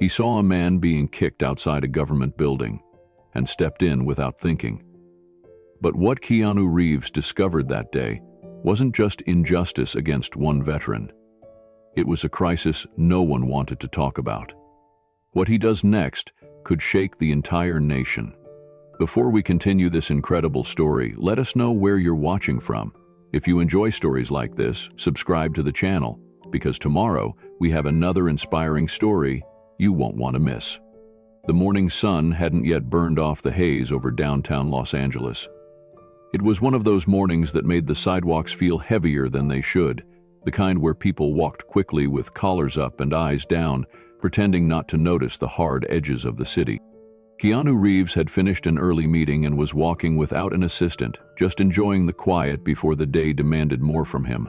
He saw a man being kicked outside a government building and stepped in without thinking. But what Keanu Reeves discovered that day wasn't just injustice against one veteran. It was a crisis no one wanted to talk about. What he does next could shake the entire nation. Before we continue this incredible story, let us know where you're watching from. If you enjoy stories like this, subscribe to the channel, because tomorrow we have another inspiring story you won't want to miss. The morning sun hadn't yet burned off the haze over downtown Los Angeles. It was one of those mornings that made the sidewalks feel heavier than they should, the kind where people walked quickly with collars up and eyes down, pretending not to notice the hard edges of the city. Keanu Reeves had finished an early meeting and was walking without an assistant, just enjoying the quiet before the day demanded more from him.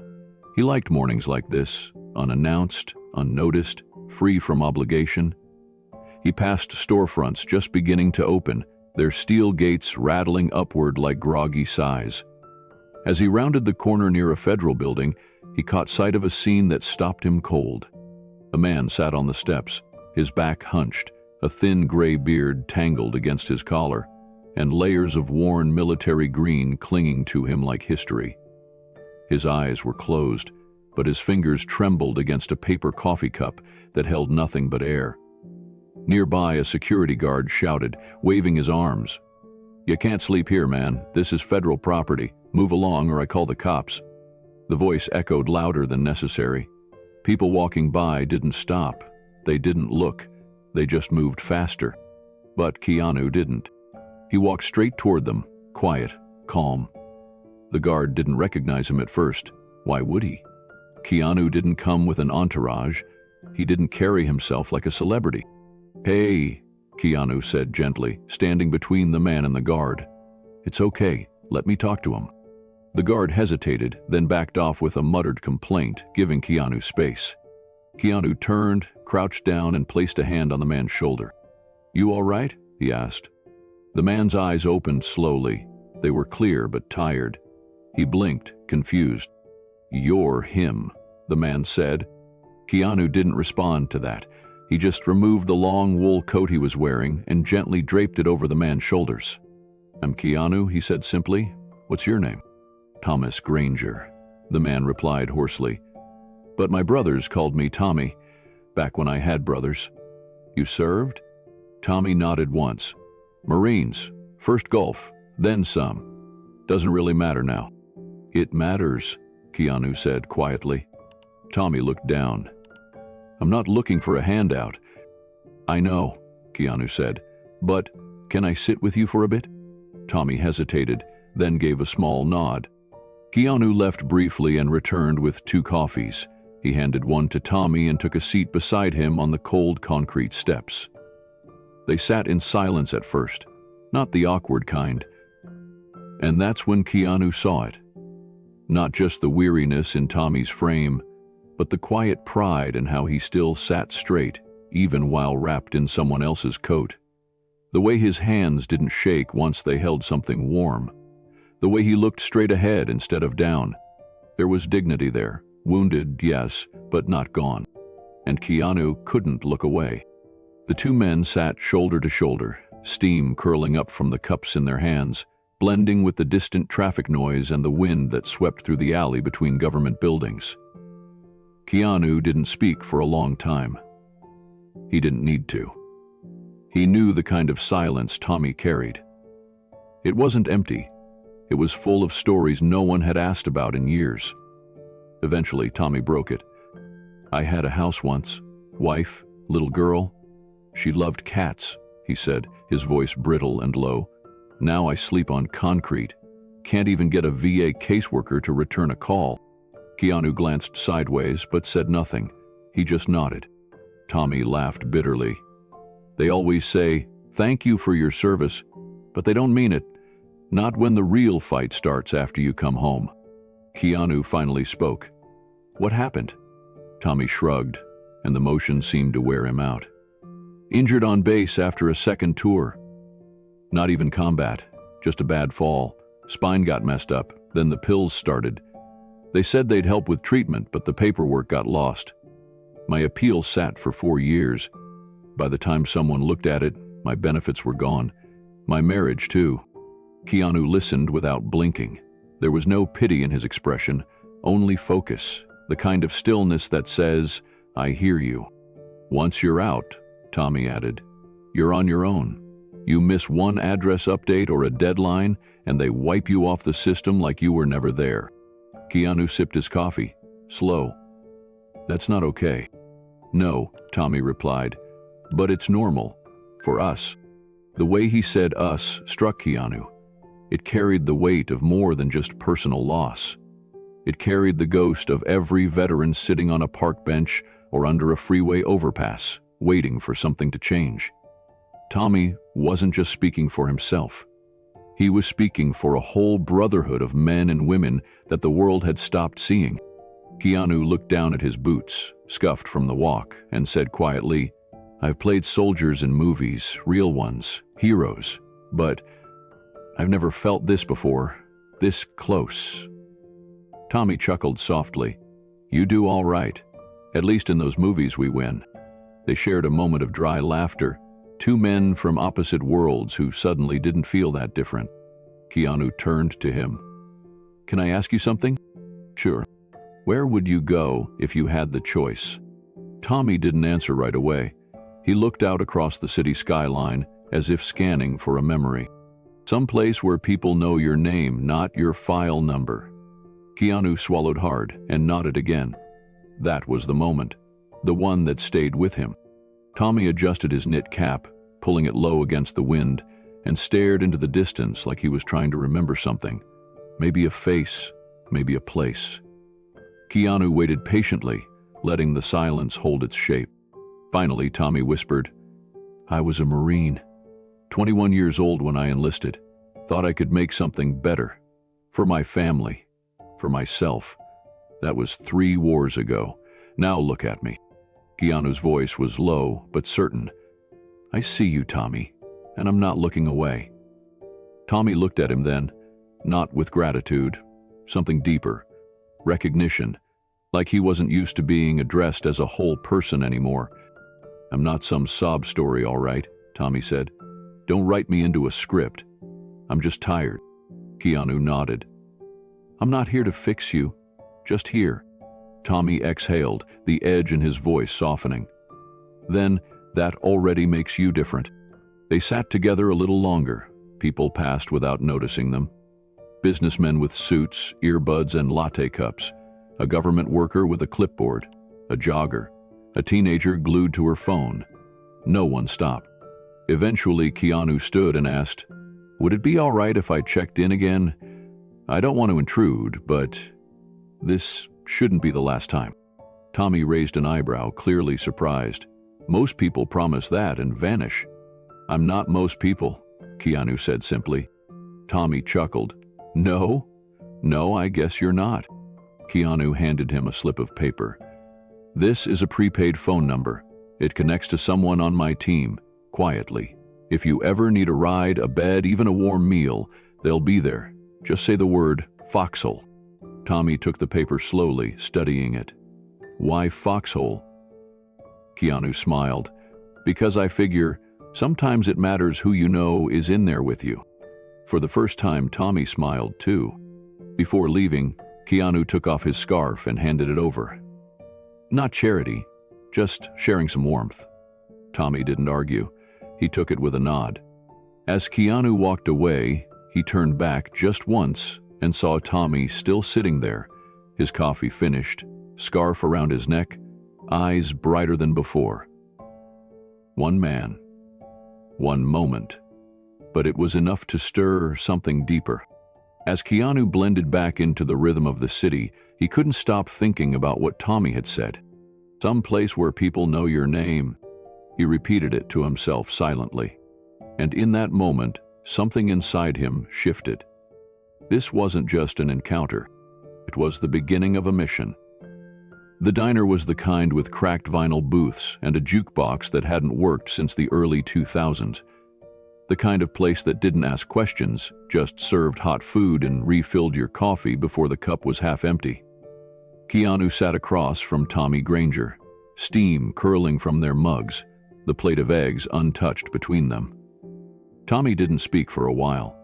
He liked mornings like this, unannounced, unnoticed, free from obligation. He passed storefronts just beginning to open, their steel gates rattling upward like groggy sighs. As he rounded the corner near a federal building, he caught sight of a scene that stopped him cold. A man sat on the steps, his back hunched, a thin gray beard tangled against his collar, and layers of worn military green clinging to him like history. His eyes were closed, but his fingers trembled against a paper coffee cup that held nothing but air. Nearby, a security guard shouted, waving his arms. "You can't sleep here, man. This is federal property. Move along or I call the cops." The voice echoed louder than necessary. People walking by didn't stop. They didn't look. They just moved faster. But Keanu didn't. He walked straight toward them, quiet, calm. The guard didn't recognize him at first. Why would he? Keanu didn't come with an entourage. He didn't carry himself like a celebrity. "Hey," Keanu said gently, standing between the man and the guard. "It's okay. Let me talk to him." The guard hesitated, then backed off with a muttered complaint, giving Keanu space. Keanu turned, crouched down, and placed a hand on the man's shoulder. "You all right?" he asked. The man's eyes opened slowly. They were clear but tired. He blinked, confused. "You're him," the man said. Keanu didn't respond to that. He just removed the long wool coat he was wearing and gently draped it over the man's shoulders. "I'm Keanu," he said simply. "What's your name?" "Thomas Granger," the man replied hoarsely. "But my brothers called me Tommy, back when I had brothers." "You served?" Tommy nodded once. "Marines, first Gulf, then some. Doesn't really matter now." "It matters," Keanu said quietly. Tommy looked down. "I'm not looking for a handout." "I know," Keanu said, "but can I sit with you for a bit?" Tommy hesitated, then gave a small nod. Keanu left briefly and returned with 2 coffees. He handed one to Tommy and took a seat beside him on the cold concrete steps. They sat in silence at first, not the awkward kind. And that's when Keanu saw it. Not just the weariness in Tommy's frame, but the quiet pride in how he still sat straight, even while wrapped in someone else's coat. The way his hands didn't shake once they held something warm. The way he looked straight ahead instead of down. There was dignity there. Wounded, yes, but not gone. And Keanu couldn't look away. The 2 men sat shoulder to shoulder, steam curling up from the cups in their hands, blending with the distant traffic noise and the wind that swept through the alley between government buildings. Keanu didn't speak for a long time. He didn't need to. He knew the kind of silence Tommy carried. It wasn't empty. It was full of stories no one had asked about in years. Eventually, Tommy broke it. "I had a house once. Wife, little girl. She loved cats," he said, his voice brittle and low. "Now I sleep on concrete. Can't even get a VA caseworker to return a call." Keanu glanced sideways but said nothing. He just nodded. Tommy laughed bitterly. "They always say, 'Thank you for your service,' but they don't mean it. Not when the real fight starts after you come home." Keanu finally spoke. "What happened?" Tommy shrugged, and the motion seemed to wear him out. "Injured on base after a second tour. Not even combat, just a bad fall. Spine got messed up, then the pills started. They said they'd help with treatment, but the paperwork got lost. My appeal sat for 4 years. By the time someone looked at it, my benefits were gone. My marriage, too. Keanu listened without blinking. There was no pity in his expression, only focus, the kind of stillness that says, "I hear you." "Once you're out," Tommy added, "you're on your own. You miss one address update or a deadline, and they wipe you off the system like you were never there." Keanu sipped his coffee, slow. "That's not okay." "No," Tommy replied, "but it's normal. For us." The way he said "us" struck Keanu. It carried the weight of more than just personal loss. It carried the ghost of every veteran sitting on a park bench or under a freeway overpass, waiting for something to change. Tommy wasn't just speaking for himself. He was speaking for a whole brotherhood of men and women that the world had stopped seeing. Keanu looked down at his boots, scuffed from the walk, and said quietly, "I've played soldiers in movies, real ones, heroes, but I've never felt this before, this close." Tommy chuckled softly. "You do all right. At least in those movies we win." They shared a moment of dry laughter, two men from opposite worlds who suddenly didn't feel that different. Keanu turned to him. "Can I ask you something?" "Sure." "Where would you go if you had the choice?" Tommy didn't answer right away. He looked out across the city skyline as if scanning for a memory. "Someplace where people know your name, not your file number." Keanu swallowed hard and nodded again. That was the moment, the one that stayed with him. Tommy adjusted his knit cap, pulling it low against the wind, and stared into the distance like he was trying to remember something. Maybe a face, maybe a place. Keanu waited patiently, letting the silence hold its shape. Finally, Tommy whispered, "I was a Marine. 21 years old when I enlisted. Thought I could make something better. For my family. For myself. That was 3 wars ago. Now look at me." Keanu's voice was low but certain. "I see you, Tommy, and I'm not looking away." Tommy looked at him then, not with gratitude, something deeper. Recognition, like he wasn't used to being addressed as a whole person anymore. "I'm not some sob story, all right," Tommy said. "Don't write me into a script. I'm just tired." Keanu nodded. "I'm not here to fix you, just here." Tommy exhaled, the edge in his voice softening. "Then, that already makes you different." They sat together a little longer. People passed without noticing them. Businessmen with suits, earbuds, and latte cups. A government worker with a clipboard. A jogger. A teenager glued to her phone. No one stopped. Eventually, Keanu stood and asked, "Would it be all right if I checked in again? I don't want to intrude, but this shouldn't be the last time." Tommy raised an eyebrow, clearly surprised. "Most people promise that and vanish." "I'm not most people," Keanu said simply. Tommy chuckled. No, I guess you're not." Keanu handed him a slip of paper. "This is a prepaid phone number. It connects to someone on my team, quietly. If you ever need a ride, a bed, even a warm meal, they'll be there. Just say the word foxhole." Tommy took the paper slowly, studying it. "Why foxhole?" Keanu smiled. "Because I figure sometimes it matters who you know is in there with you." For the first time, Tommy smiled too. Before leaving, Keanu took off his scarf and handed it over. "Not charity, just sharing some warmth." Tommy didn't argue. He took it with a nod. As Keanu walked away, he turned back just once and saw Tommy still sitting there, his coffee finished, scarf around his neck, eyes brighter than before. One man, one moment, but it was enough to stir something deeper. As Keanu blended back into the rhythm of the city, he couldn't stop thinking about what Tommy had said. "Some place where people know your name." He repeated it to himself silently. And in that moment, something inside him shifted. This wasn't just an encounter. It was the beginning of a mission. The diner was the kind with cracked vinyl booths and a jukebox that hadn't worked since the early 2000s. The kind of place that didn't ask questions, just served hot food and refilled your coffee before the cup was half empty. Keanu sat across from Tommy Granger, steam curling from their mugs, the plate of eggs untouched between them. Tommy didn't speak for a while.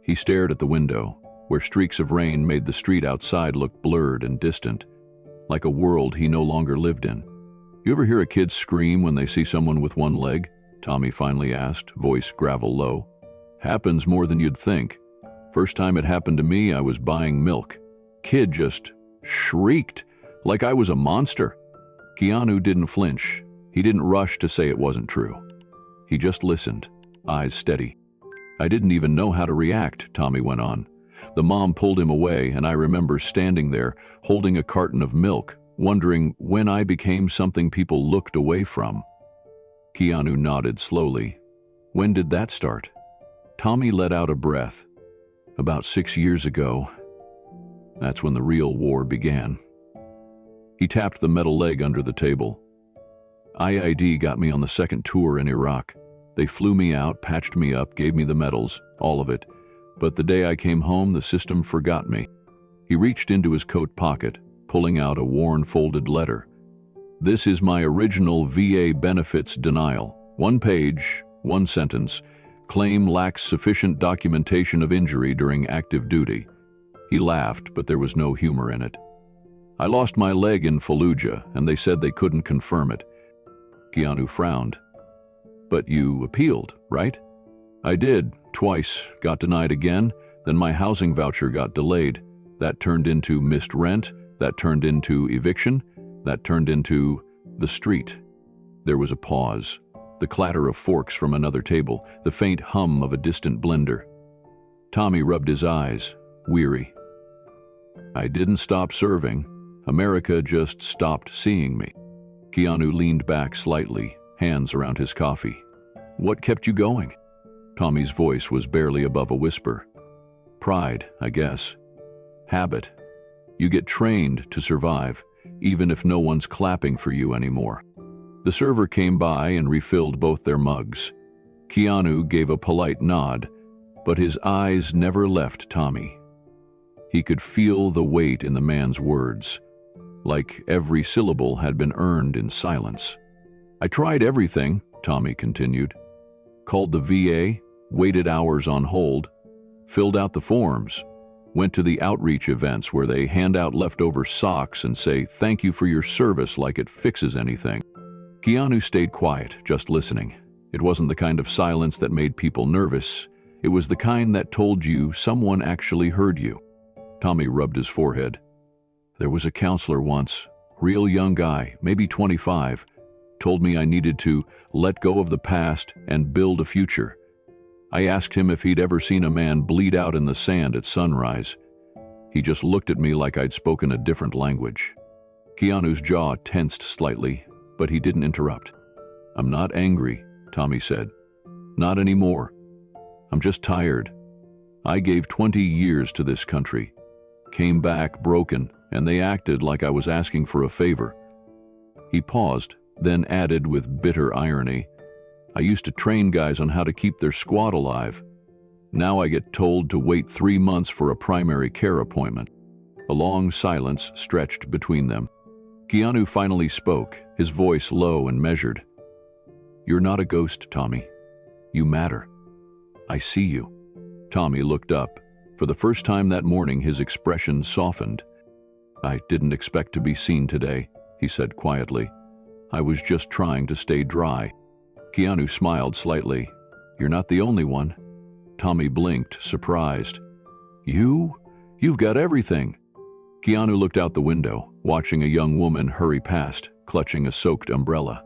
He stared at the window, where streaks of rain made the street outside look blurred and distant, like a world he no longer lived in. "You ever hear a kid scream when they see someone with one leg?" Tommy finally asked, voice gravel low. "Happens more than you'd think. First time it happened to me, I was buying milk. Kid just shrieked, like I was a monster." Keanu didn't flinch. He didn't rush to say it wasn't true. He just listened, eyes steady. "I didn't even know how to react," Tommy went on. "The mom pulled him away, and I remember standing there, holding a carton of milk, wondering when I became something people looked away from." Keanu nodded slowly. "When did that start?" Tommy let out a breath. "About 6 years ago. That's when the real war began." He tapped the metal leg under the table. "IID got me on the second tour in Iraq. They flew me out, patched me up, gave me the medals, all of it. But the day I came home, the system forgot me." He reached into his coat pocket, pulling out a worn folded letter. "This is my original VA benefits denial. 1 page, 1 sentence. Claim lacks sufficient documentation of injury during active duty." He laughed, but there was no humor in it. "I lost my leg in Fallujah, and they said they couldn't confirm it." Keanu frowned. "But you appealed, right?" "I did, twice, got denied again, then my housing voucher got delayed. That turned into missed rent, that turned into eviction, that turned into the street." There was a pause, the clatter of forks from another table, the faint hum of a distant blender. Tommy rubbed his eyes, weary. "I didn't stop serving. America just stopped seeing me." Keanu leaned back slightly, hands around his coffee. "What kept you going?" Tommy's voice was barely above a whisper. "Pride, I guess. Habit. You get trained to survive, even if no one's clapping for you anymore." The server came by and refilled both their mugs. Keanu gave a polite nod, but his eyes never left Tommy. He could feel the weight in the man's words, like every syllable had been earned in silence. "I tried everything," Tommy continued. "Called the VA, waited hours on hold, filled out the forms, went to the outreach events where they hand out leftover socks and say thank you for your service like it fixes anything." Keanu stayed quiet, just listening. It wasn't the kind of silence that made people nervous. It was the kind that told you someone actually heard you. Tommy rubbed his forehead. "There was a counselor once, real young guy, maybe 25, told me I needed to let go of the past and build a future. I asked him if he'd ever seen a man bleed out in the sand at sunrise. He just looked at me like I'd spoken a different language." Keanu's jaw tensed slightly, but he didn't interrupt. "I'm not angry," Tommy said. "Not anymore. I'm just tired. I gave 20 years to this country. Came back broken, and they acted like I was asking for a favor." He paused, then added with bitter irony, "I used to train guys on how to keep their squad alive. Now I get told to wait 3 months for a primary care appointment." A long silence stretched between them. Keanu finally spoke, his voice low and measured. "You're not a ghost, Tommy. You matter. I see you." Tommy looked up. For the first time that morning, his expression softened. "I didn't expect to be seen today," he said quietly. "I was just trying to stay dry." Keanu smiled slightly. "You're not the only one." Tommy blinked, surprised. You've got everything." Keanu looked out the window, watching a young woman hurry past, clutching a soaked umbrella.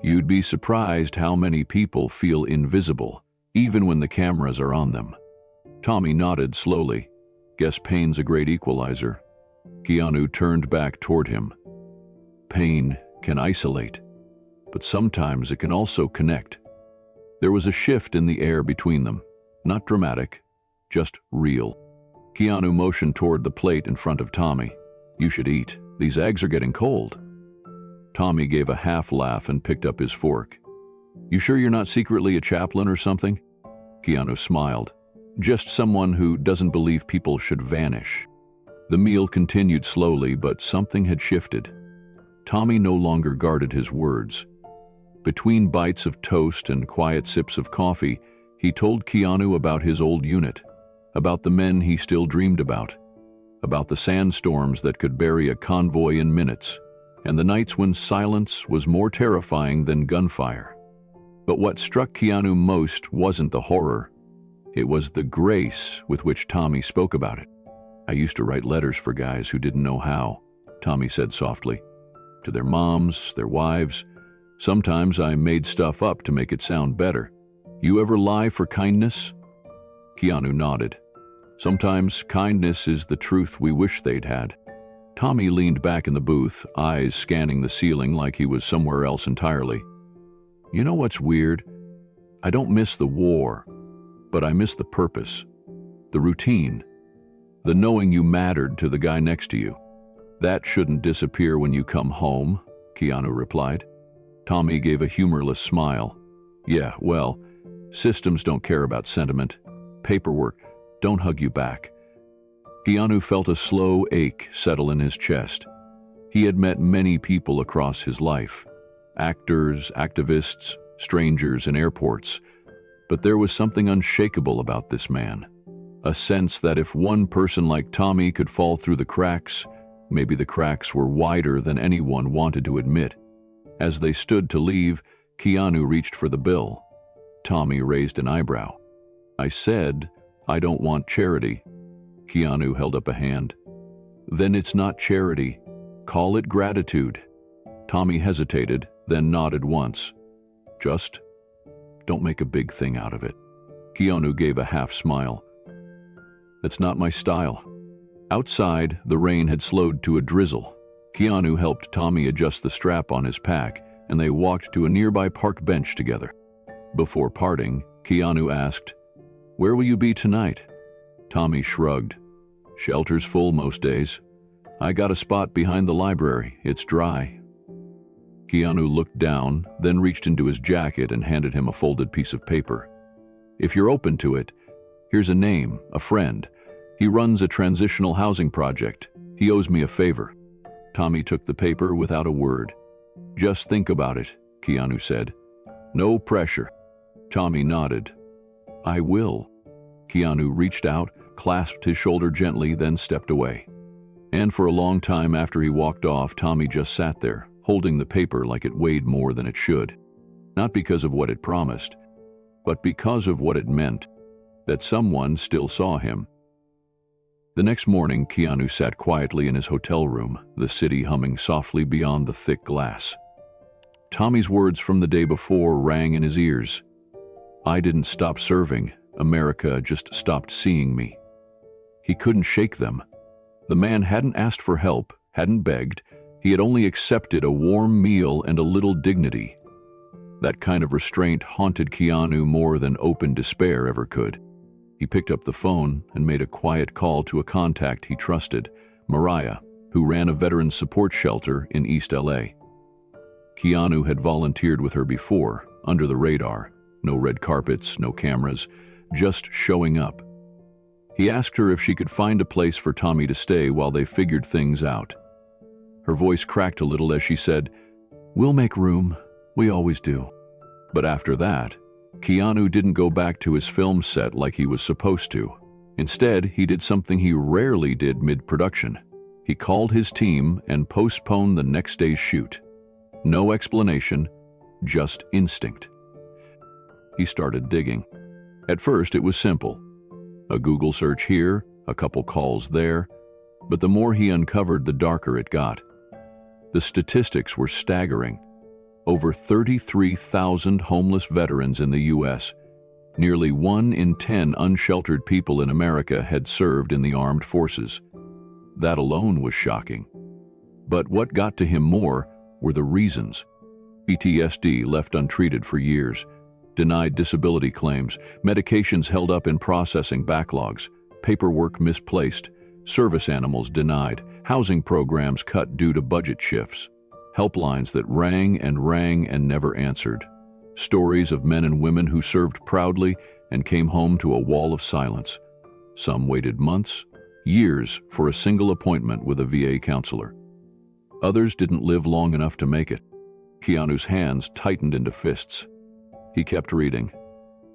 "You'd be surprised how many people feel invisible, even when the cameras are on them." Tommy nodded slowly. "Guess pain's a great equalizer." Keanu turned back toward him. "Pain can isolate, but sometimes it can also connect." There was a shift in the air between them, not dramatic, just real. Keanu motioned toward the plate in front of Tommy. "You should eat. These eggs are getting cold." Tommy gave a half laugh and picked up his fork. "You sure you're not secretly a chaplain or something?" Keanu smiled. "Just someone who doesn't believe people should vanish." The meal continued slowly, but something had shifted. Tommy no longer guarded his words. Between bites of toast and quiet sips of coffee, he told Keanu about his old unit, about the men he still dreamed about the sandstorms that could bury a convoy in minutes, and the nights when silence was more terrifying than gunfire. But what struck Keanu most wasn't the horror. It was the grace with which Tommy spoke about it. "I used to write letters for guys who didn't know how," Tommy said softly. "To their moms, their wives. Sometimes I made stuff up to make it sound better. You ever lie for kindness?" Keanu nodded. "Sometimes kindness is the truth we wish they'd had." Tommy leaned back in the booth, eyes scanning the ceiling like he was somewhere else entirely. "You know what's weird? I don't miss the war, but I miss the purpose, the routine, the knowing you mattered to the guy next to you. That shouldn't disappear when you come home," Keanu replied. Tommy gave a humorless smile. "Yeah, well, systems don't care about sentiment. Paperwork don't hug you back." Keanu felt a slow ache settle in his chest. He had met many people across his life, actors, activists, strangers in airports, but there was something unshakable about this man. A sense that if one person like Tommy could fall through the cracks, maybe the cracks were wider than anyone wanted to admit. As they stood to leave, Keanu reached for the bill. Tommy raised an eyebrow. "I said, I don't want charity." Keanu held up a hand. "Then it's not charity. Call it gratitude." Tommy hesitated, then nodded once. "Just don't make a big thing out of it." Keanu gave a half smile. "That's not my style." Outside, the rain had slowed to a drizzle. Keanu helped Tommy adjust the strap on his pack, and they walked to a nearby park bench together. Before parting, Keanu asked, "Where will you be tonight?" Tommy shrugged. "Shelter's full most days. I got a spot behind the library. It's dry." Keanu looked down, then reached into his jacket and handed him a folded piece of paper. "If you're open to it, here's a name, a friend. He runs a transitional housing project. He owes me a favor." Tommy took the paper without a word. "Just think about it," Keanu said. "No pressure." Tommy nodded. "I will." Keanu reached out, clasped his shoulder gently, then stepped away. And for a long time after he walked off, Tommy just sat there, holding the paper like it weighed more than it should. Not because of what it promised, but because of what it meant, that someone still saw him. The next morning, Keanu sat quietly in his hotel room, the city humming softly beyond the thick glass. Tommy's words from the day before rang in his ears. "I didn't stop serving. America just stopped seeing me." He couldn't shake them. The man hadn't asked for help, hadn't begged. He had only accepted a warm meal and a little dignity. That kind of restraint haunted Keanu more than open despair ever could. He picked up the phone and made a quiet call to a contact he trusted, Mariah, who ran a veterans support shelter in East LA. Keanu had volunteered with her before, under the radar. No red carpets, no cameras, just showing up. He asked her if she could find a place for Tommy to stay while they figured things out. Her voice cracked a little as she said, "We'll make room. We always do." But after that, Keanu didn't go back to his film set like he was supposed to. Instead, he did something he rarely did mid-production. He called his team and postponed the next day's shoot. No explanation, just instinct. He started digging. At first, it was simple. A Google search here, a couple calls there, but the more he uncovered, the darker it got. The statistics were staggering. Over 33,000 homeless veterans in the U.S. Nearly 1 in 10 unsheltered people in America had served in the armed forces. That alone was shocking. But what got to him more were the reasons. PTSD left untreated for years, denied disability claims, medications held up in processing backlogs, paperwork misplaced, service animals denied, housing programs cut due to budget shifts, helplines that rang and never answered, stories of men and women who served proudly and came home to a wall of silence. Some waited months, years for a single appointment with a VA counselor. Others didn't live long enough to make it. Keanu's hands tightened into fists. He kept reading.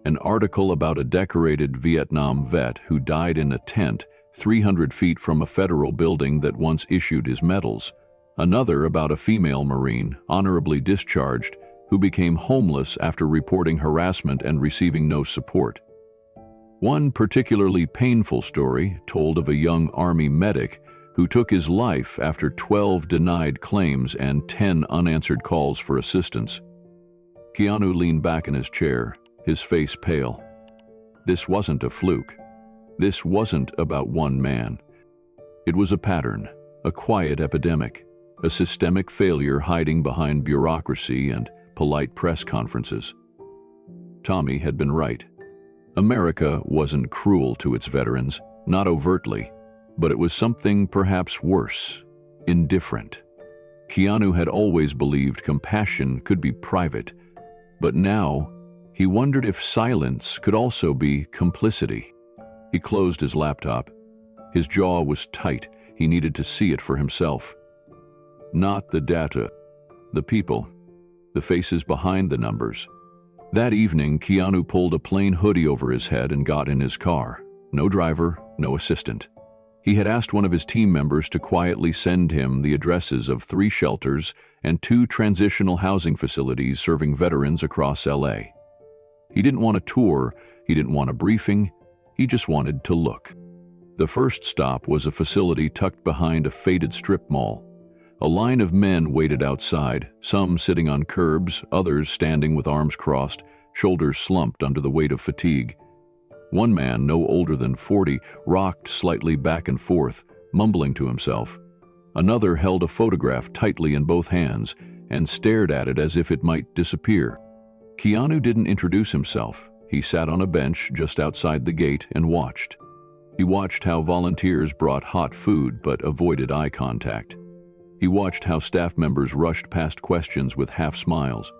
An article about a decorated Vietnam vet who died in a tent 300 feet from a federal building that once issued his medals. Another about a female Marine, honorably discharged, who became homeless after reporting harassment and receiving no support. One particularly painful story told of a young Army medic who took his life after 12 denied claims and 10 unanswered calls for assistance. Keanu leaned back in his chair, his face pale. This wasn't a fluke. This wasn't about one man. It was a pattern, a quiet epidemic, a systemic failure hiding behind bureaucracy and polite press conferences. Tommy had been right. America wasn't cruel to its veterans, not overtly, but it was something perhaps worse, indifferent. Keanu had always believed compassion could be private, but now he wondered if silence could also be complicity. He closed his laptop. His jaw was tight. He needed to see it for himself. Not the data, the people, the faces behind the numbers. That evening, Keanu pulled a plain hoodie over his head and got in his car. No driver, no assistant. He had asked one of his team members to quietly send him the addresses of 3 shelters and 2 transitional housing facilities serving veterans across LA. He didn't want a tour, he didn't want a briefing, he just wanted to look. The first stop was a facility tucked behind a faded strip mall. A line of men waited outside, some sitting on curbs, others standing with arms crossed, shoulders slumped under the weight of fatigue. One man, no older than 40, rocked slightly back and forth, mumbling to himself. Another held a photograph tightly in both hands and stared at it as if it might disappear. Keanu didn't introduce himself. He sat on a bench just outside the gate and watched. He watched how volunteers brought hot food but avoided eye contact. He watched how staff members rushed past questions with half smiles.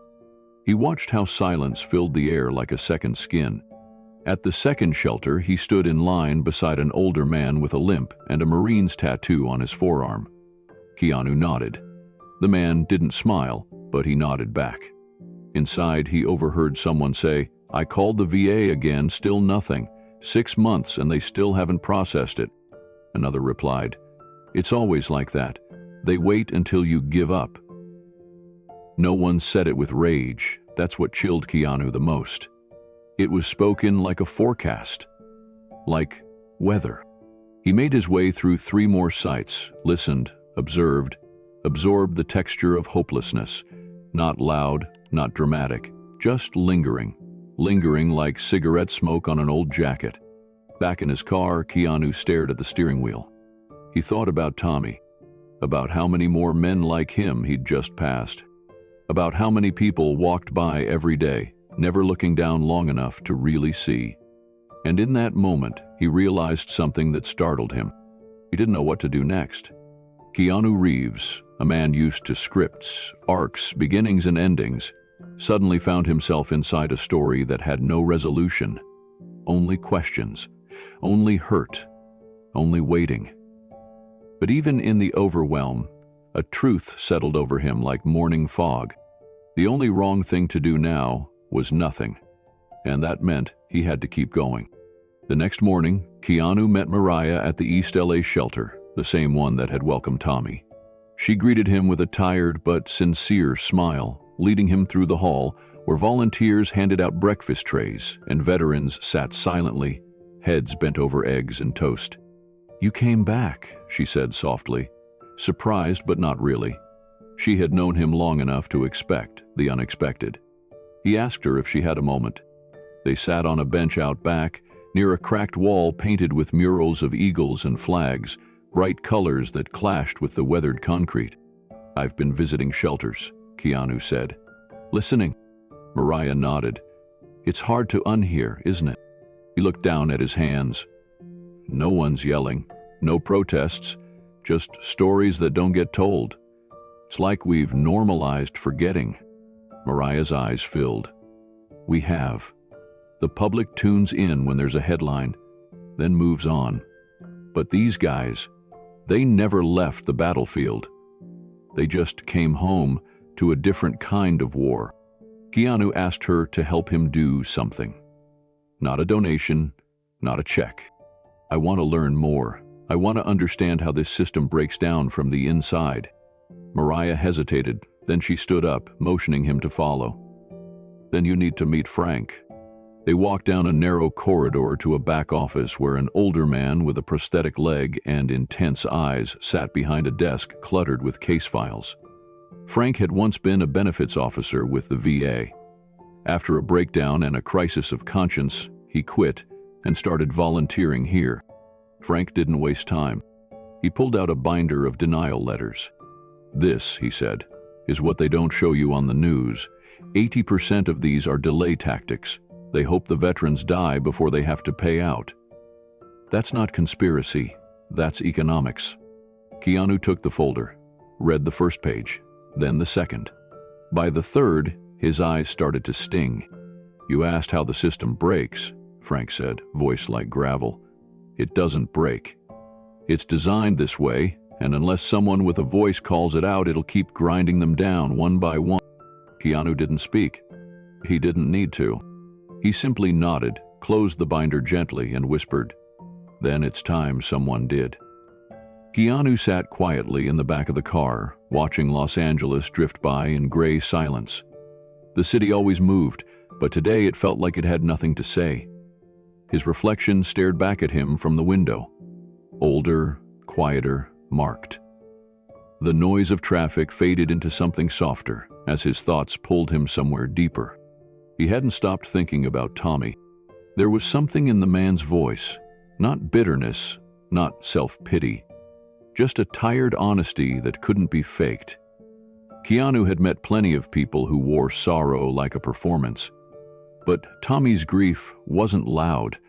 He watched how silence filled the air like a second skin. At the second shelter, he stood in line beside an older man with a limp and a Marine's tattoo on his forearm. Keanu nodded. The man didn't smile, but he nodded back. Inside, he overheard someone say, "I called the VA again, still nothing. 6 months and they still haven't processed it." Another replied, "It's always like that. They wait until you give up." No one said it with rage. That's what chilled Keanu the most. It was spoken like a forecast, like weather. He made his way through 3 more sites, listened, observed, absorbed the texture of hopelessness. Not loud, not dramatic, just lingering like cigarette smoke on an old jacket. Back in his car, Keanu stared at the steering wheel. He thought about Tommy, about how many more men like him he'd just passed, about how many people walked by every day, never looking down long enough to really see. And in that moment, he realized something that startled him. He didn't know what to do next. Keanu Reeves, a man used to scripts, arcs, beginnings and endings, suddenly found himself inside a story that had no resolution, only questions, only hurt, only waiting. But even in the overwhelm, a truth settled over him like morning fog. The only wrong thing to do now was nothing, and that meant he had to keep going. The next morning, Keanu met Mariah at the East LA shelter, the same one that had welcomed Tommy. She greeted him with a tired but sincere smile, leading him through the hall where volunteers handed out breakfast trays and veterans sat silently, heads bent over eggs and toast. "You came back," she said softly, surprised but not really. She had known him long enough to expect the unexpected. He asked her if she had a moment. They sat on a bench out back, near a cracked wall painted with murals of eagles and flags, bright colors that clashed with the weathered concrete. "I've been visiting shelters," Keanu said. "Listening." Mariah nodded. "It's hard to unhear, isn't it?" He looked down at his hands. No one's yelling, no protests, just stories that don't get told. It's like we've normalized forgetting. Mariah's eyes filled. We have. The public tunes in when there's a headline, then moves on. But these guys, they never left the battlefield. They just came home, to a different kind of war. Keanu asked her to help him do something. Not a donation, not a check. I want to learn more. I want to understand how this system breaks down from the inside. Mariah hesitated, then she stood up, motioning him to follow. Then you need to meet Frank. They walked down a narrow corridor to a back office where an older man with a prosthetic leg and intense eyes sat behind a desk cluttered with case files. Frank had once been a benefits officer with the VA. After a breakdown and a crisis of conscience, he quit and started volunteering here. Frank didn't waste time. He pulled out a binder of denial letters. This, he said, is what they don't show you on the news. 80% of these are delay tactics. They hope the veterans die before they have to pay out. That's not conspiracy. That's economics. Keanu took the folder, read the first page, then the second. By the third, his eyes started to sting. You asked how the system breaks, Frank said, voice like gravel. It doesn't break. It's designed this way, and unless someone with a voice calls it out, it'll keep grinding them down one by one. Keanu didn't speak. He didn't need to. He simply nodded, closed the binder gently, and whispered, "Then it's time someone did." Keanu sat quietly in the back of the car, watching Los Angeles drift by in gray silence. The city always moved, but today it felt like it had nothing to say. His reflection stared back at him from the window. Older, quieter, marked. The noise of traffic faded into something softer as his thoughts pulled him somewhere deeper. He hadn't stopped thinking about Tommy. There was something in the man's voice, not bitterness, not self-pity, just a tired honesty that couldn't be faked. Keanu had met plenty of people who wore sorrow like a performance. But Tommy's grief wasn't loud.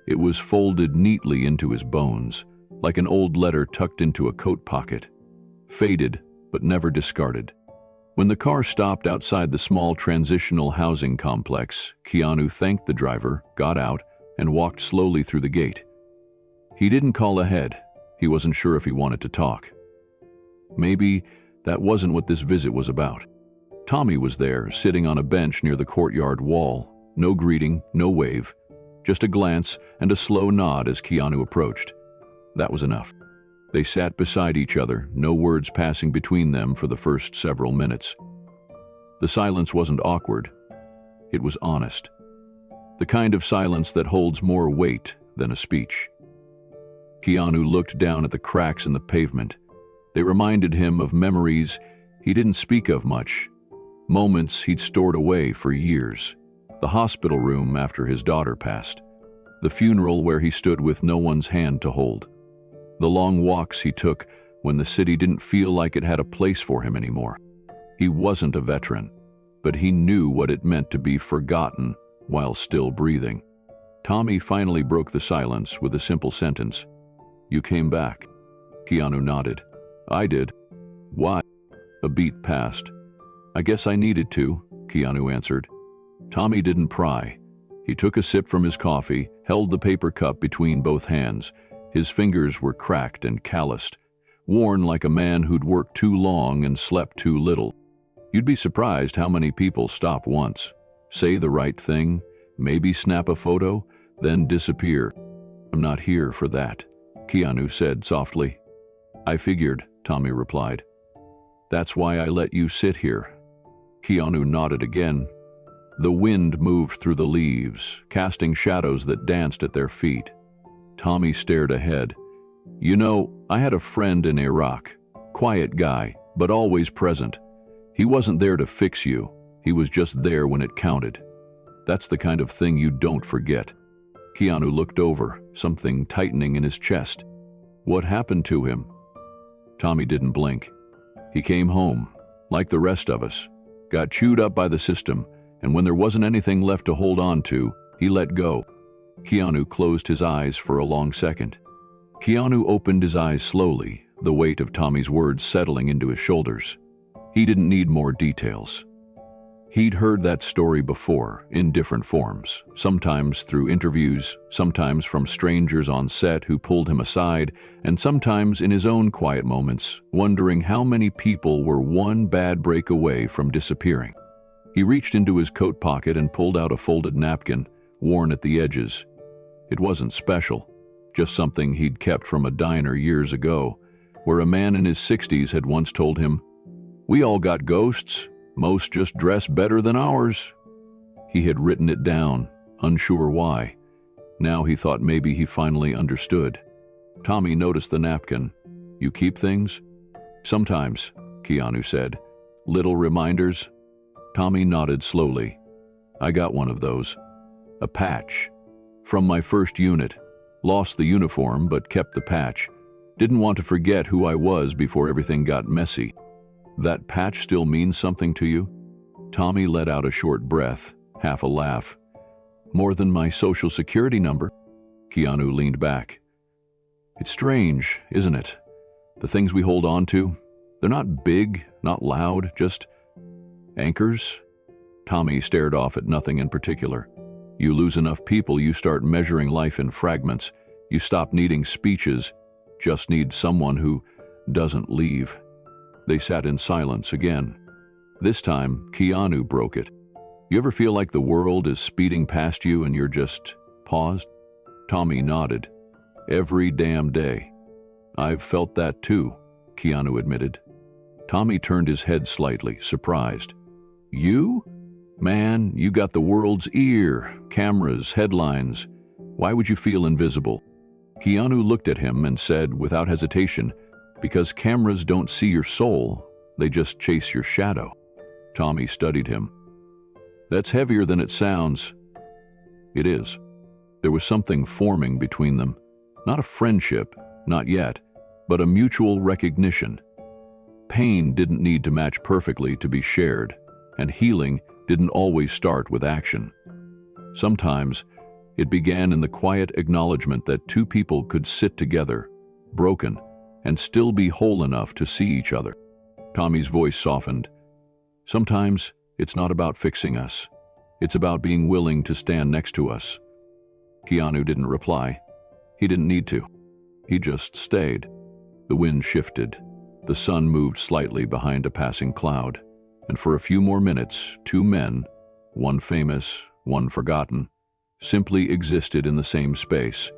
It was folded neatly into his bones, like an old letter tucked into a coat pocket. Faded, but never discarded. When the car stopped outside the small transitional housing complex, Keanu thanked the driver, got out, and walked slowly through the gate. He didn't call ahead. He wasn't sure if he wanted to talk. Maybe that wasn't what this visit was about. Tommy was there, sitting on a bench near the courtyard wall. No greeting, no wave, just a glance and a slow nod as Keanu approached. That was enough. They sat beside each other, no words passing between them for the first several minutes. The silence wasn't awkward. It was honest. The kind of silence that holds more weight than a speech. Keanu looked down at the cracks in the pavement. They reminded him of memories he didn't speak of much, moments he'd stored away for years. The hospital room after his daughter passed. The funeral where he stood with no one's hand to hold. The long walks he took when the city didn't feel like it had a place for him anymore. He wasn't a veteran, but he knew what it meant to be forgotten while still breathing. Tommy finally broke the silence with a simple sentence. "You came back." Keanu nodded. "I did." "Why?" A beat passed. "I guess I needed to," Keanu answered. Tommy didn't pry. He took a sip from his coffee, held the paper cup between both hands. His fingers were cracked and calloused, worn like a man who'd worked too long and slept too little. You'd be surprised how many people stop once, say the right thing, maybe snap a photo, then disappear. "I'm not here for that," Keanu said softly. "I figured," Tommy replied. "That's why I let you sit here." Keanu nodded again. The wind moved through the leaves, casting shadows that danced at their feet. Tommy stared ahead. "You know, I had a friend in Iraq. Quiet guy, but always present. He wasn't there to fix you. He was just there when it counted. That's the kind of thing you don't forget." Keanu looked over, something tightening in his chest. "What happened to him?" Tommy didn't blink. "He came home, like the rest of us. Got chewed up by the system, and when there wasn't anything left to hold on to, he let go." Keanu closed his eyes for a long second. Keanu opened his eyes slowly, the weight of Tommy's words settling into his shoulders. He didn't need more details. He'd heard that story before, in different forms, sometimes through interviews, sometimes from strangers on set who pulled him aside, and sometimes in his own quiet moments, wondering how many people were one bad break away from disappearing. He reached into his coat pocket and pulled out a folded napkin, worn at the edges. It wasn't special, just something he'd kept from a diner years ago, where a man in his 60s had once told him, "We all got ghosts. Most just dress better than ours." He had written it down, unsure why. Now he thought maybe he finally understood. Tommy noticed the napkin. "You keep things?" "Sometimes," Keanu said. "Little reminders?" Tommy nodded slowly. "I got one of those. A patch. From my first unit. Lost the uniform but kept the patch. Didn't want to forget who I was before everything got messy." "That patch still means something to you?" Tommy let out a short breath, half a laugh. "More than my social security number." Keanu leaned back. "It's strange, isn't it? The things we hold on to, they're not big, not loud, just anchors." Tommy stared off at nothing in particular. You lose enough people, you start measuring life in fragments. You stop needing speeches, just need someone who doesn't leave. They sat in silence again. This time, Keanu broke it. "You ever feel like the world is speeding past you and you're just paused?" Tommy nodded. "Every damn day." "I've felt that too," Keanu admitted. Tommy turned his head slightly, surprised. "You? Man, you got the world's ear, cameras, headlines. Why would you feel invisible?" Keanu looked at him and said, without hesitation, "Because cameras don't see your soul, they just chase your shadow." Tommy studied him. "That's heavier than it sounds." "It is." There was something forming between them. Not a friendship, not yet, but a mutual recognition. Pain didn't need to match perfectly to be shared, and healing didn't always start with action. Sometimes, it began in the quiet acknowledgement that two people could sit together, broken, and still be whole enough to see each other. Tommy's voice softened. "Sometimes, it's not about fixing us. It's about being willing to stand next to us." Keanu didn't reply. He didn't need to. He just stayed. The wind shifted. The sun moved slightly behind a passing cloud. And for a few more minutes, two men, one famous, one forgotten, simply existed in the same space,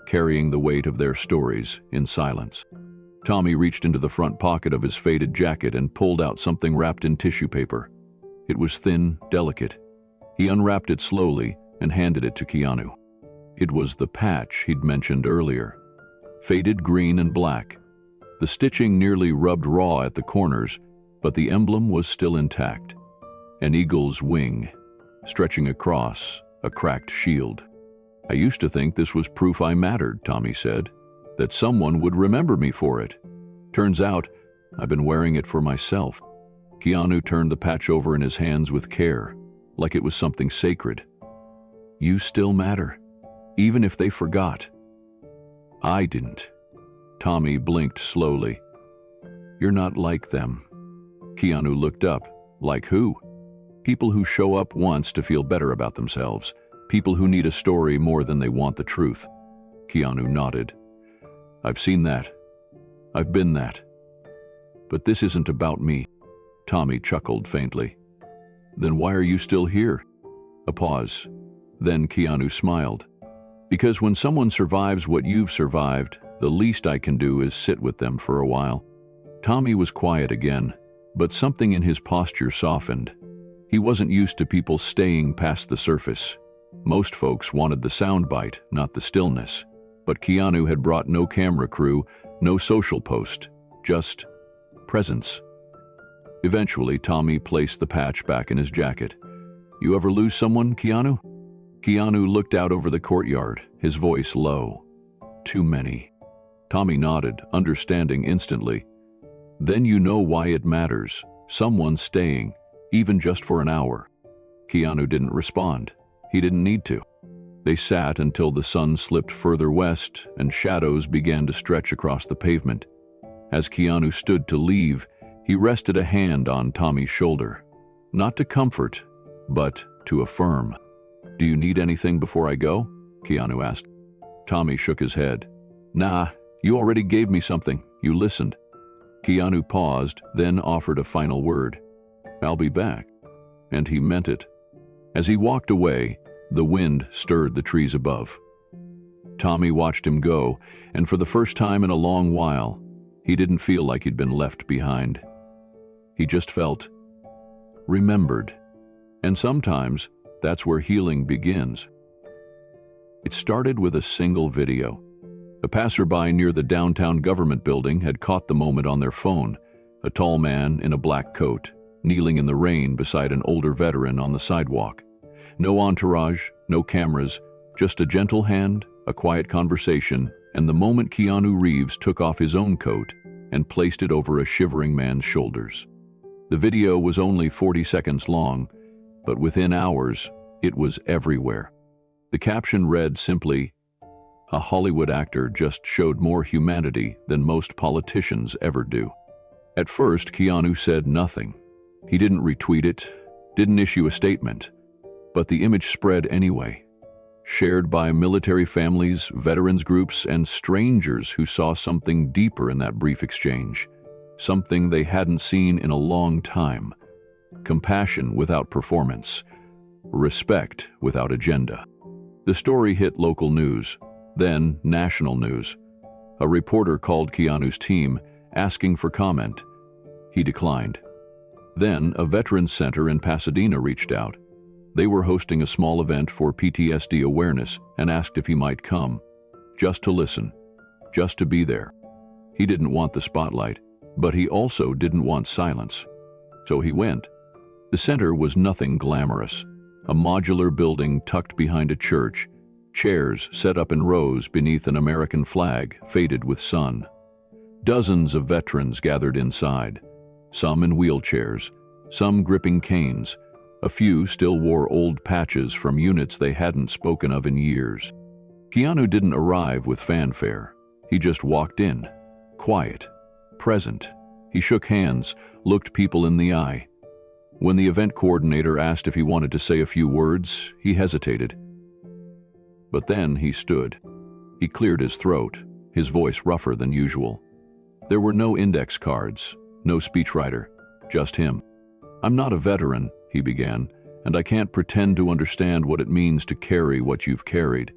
carrying the weight of their stories in silence. Tommy reached into the front pocket of his faded jacket and pulled out something wrapped in tissue paper. It was thin, delicate. He unwrapped it slowly and handed it to Keanu. It was the patch he'd mentioned earlier. Faded green and black. The stitching nearly rubbed raw at the corners, but the emblem was still intact. An eagle's wing, stretching across a cracked shield. "I used to think this was proof I mattered," Tommy said, "that someone would remember me for it. Turns out, I've been wearing it for myself." Keanu turned the patch over in his hands with care, like it was something sacred. "You still matter, even if they forgot." "I didn't." Tommy blinked slowly. "You're not like them." Keanu looked up. "Like who?" "People who show up once to feel better about themselves. People who need a story more than they want the truth." Keanu nodded. "I've seen that. I've been that. But this isn't about me." Tommy chuckled faintly. "Then why are you still here?" A pause. Then Keanu smiled. "Because when someone survives what you've survived, the least I can do is sit with them for a while." Tommy was quiet again, but something in his posture softened. He wasn't used to people staying past the surface. Most folks wanted the soundbite, not the stillness. But Keanu had brought no camera crew, no social post, just presence. Eventually, Tommy placed the patch back in his jacket. "You ever lose someone, Keanu?" Keanu looked out over the courtyard, his voice low. "Too many." Tommy nodded, understanding instantly. "Then you know why it matters. Someone's staying, even just for an hour." Keanu didn't respond. He didn't need to. They sat until the sun slipped further west and shadows began to stretch across the pavement. As Keanu stood to leave, he rested a hand on Tommy's shoulder. Not to comfort, but to affirm. "Do you need anything before I go?" Keanu asked. Tommy shook his head. "Nah, you already gave me something. You listened." Keanu paused, then offered a final word. "I'll be back." And he meant it. As he walked away, the wind stirred the trees above. Tommy watched him go, and for the first time in a long while, he didn't feel like he'd been left behind. He just felt remembered. And sometimes, that's where healing begins. It started with a single video. A passerby near the downtown government building had caught the moment on their phone, a tall man in a black coat, kneeling in the rain beside an older veteran on the sidewalk. No entourage, no cameras, just a gentle hand, a quiet conversation, and the moment Keanu Reeves took off his own coat and placed it over a shivering man's shoulders. The video was only 40 seconds long, but within hours, it was everywhere. The caption read simply, "A Hollywood actor just showed more humanity than most politicians ever do." At first, Keanu said nothing. He didn't retweet it, didn't issue a statement, but the image spread anyway, shared by military families, veterans groups, and strangers who saw something deeper in that brief exchange, something they hadn't seen in a long time. Compassion without performance, respect without agenda. The story hit local news, then national news. A reporter called Keanu's team, asking for comment. He declined. Then a veterans center in Pasadena reached out. They were hosting a small event for PTSD awareness and asked if he might come, just to listen, just to be there. He didn't want the spotlight, but he also didn't want silence. So he went. The center was nothing glamorous. A modular building tucked behind a church, chairs set up in rows beneath an American flag faded with sun. Dozens of veterans gathered inside, some in wheelchairs, some gripping canes. A few still wore old patches from units they hadn't spoken of in years. Keanu didn't arrive with fanfare. He just walked in, quiet, present. He shook hands, looked people in the eye. When the event coordinator asked if he wanted to say a few words, he hesitated. But then he stood. He cleared his throat, his voice rougher than usual. There were no index cards, no speechwriter, just him. "I'm not a veteran," he began, "and I can't pretend to understand what it means to carry what you've carried.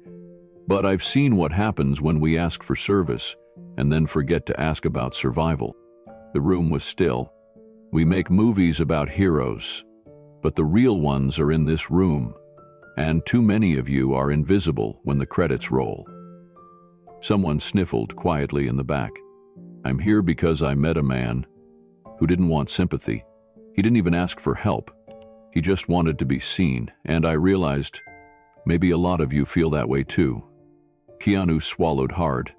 But I've seen what happens when we ask for service and then forget to ask about survival." The room was still. "We make movies about heroes, but the real ones are in this room, and too many of you are invisible when the credits roll." Someone sniffled quietly in the back. "I'm here because I met a man who didn't want sympathy. He didn't even ask for help. He just wanted to be seen, and I realized maybe a lot of you feel that way too." Keanu swallowed hard.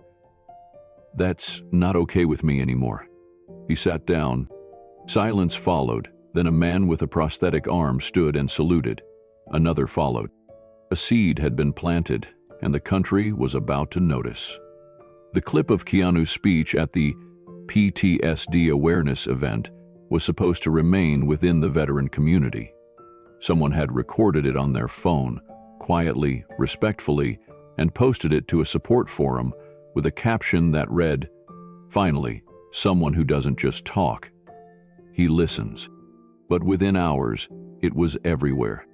"That's not okay with me anymore." He sat down. Silence followed, then a man with a prosthetic arm stood and saluted. Another followed. A seed had been planted, and the country was about to notice. The clip of Keanu's speech at the PTSD awareness event was supposed to remain within the veteran community. Someone had recorded it on their phone, quietly, respectfully, and posted it to a support forum with a caption that read, "Finally, someone who doesn't just talk. He listens." But within hours, it was everywhere.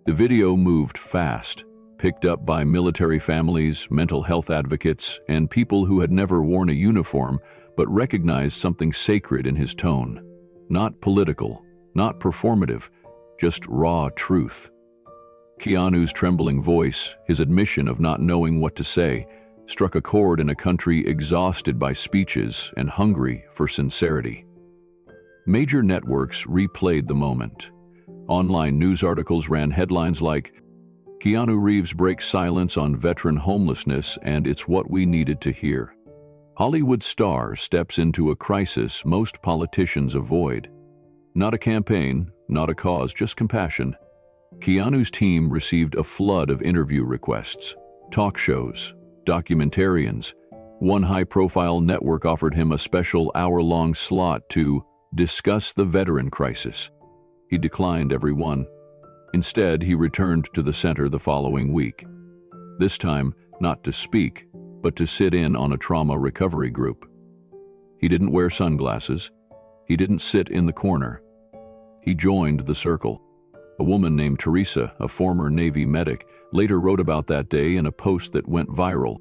The video moved fast, picked up by military families, mental health advocates, and people who had never worn a uniform but recognized something sacred in his tone. Not political, not performative, just raw truth. Keanu's trembling voice, his admission of not knowing what to say, struck a chord in a country exhausted by speeches and hungry for sincerity. Major networks replayed the moment. Online news articles ran headlines like, "Keanu Reeves breaks silence on veteran homelessness and it's what we needed to hear." Hollywood star steps into a crisis most politicians avoid. Not a campaign, not a cause, just compassion. Keanu's team received a flood of interview requests, talk shows, documentarians. One high-profile network offered him a special hour-long slot to discuss the veteran crisis. He declined every one. Instead, he returned to the center the following week. This time, not to speak, but to sit in on a trauma recovery group. He didn't wear sunglasses. He didn't sit in the corner. He joined the circle. A woman named Teresa, a former Navy medic, later wrote about that day in a post that went viral.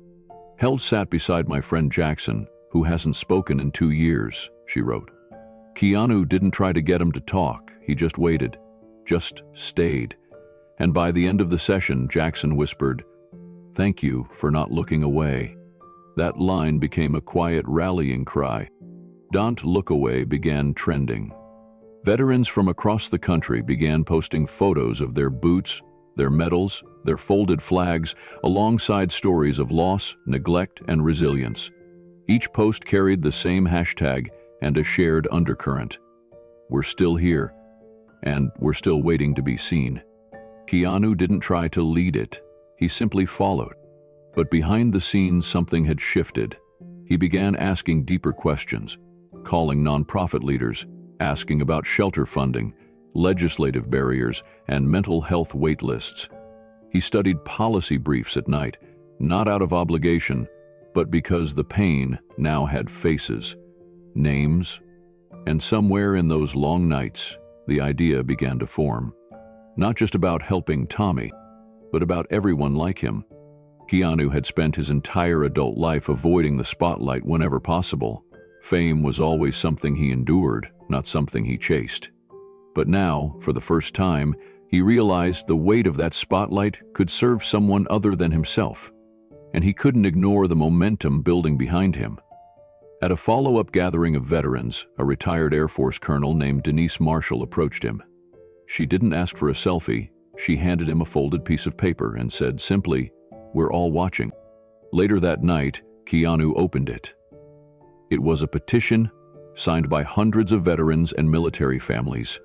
"Held sat beside my friend Jackson, who hasn't spoken in 2 years," she wrote. Keanu didn't try to get him to talk, he just waited, just stayed. And by the end of the session, Jackson whispered, "Thank you for not looking away." That line became a quiet rallying cry. "Don't look away" began trending. Veterans from across the country began posting photos of their boots, their medals, their folded flags, alongside stories of loss, neglect, and resilience. Each post carried the same hashtag and a shared undercurrent. We're still here, and we're still waiting to be seen. Keanu didn't try to lead it, he simply followed. But behind the scenes, something had shifted. He began asking deeper questions, calling nonprofit leaders, asking about shelter funding, legislative barriers, and mental health wait lists. He studied policy briefs at night, not out of obligation, but because the pain now had faces, names, and somewhere in those long nights, the idea began to form. Not just about helping Tommy, but about everyone like him. Keanu had spent his entire adult life avoiding the spotlight whenever possible. Fame was always something he endured, not something he chased. But now, for the first time, he realized the weight of that spotlight could serve someone other than himself, and he couldn't ignore the momentum building behind him. At a follow-up gathering of veterans, a retired Air Force colonel named Denise Marshall approached him. She didn't ask for a selfie, she handed him a folded piece of paper and said simply, "We're all watching." Later that night, Keanu opened it. It was a petition signed by hundreds of veterans and military families,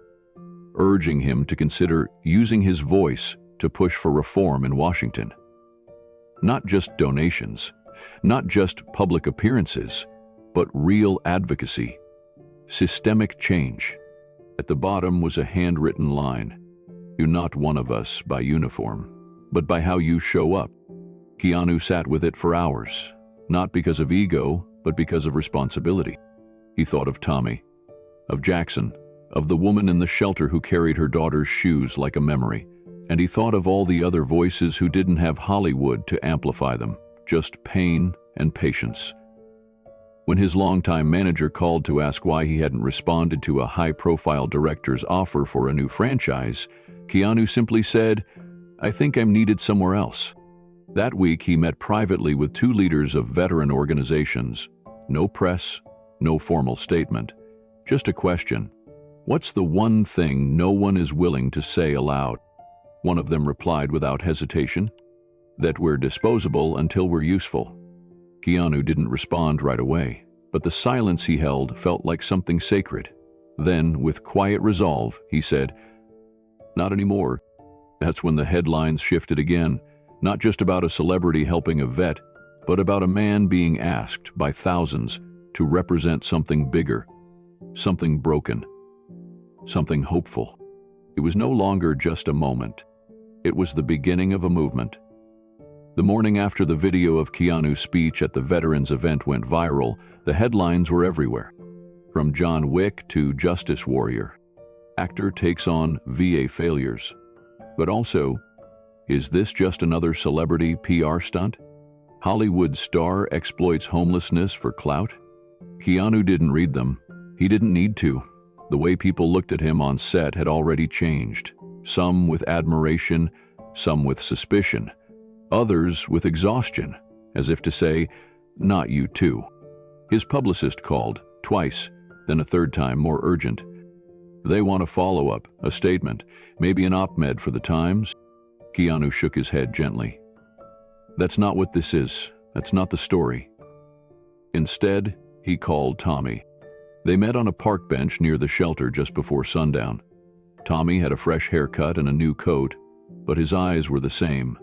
urging him to consider using his voice to push for reform in Washington. Not just donations, not just public appearances, but real advocacy, systemic change. At the bottom was a handwritten line, "You're not one of us by uniform, but by how you show up." Keanu sat with it for hours, not because of ego, but because of responsibility. He thought of Tommy, of Jackson, of the woman in the shelter who carried her daughter's shoes like a memory, and he thought of all the other voices who didn't have Hollywood to amplify them, just pain and patience. When his longtime manager called to ask why he hadn't responded to a high-profile director's offer for a new franchise, Keanu simply said, "I think I'm needed somewhere else." That week, he met privately with 2 leaders of veteran organizations. No press, no formal statement, just a question. What's the one thing no one is willing to say aloud? One of them replied without hesitation, that we're disposable until we're useful. Keanu didn't respond right away, but the silence he held felt like something sacred. Then, with quiet resolve, he said, "Not anymore." That's when the headlines shifted again, not just about a celebrity helping a vet, but about a man being asked by thousands to represent something bigger, something broken, something hopeful. It was no longer just a moment. It was the beginning of a movement. The morning after the video of Keanu's speech at the Veterans event went viral, the headlines were everywhere. From John Wick to Justice Warrior. Actor takes on VA failures. But also, is this just another celebrity PR stunt? Hollywood star exploits homelessness for clout? Keanu didn't read them. He didn't need to. The way people looked at him on set had already changed. Some with admiration, some with suspicion. Others with exhaustion, as if to say, "Not you too." His publicist called, twice, then a third time more urgent. They want a follow-up, a statement, maybe an op-ed for the Times. Keanu shook his head gently. "That's not what this is. That's not the story." Instead, he called Tommy. They met on a park bench near the shelter just before sundown. Tommy had a fresh haircut and a new coat, but his eyes were the same.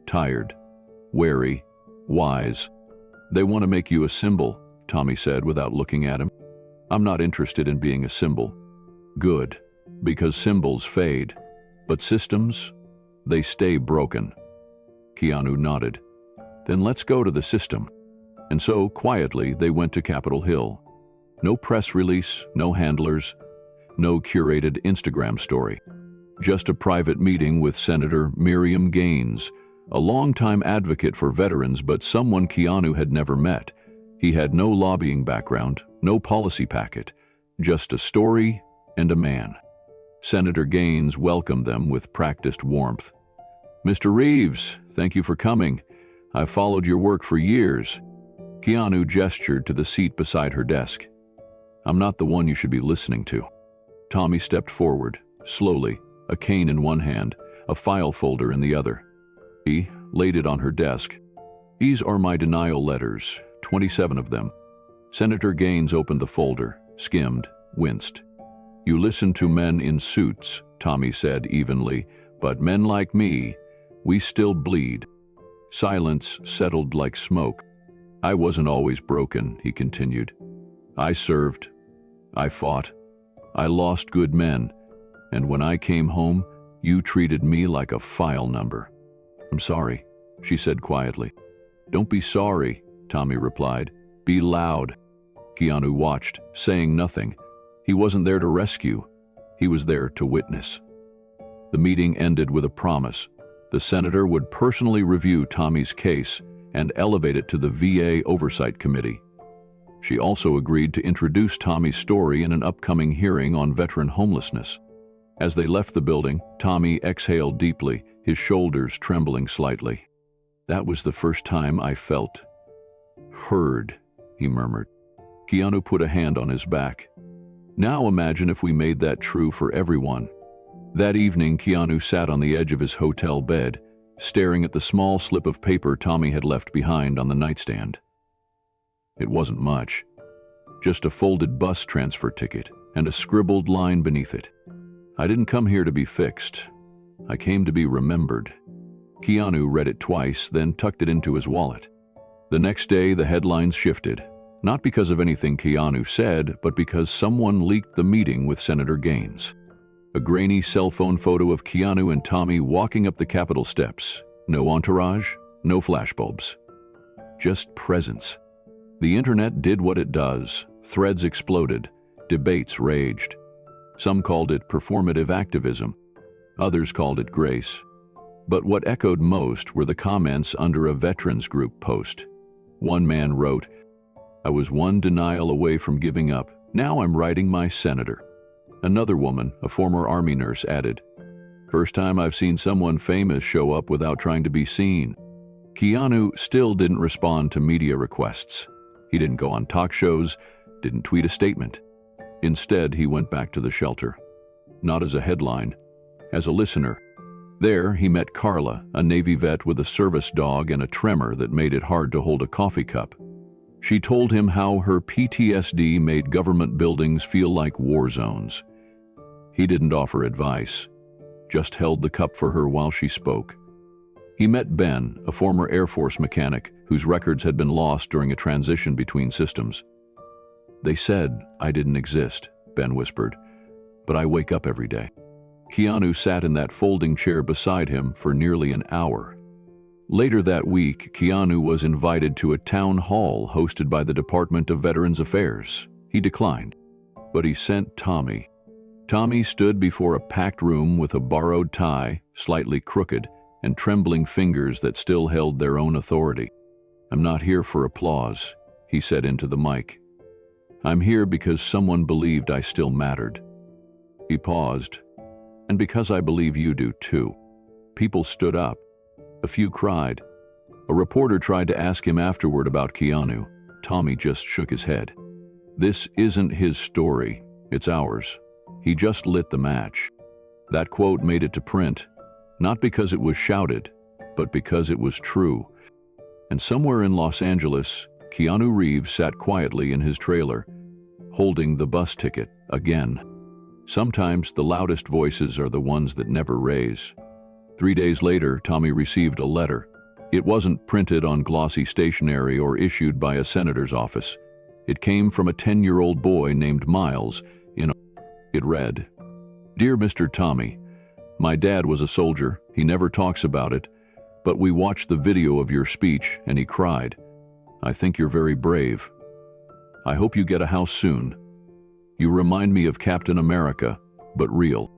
Tired, wary, wise. "They want to make you a symbol," Tommy said without looking at him. "I'm not interested in being a symbol." "Good," Because symbols fade, but systems, they stay broken. Keanu nodded. Then let's go to the system. And so, quietly, they went to Capitol Hill. No press release, no handlers, no curated Instagram story. Just a private meeting with Senator Miriam Gaines, a longtime advocate for veterans but someone Keanu had never met. He had no lobbying background, no policy packet, just a story and a man. Senator Gaines welcomed them with practiced warmth. Mr. Reeves, thank you for coming. I've followed your work for years. Keanu gestured to the seat beside her desk. I'm not the one you should be listening to. Tommy stepped forward, slowly, a cane in one hand, a file folder in the other. He laid it on her desk. These are my denial letters, 27 of them. Senator Gaines opened the folder, skimmed, winced. You listen to men in suits, Tommy said evenly, but men like me, we still bleed. Silence settled like smoke. I wasn't always broken, he continued. I served. I fought. I lost good men. And when I came home, you treated me like a file number. I'm sorry, she said quietly. Don't be sorry, Tommy replied. Be loud. Keanu watched, saying nothing. He wasn't there to rescue. He was there to witness. The meeting ended with a promise. The senator would personally review Tommy's case and elevate it to the VA Oversight Committee. She also agreed to introduce Tommy's story in an upcoming hearing on veteran homelessness. As they left the building, Tommy exhaled deeply, his shoulders trembling slightly. That was the first time I felt heard, he murmured. Keanu put a hand on his back. Now imagine if we made that true for everyone. That evening, Keanu sat on the edge of his hotel bed, staring at the small slip of paper Tommy had left behind on the nightstand. It wasn't much, just a folded bus transfer ticket and a scribbled line beneath it. I didn't come here to be fixed. I came to be remembered. Keanu read it twice, then tucked it into his wallet. The next day, the headlines shifted, not because of anything Keanu said, but because someone leaked the meeting with Senator Gaines. A grainy cell phone photo of Keanu and Tommy walking up the Capitol steps. No entourage, no flashbulbs. Just presence. The internet did what it does. Threads exploded. Debates raged. Some called it performative activism. Others called it grace. But what echoed most were the comments under a veterans group post. One man wrote, I was one denial away from giving up. Now I'm writing my senator. Another woman, a former Army nurse, added, first time I've seen someone famous show up without trying to be seen. Keanu still didn't respond to media requests. He didn't go on talk shows, didn't tweet a statement. Instead, he went back to the shelter. Not as a headline, as a listener. There, he met Carla, a Navy vet with a service dog and a tremor that made it hard to hold a coffee cup. She told him how her PTSD made government buildings feel like war zones. He didn't offer advice, just held the cup for her while she spoke. He met Ben, a former Air Force mechanic whose records had been lost during a transition between systems. They said I didn't exist, Ben whispered, but I wake up every day. Keanu sat in that folding chair beside him for nearly an hour. Later that week, Keanu was invited to a town hall hosted by the Department of Veterans Affairs. He declined, but he sent Tommy. Tommy stood before a packed room with a borrowed tie, slightly crooked, and trembling fingers that still held their own authority. I'm not here for applause, he said into the mic. I'm here because someone believed I still mattered. He paused, and because I believe you do too. People stood up. A few cried. A reporter tried to ask him afterward about Keanu. Tommy just shook his head. This isn't his story, it's ours. He just lit the match. That quote made it to print, not because it was shouted, but because it was true. And somewhere in Los Angeles, Keanu Reeves sat quietly in his trailer, holding the bus ticket again. Sometimes the loudest voices are the ones that never raise. 3 days later, Tommy received a letter. It wasn't printed on glossy stationery or issued by a senator's office. It came from a 10-year-old boy named Miles. It read, Dear Mr. Tommy, my dad was a soldier. He never talks about it, but we watched the video of your speech and he cried. I think you're very brave. I hope you get a house soon. You remind me of Captain America, but real.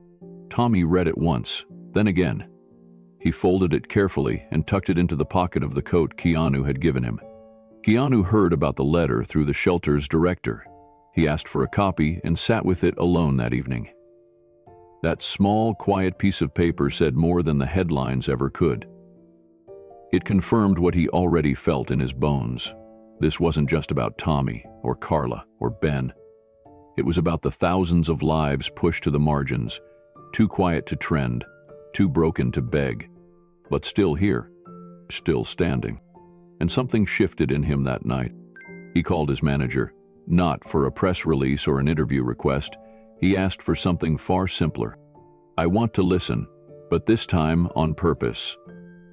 Tommy read it once, then again. He folded it carefully and tucked it into the pocket of the coat Keanu had given him. Keanu heard about the letter through the shelter's director. He asked for a copy and sat with it alone that evening. That small, quiet piece of paper said more than the headlines ever could. It confirmed what he already felt in his bones. This wasn't just about Tommy, or Carla, or Ben. It was about the thousands of lives pushed to the margins, too quiet to trend, too broken to beg, but still here, still standing. And something shifted in him that night. He called his manager, not for a press release or an interview request. He asked for something far simpler. I want to listen, but this time on purpose.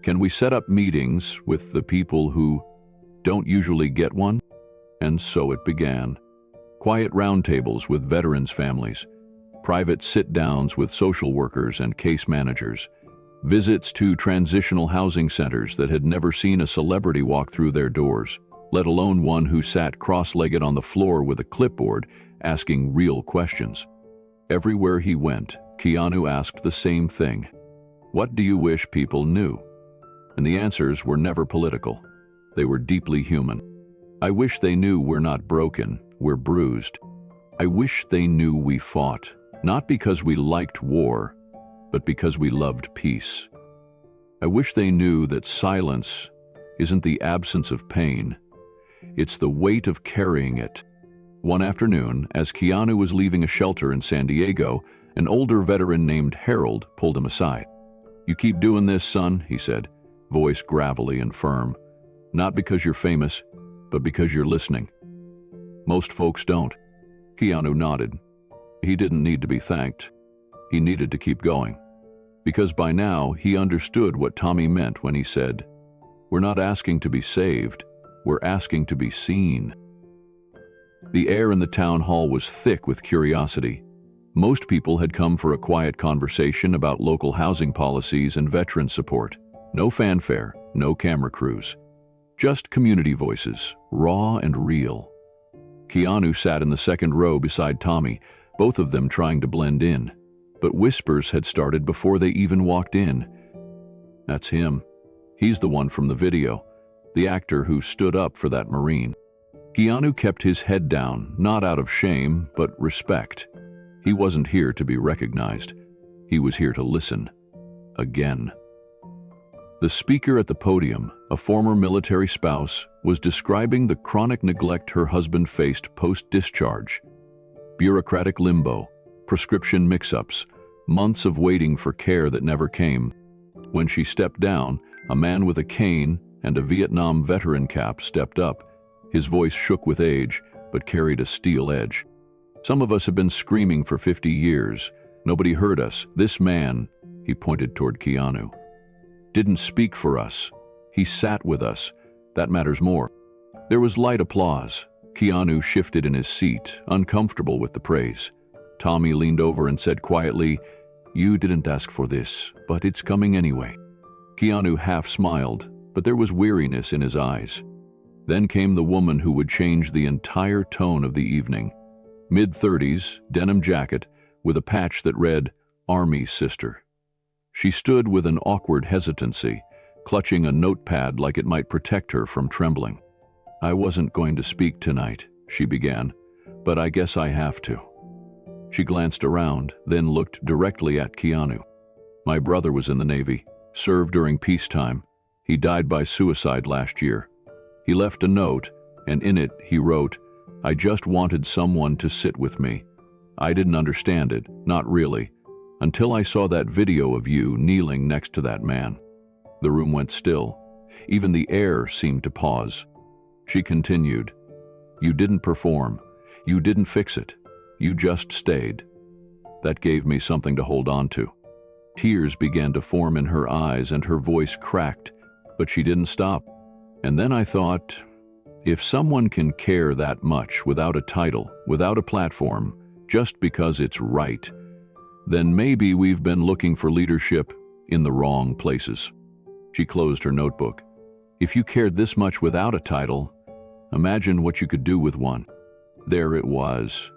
Can we set up meetings with the people who don't usually get one? And so it began. Quiet roundtables with veterans' families, private sit-downs with social workers and case managers, visits to transitional housing centers that had never seen a celebrity walk through their doors, let alone one who sat cross-legged on the floor with a clipboard asking real questions. Everywhere he went, Keanu asked the same thing. What do you wish people knew? And the answers were never political. They were deeply human. I wish they knew we're not broken, we're bruised. I wish they knew we fought, not because we liked war, but because we loved peace. I wish they knew that silence isn't the absence of pain, it's the weight of carrying it. One afternoon, as Keanu was leaving a shelter in San Diego, an older veteran named Harold pulled him aside. You keep doing this, son, he said, voice gravelly and firm. Not because you're famous, but because you're listening. Most folks don't. Keanu nodded. He didn't need to be thanked. He needed to keep going. Because by now, he understood what Tommy meant when he said, we're not asking to be saved, we're asking to be seen. The air in the town hall was thick with curiosity. Most people had come for a quiet conversation about local housing policies and veteran support. No fanfare, no camera crews. Just community voices, raw and real. Keanu sat in the second row beside Tommy, both of them trying to blend in. But whispers had started before they even walked in. That's him. He's the one from the video, the actor who stood up for that Marine. Keanu kept his head down, not out of shame, but respect. He wasn't here to be recognized. He was here to listen. Again. The speaker at the podium, a former military spouse, was describing the chronic neglect her husband faced post-discharge. Bureaucratic limbo, prescription mix-ups, months of waiting for care that never came. When she stepped down, a man with a cane and a Vietnam veteran cap stepped up. His voice shook with age, but carried a steel edge. Some of us have been screaming for 50 years. Nobody heard us. This man, he pointed toward Keanu, didn't speak for us. He sat with us. That matters more. There was light applause. Keanu shifted in his seat, uncomfortable with the praise. Tommy leaned over and said quietly, "You didn't ask for this, but it's coming anyway." Keanu half smiled, but there was weariness in his eyes. Then came the woman who would change the entire tone of the evening. Mid-30s, denim jacket, with a patch that read, Army Sister. She stood with an awkward hesitancy, clutching a notepad like it might protect her from trembling. "I wasn't going to speak tonight," she began, "but I guess I have to." She glanced around, then looked directly at Keanu. "My brother was in the Navy, served during peacetime. He died by suicide last year. He left a note, and in it he wrote, 'I just wanted someone to sit with me. I didn't understand it, not really, until I saw that video of you kneeling next to that man.'" The room went still. Even the air seemed to pause. She continued, "You didn't perform. You didn't fix it. You just stayed." That gave me something to hold on to. Tears began to form in her eyes and her voice cracked, but she didn't stop. And then I thought, if someone can care that much without a title, without a platform, just because it's right, then maybe we've been looking for leadership in the wrong places. She closed her notebook. If you cared this much without a title, imagine what you could do with one. There it was.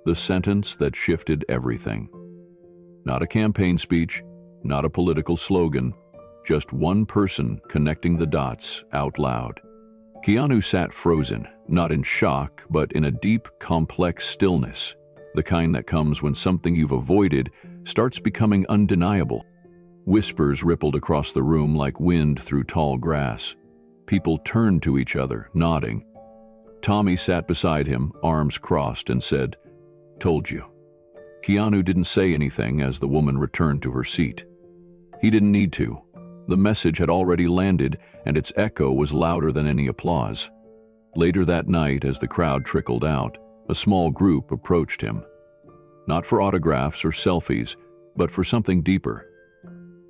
The sentence that shifted everything. Not a campaign speech, not a political slogan, just one person connecting the dots out loud. Keanu sat frozen, not in shock, but in a deep, complex stillness, the kind that comes when something you've avoided starts becoming undeniable. Whispers rippled across the room like wind through tall grass. People turned to each other, nodding. Tommy sat beside him, arms crossed, and said, "Told you." Keanu didn't say anything as the woman returned to her seat. He didn't need to. The message had already landed, and its echo was louder than any applause. Later that night, as the crowd trickled out, a small group approached him. Not for autographs or selfies, but for something deeper.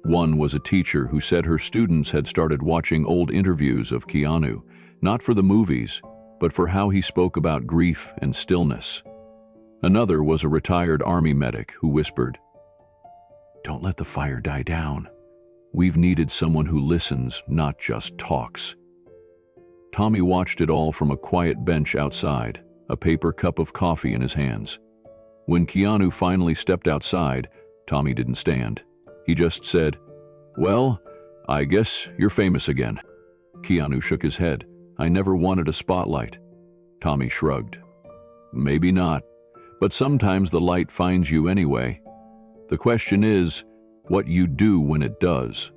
One was a teacher who said her students had started watching old interviews of Keanu, not for the movies, but for how he spoke about grief and stillness. Another was a retired army medic who whispered, "Don't let the fire die down. We've needed someone who listens, not just talks." Tommy watched it all from a quiet bench outside, a paper cup of coffee in his hands. When Keanu finally stepped outside, Tommy didn't stand. He just said, "Well, I guess you're famous again." Keanu shook his head. "I never wanted a spotlight." Tommy shrugged. "Maybe not, but sometimes the light finds you anyway. The question is, what you do when it does."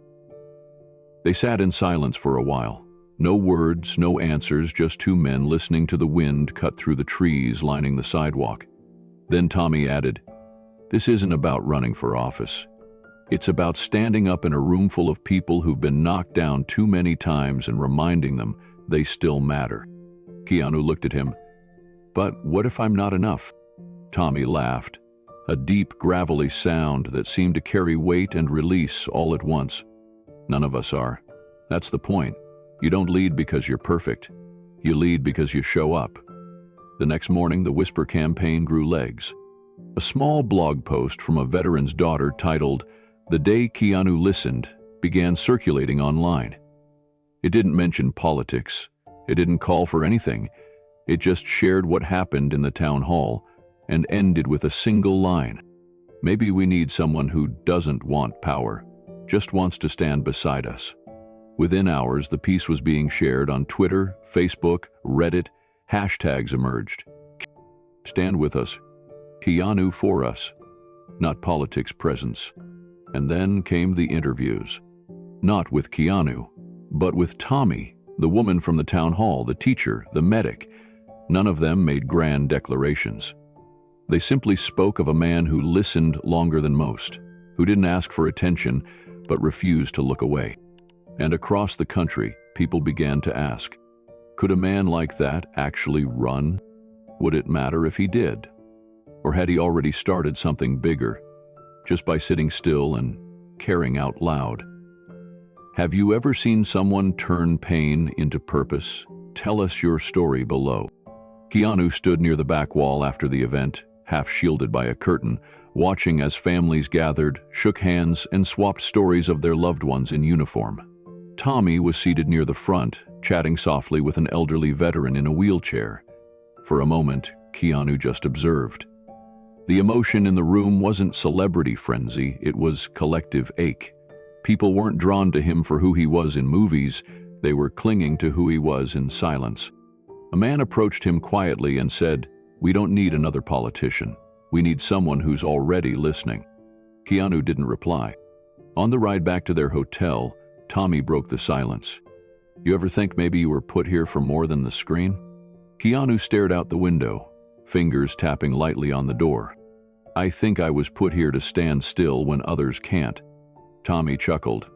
They sat in silence for a while. No words, no answers, just two men listening to the wind cut through the trees lining the sidewalk. Then Tommy added, "This isn't about running for office. It's about standing up in a room full of people who've been knocked down too many times and reminding them they still matter." Keanu looked at him. "But what if I'm not enough?" Tommy laughed, a deep, gravelly sound that seemed to carry weight and release all at once. "None of us are. That's the point. You don't lead because you're perfect. You lead because you show up." The next morning, the Whisper campaign grew legs. A small blog post from a veteran's daughter titled, "The Day Keanu Listened," began circulating online. It didn't mention politics. It didn't call for anything. It just shared what happened in the town hall and ended with a single line. "Maybe we need someone who doesn't want power, just wants to stand beside us." Within hours, the piece was being shared on Twitter, Facebook, Reddit. Hashtags emerged. "Stand with us. Keanu for us. Not politics presence." And then came the interviews. Not with Keanu, but with Tommy, the woman from the town hall, the teacher, the medic. None of them made grand declarations. They simply spoke of a man who listened longer than most, who didn't ask for attention, but refused to look away. And across the country, people began to ask, could a man like that actually run? Would it matter if he did? Or had he already started something bigger, just by sitting still and caring out loud? Have you ever seen someone turn pain into purpose? Tell us your story below. Keanu stood near the back wall after the event, half shielded by a curtain, watching as families gathered, shook hands, and swapped stories of their loved ones in uniform. Tommy was seated near the front, chatting softly with an elderly veteran in a wheelchair. For a moment, Keanu just observed. The emotion in the room wasn't celebrity frenzy, it was collective ache. People weren't drawn to him for who he was in movies, they were clinging to who he was in silence. A man approached him quietly and said, "We don't need another politician. We need someone who's already listening." Keanu didn't reply. On the ride back to their hotel, Tommy broke the silence. "You ever think maybe you were put here for more than the screen?" Keanu stared out the window, fingers tapping lightly on the door. "I think I was put here to stand still when others can't." Tommy chuckled.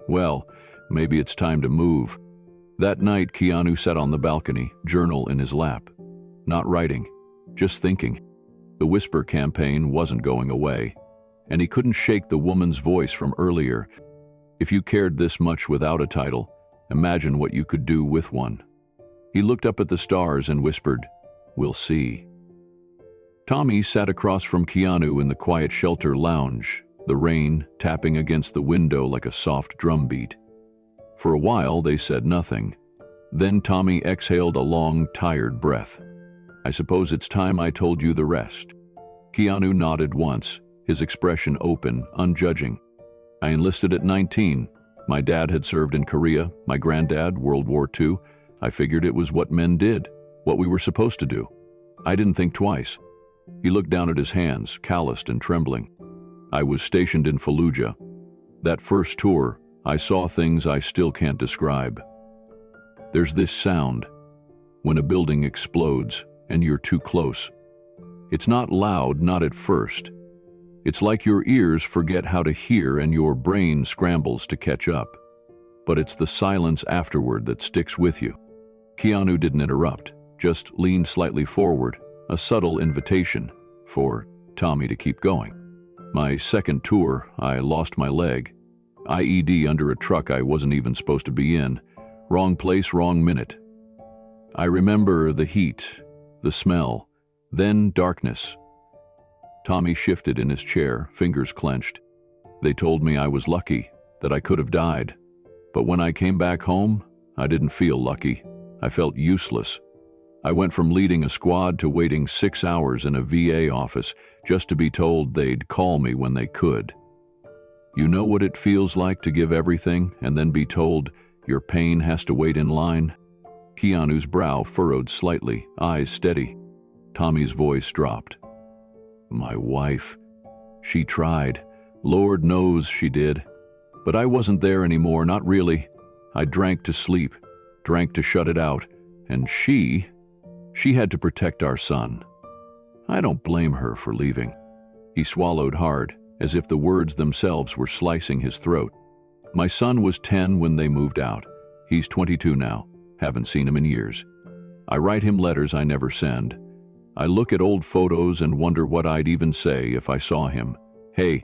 "Well, maybe it's time to move." That night, Keanu sat on the balcony, journal in his lap. Not writing, just thinking. The Whisper campaign wasn't going away, and he couldn't shake the woman's voice from earlier. If you cared this much without a title, imagine what you could do with one. He looked up at the stars and whispered, "We'll see." Tommy sat across from Keanu in the quiet shelter lounge, the rain tapping against the window like a soft drum beat. For a while, they said nothing. Then Tommy exhaled a long, tired breath. "I suppose it's time I told you the rest." Keanu nodded once, his expression open, unjudging. "I enlisted at 19. My dad had served in Korea, my granddad, World War II. I figured it was what men did, what we were supposed to do. I didn't think twice." He looked down at his hands, calloused and trembling. "I was stationed in Fallujah. That first tour, I saw things I still can't describe. There's this sound, when a building explodes and you're too close. It's not loud, not at first. It's like your ears forget how to hear and your brain scrambles to catch up. But it's the silence afterward that sticks with you." Keanu didn't interrupt, just leaned slightly forward, a subtle invitation for Tommy to keep going. "My second tour, I lost my leg. IED under a truck I wasn't even supposed to be in. Wrong place, wrong minute. I remember the heat, the smell, then darkness." Tommy shifted in his chair, fingers clenched. "They told me I was lucky, that I could have died. But when I came back home, I didn't feel lucky. I felt useless. I went from leading a squad to waiting 6 hours in a VA office just to be told they'd call me when they could. You know what it feels like to give everything and then be told your pain has to wait in line?" Keanu's brow furrowed slightly, eyes steady. Tommy's voice dropped. "My wife. She tried. Lord knows she did. But I wasn't there anymore, not really. I drank to sleep, drank to shut it out, and she had to protect our son. I don't blame her for leaving." He swallowed hard, as if the words themselves were slicing his throat. "My son was 10 when they moved out. He's 22 now. Haven't seen him in years. I write him letters I never send. I look at old photos and wonder what I'd even say if I saw him. Hey,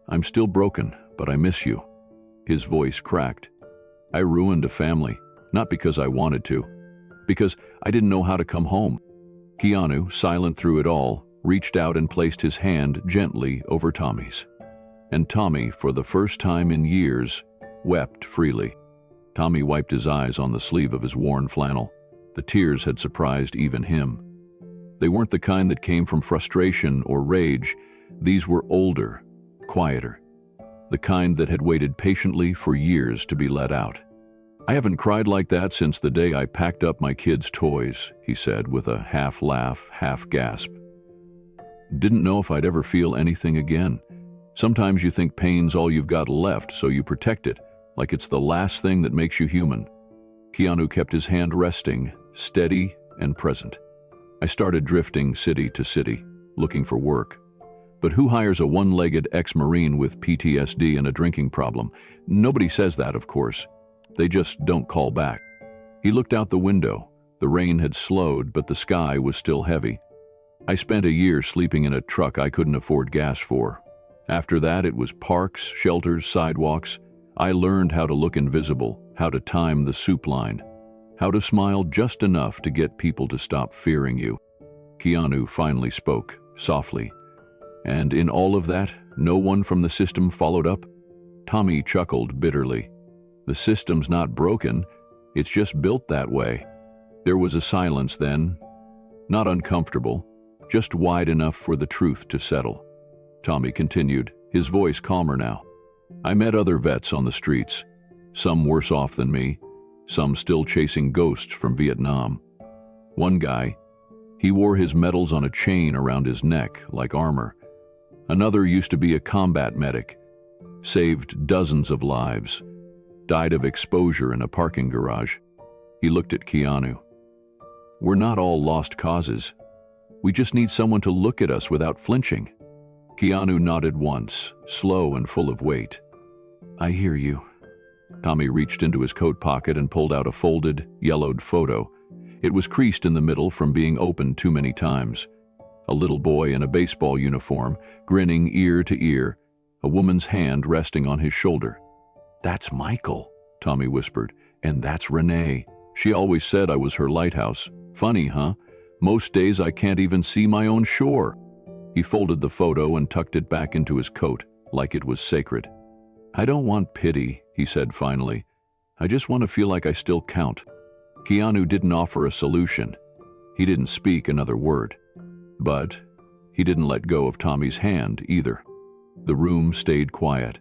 I'm still broken, but I miss you." His voice cracked. "I ruined a family, not because I wanted to, because I didn't know how to come home." Keanu, silent through it all, reached out and placed his hand gently over Tommy's. And Tommy, for the first time in years, wept freely. Tommy wiped his eyes on the sleeve of his worn flannel. The tears had surprised even him. They weren't the kind that came from frustration or rage. These were older, quieter, the kind that had waited patiently for years to be let out. "I haven't cried like that since the day I packed up my kids' toys," he said with a half laugh, half gasp. "Didn't know if I'd ever feel anything again. Sometimes you think pain's all you've got left, so you protect it, like it's the last thing that makes you human." Keanu kept his hand resting, steady and present. "I started drifting city to city, looking for work. But who hires a one-legged ex-Marine with PTSD and a drinking problem? Nobody says that, of course. They just don't call back." He looked out the window. The rain had slowed, but the sky was still heavy. "I spent a year sleeping in a truck I couldn't afford gas for. After that, it was parks, shelters, sidewalks. I learned how to look invisible, how to time the soup line, how to smile just enough to get people to stop fearing you." Keanu finally spoke, softly. "And in all of that, no one from the system followed up?" Tommy chuckled bitterly. "The system's not broken, it's just built that way." There was a silence then, not uncomfortable, just wide enough for the truth to settle. Tommy continued, his voice calmer now. "I met other vets on the streets, some worse off than me, some still chasing ghosts from Vietnam. One guy, he wore his medals on a chain around his neck like armor. Another used to be a combat medic, saved dozens of lives, died of exposure in a parking garage." He looked at Keanu. "We're not all lost causes. We just need someone to look at us without flinching." Keanu nodded once, slow and full of weight. "I hear you." Tommy reached into his coat pocket and pulled out a folded, yellowed photo. It was creased in the middle from being opened too many times. A little boy in a baseball uniform, grinning ear to ear, a woman's hand resting on his shoulder. "That's Michael," Tommy whispered, "and that's Renee. She always said I was her lighthouse. Funny, huh? Most days I can't even see my own shore." He folded the photo and tucked it back into his coat, like it was sacred. "I don't want pity," he said finally. "I just want to feel like I still count." Keanu didn't offer a solution. He didn't speak another word. But he didn't let go of Tommy's hand either. The room stayed quiet,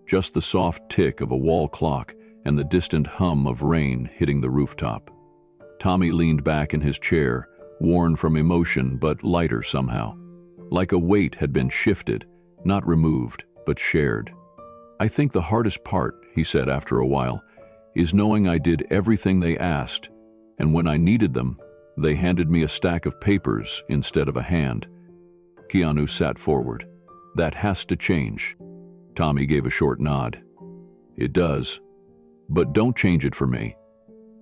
just the soft tick of a wall clock and the distant hum of rain hitting the rooftop. Tommy leaned back in his chair, worn from emotion but lighter somehow. Like a weight had been shifted, not removed, but shared. "I think the hardest part," he said after a while, "is knowing I did everything they asked, and when I needed them, they handed me a stack of papers instead of a hand." Keanu sat forward. "That has to change." Tommy gave a short nod. "It does. But don't change it for me.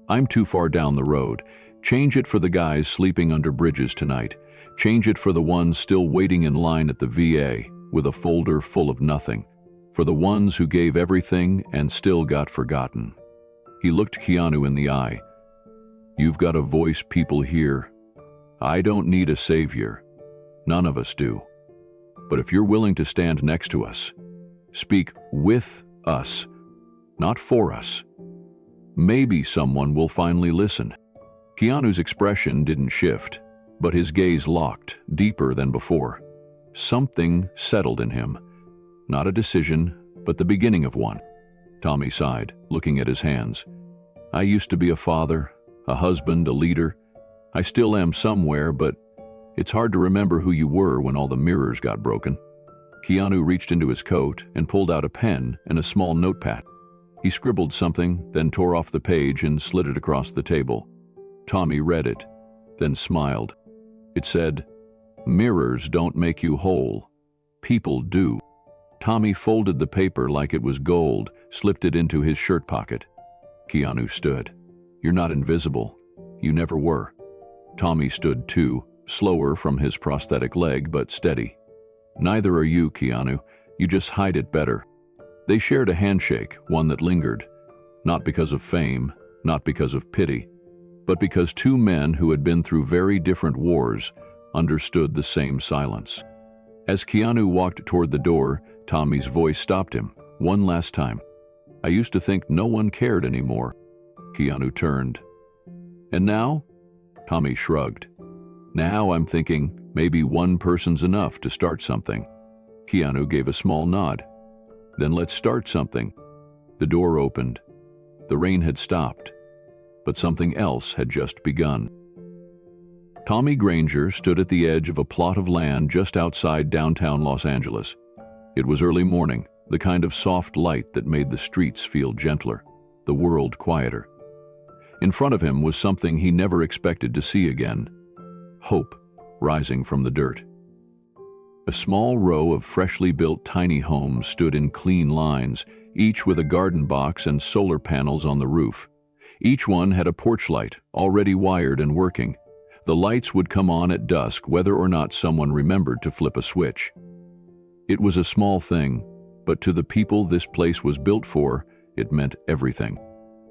I'm too far down the road. Change it for the guys sleeping under bridges tonight. Change it for the ones still waiting in line at the VA with a folder full of nothing. For the ones who gave everything and still got forgotten." He looked Keanu in the eye. "You've got a voice people hear. I don't need a savior. None of us do. But if you're willing to stand next to us, speak with us, not for us, maybe someone will finally listen." Keanu's expression didn't shift, but his gaze locked, deeper than before. Something settled in him. Not a decision, but the beginning of one. Tommy sighed, looking at his hands. "I used to be a father, a husband, a leader. I still am somewhere, but it's hard to remember who you were when all the mirrors got broken." Keanu reached into his coat and pulled out a pen and a small notepad. He scribbled something, then tore off the page and slid it across the table. Tommy read it, then smiled. It said, "Mirrors don't make you whole. People do." Tommy folded the paper like it was gold, slipped it into his shirt pocket. Keanu stood. "You're not invisible. You never were." Tommy stood too, slower from his prosthetic leg, but steady. "Neither are you, Keanu. You just hide it better." They shared a handshake, one that lingered. Not because of fame, not because of pity, but because two men who had been through very different wars understood the same silence. As Keanu walked toward the door, Tommy's voice stopped him, one last time. "I used to think no one cared anymore." Keanu turned. "And now?" Tommy shrugged. "Now I'm thinking maybe one person's enough to start something." Keanu gave a small nod. "Then let's start something." The door opened. The rain had stopped, but something else had just begun. Tommy Granger stood at the edge of a plot of land just outside downtown Los Angeles. It was early morning, the kind of soft light that made the streets feel gentler, the world quieter. In front of him was something he never expected to see again: hope rising from the dirt. A small row of freshly built tiny homes stood in clean lines, each with a garden box and solar panels on the roof. Each one had a porch light, already wired and working. The lights would come on at dusk whether or not someone remembered to flip a switch. It was a small thing, but to the people this place was built for, it meant everything.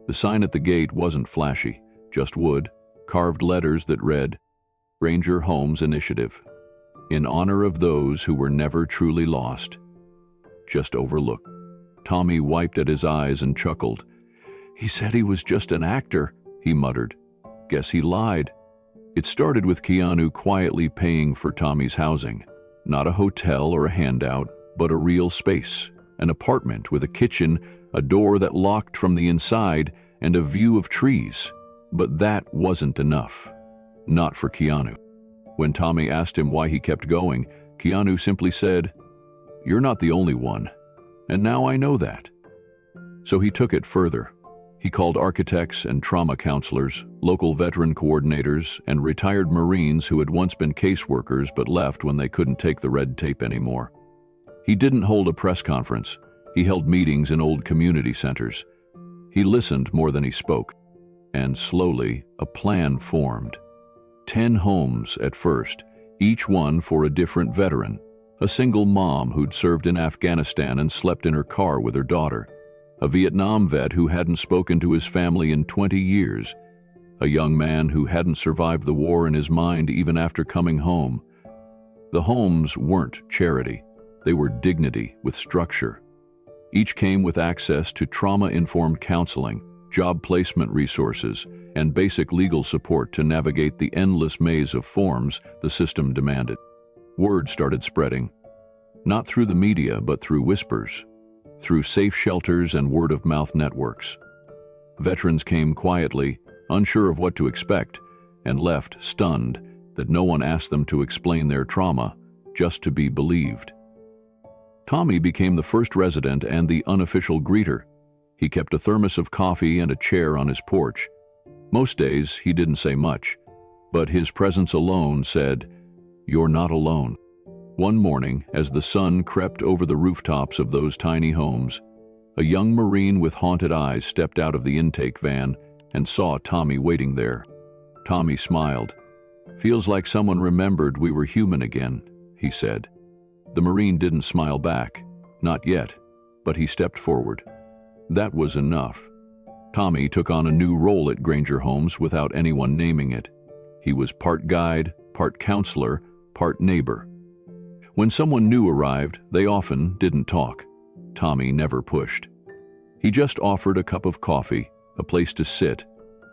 The sign at the gate wasn't flashy, just wood, carved letters that read, "Granger Homes Initiative, in honor of those who were never truly lost, just overlooked." Tommy wiped at his eyes and chuckled. "He said he was just an actor," he muttered. "Guess he lied." It started with Keanu quietly paying for Tommy's housing. Not a hotel or a handout, but a real space, an apartment with a kitchen, a door that locked from the inside, and a view of trees. But that wasn't enough. Not for Keanu. When Tommy asked him why he kept going, Keanu simply said, "You're not the only one, and now I know that." So he took it further. He called architects and trauma counselors, local veteran coordinators, and retired Marines who had once been caseworkers but left when they couldn't take the red tape anymore. He didn't hold a press conference. He held meetings in old community centers. He listened more than he spoke. And slowly, a plan formed. 10 homes at first, each one for a different veteran. A single mom who'd served in Afghanistan and slept in her car with her daughter. A Vietnam vet who hadn't spoken to his family in 20 years. A young man who hadn't survived the war in his mind even after coming home. The homes weren't charity. They were dignity with structure. Each came with access to trauma-informed counseling, job placement resources, and basic legal support to navigate the endless maze of forms the system demanded. Word started spreading, not through the media but through whispers, through safe shelters and word-of-mouth networks. Veterans came quietly, unsure of what to expect, and left stunned that no one asked them to explain their trauma, just to be believed. Tommy became the first resident and the unofficial greeter. He kept a thermos of coffee and a chair on his porch. Most days, he didn't say much, but his presence alone said, "You're not alone." One morning, as the sun crept over the rooftops of those tiny homes, a young Marine with haunted eyes stepped out of the intake van and saw Tommy waiting there. Tommy smiled. "Feels like someone remembered we were human again," he said. The Marine didn't smile back, not yet, but he stepped forward. That was enough. Tommy took on a new role at Granger Homes without anyone naming it. He was part guide, part counselor, part neighbor. When someone new arrived, they often didn't talk. Tommy never pushed. He just offered a cup of coffee, a place to sit,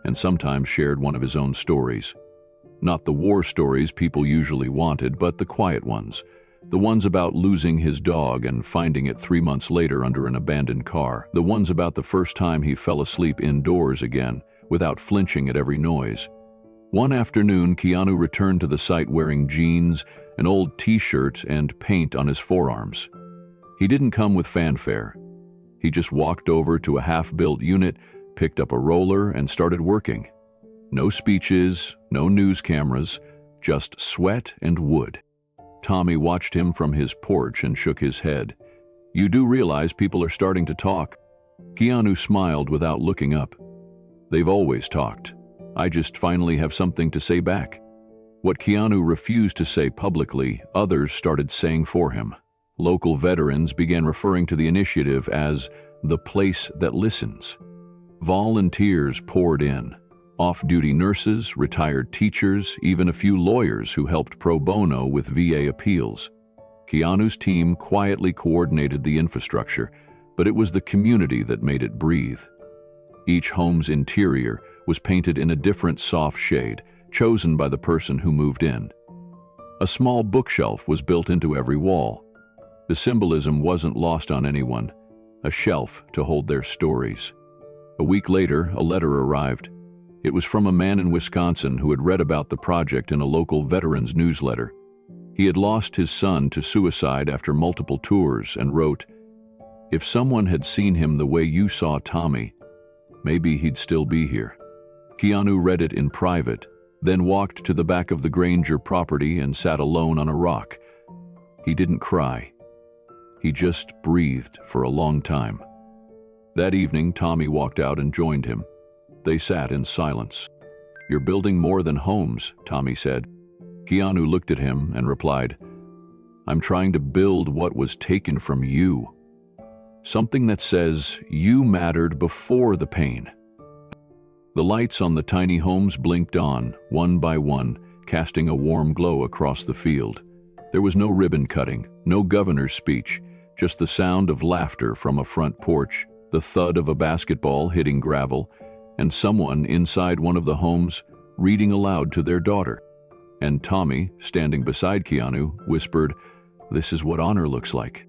and sometimes shared one of his own stories. Not the war stories people usually wanted, but the quiet ones. The ones about losing his dog and finding it 3 months later under an abandoned car. The ones about the first time he fell asleep indoors again, without flinching at every noise. One afternoon, Keanu returned to the site wearing jeans, an old t-shirt, and paint on his forearms. He didn't come with fanfare. He just walked over to a half-built unit, picked up a roller, and started working. No speeches, no news cameras, just sweat and wood. Tommy watched him from his porch and shook his head. "You do realize people are starting to talk?" Keanu smiled without looking up. "They've always talked. I just finally have something to say back." What Keanu refused to say publicly, others started saying for him. Local veterans began referring to the initiative as the place that listens. Volunteers poured in. Off-duty nurses, retired teachers, even a few lawyers who helped pro bono with VA appeals. Keanu's team quietly coordinated the infrastructure, but it was the community that made it breathe. Each home's interior was painted in a different soft shade, chosen by the person who moved in. A small bookshelf was built into every wall. The symbolism wasn't lost on anyone, a shelf to hold their stories. A week later, a letter arrived. It was from a man in Wisconsin who had read about the project in a local veterans newsletter. He had lost his son to suicide after multiple tours and wrote, "If someone had seen him the way you saw Tommy, maybe he'd still be here." Keanu read it in private, then walked to the back of the Granger property and sat alone on a rock. He didn't cry. He just breathed for a long time. That evening, Tommy walked out and joined him. They sat in silence. "You're building more than homes," Tommy said. Keanu looked at him and replied, "I'm trying to build what was taken from you. Something that says you mattered before the pain." The lights on the tiny homes blinked on, one by one, casting a warm glow across the field. There was no ribbon cutting, no governor's speech, just the sound of laughter from a front porch, the thud of a basketball hitting gravel, and someone inside one of the homes reading aloud to their daughter. And Tommy, standing beside Keanu, whispered, "This is what honor looks like."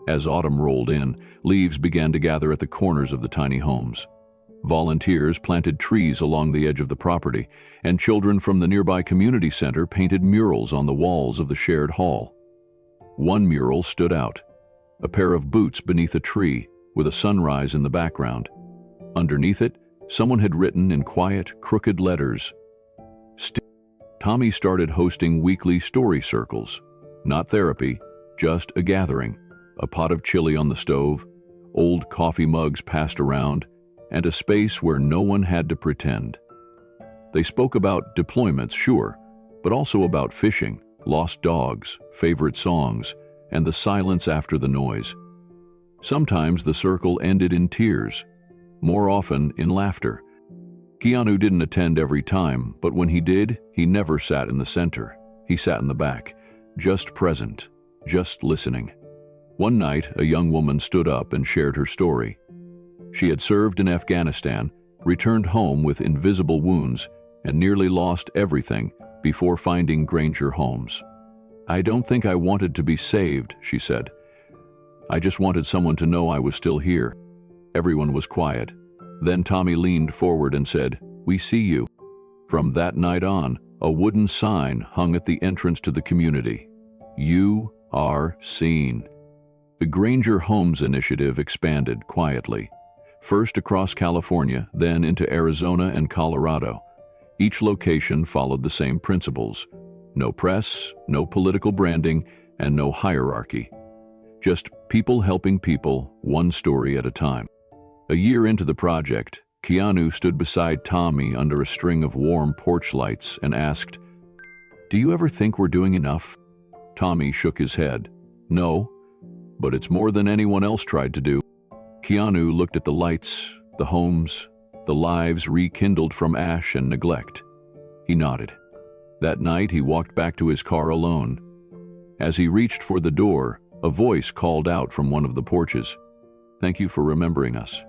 As autumn rolled in, leaves began to gather at the corners of the tiny homes. Volunteers planted trees along the edge of the property, and children from the nearby community center painted murals on the walls of the shared hall. One mural stood out, a pair of boots beneath a tree, with a sunrise in the background. Underneath it, someone had written in quiet, crooked letters, Tommy started hosting weekly story circles. Not therapy, just a gathering. A pot of chili on the stove, old coffee mugs passed around, and a space where no one had to pretend. They spoke about deployments, sure, but also about fishing, lost dogs, favorite songs, and the silence after the noise. Sometimes the circle ended in tears, more often in laughter. Keanu didn't attend every time, but when he did, he never sat in the center. He sat in the back, just present, just listening. One night, a young woman stood up and shared her story. She had served in Afghanistan, returned home with invisible wounds, and nearly lost everything before finding Granger Homes. "I don't think I wanted to be saved," she said. "I just wanted someone to know I was still here." Everyone was quiet. Then Tommy leaned forward and said, "We see you." From that night on, a wooden sign hung at the entrance to the community. "You are seen." The Granger Homes initiative expanded quietly, first across California, then into Arizona and Colorado. Each location followed the same principles: no press, no political branding, and no hierarchy. Just people helping people, one story at a time. A year into the project, Keanu stood beside Tommy under a string of warm porch lights and asked, "Do you ever think we're doing enough?" Tommy shook his head. "No, but it's more than anyone else tried to do." Keanu looked at the lights, the homes, the lives rekindled from ash and neglect. He nodded. That night, he walked back to his car alone. As he reached for the door, a voice called out from one of the porches, "Thank you for remembering us."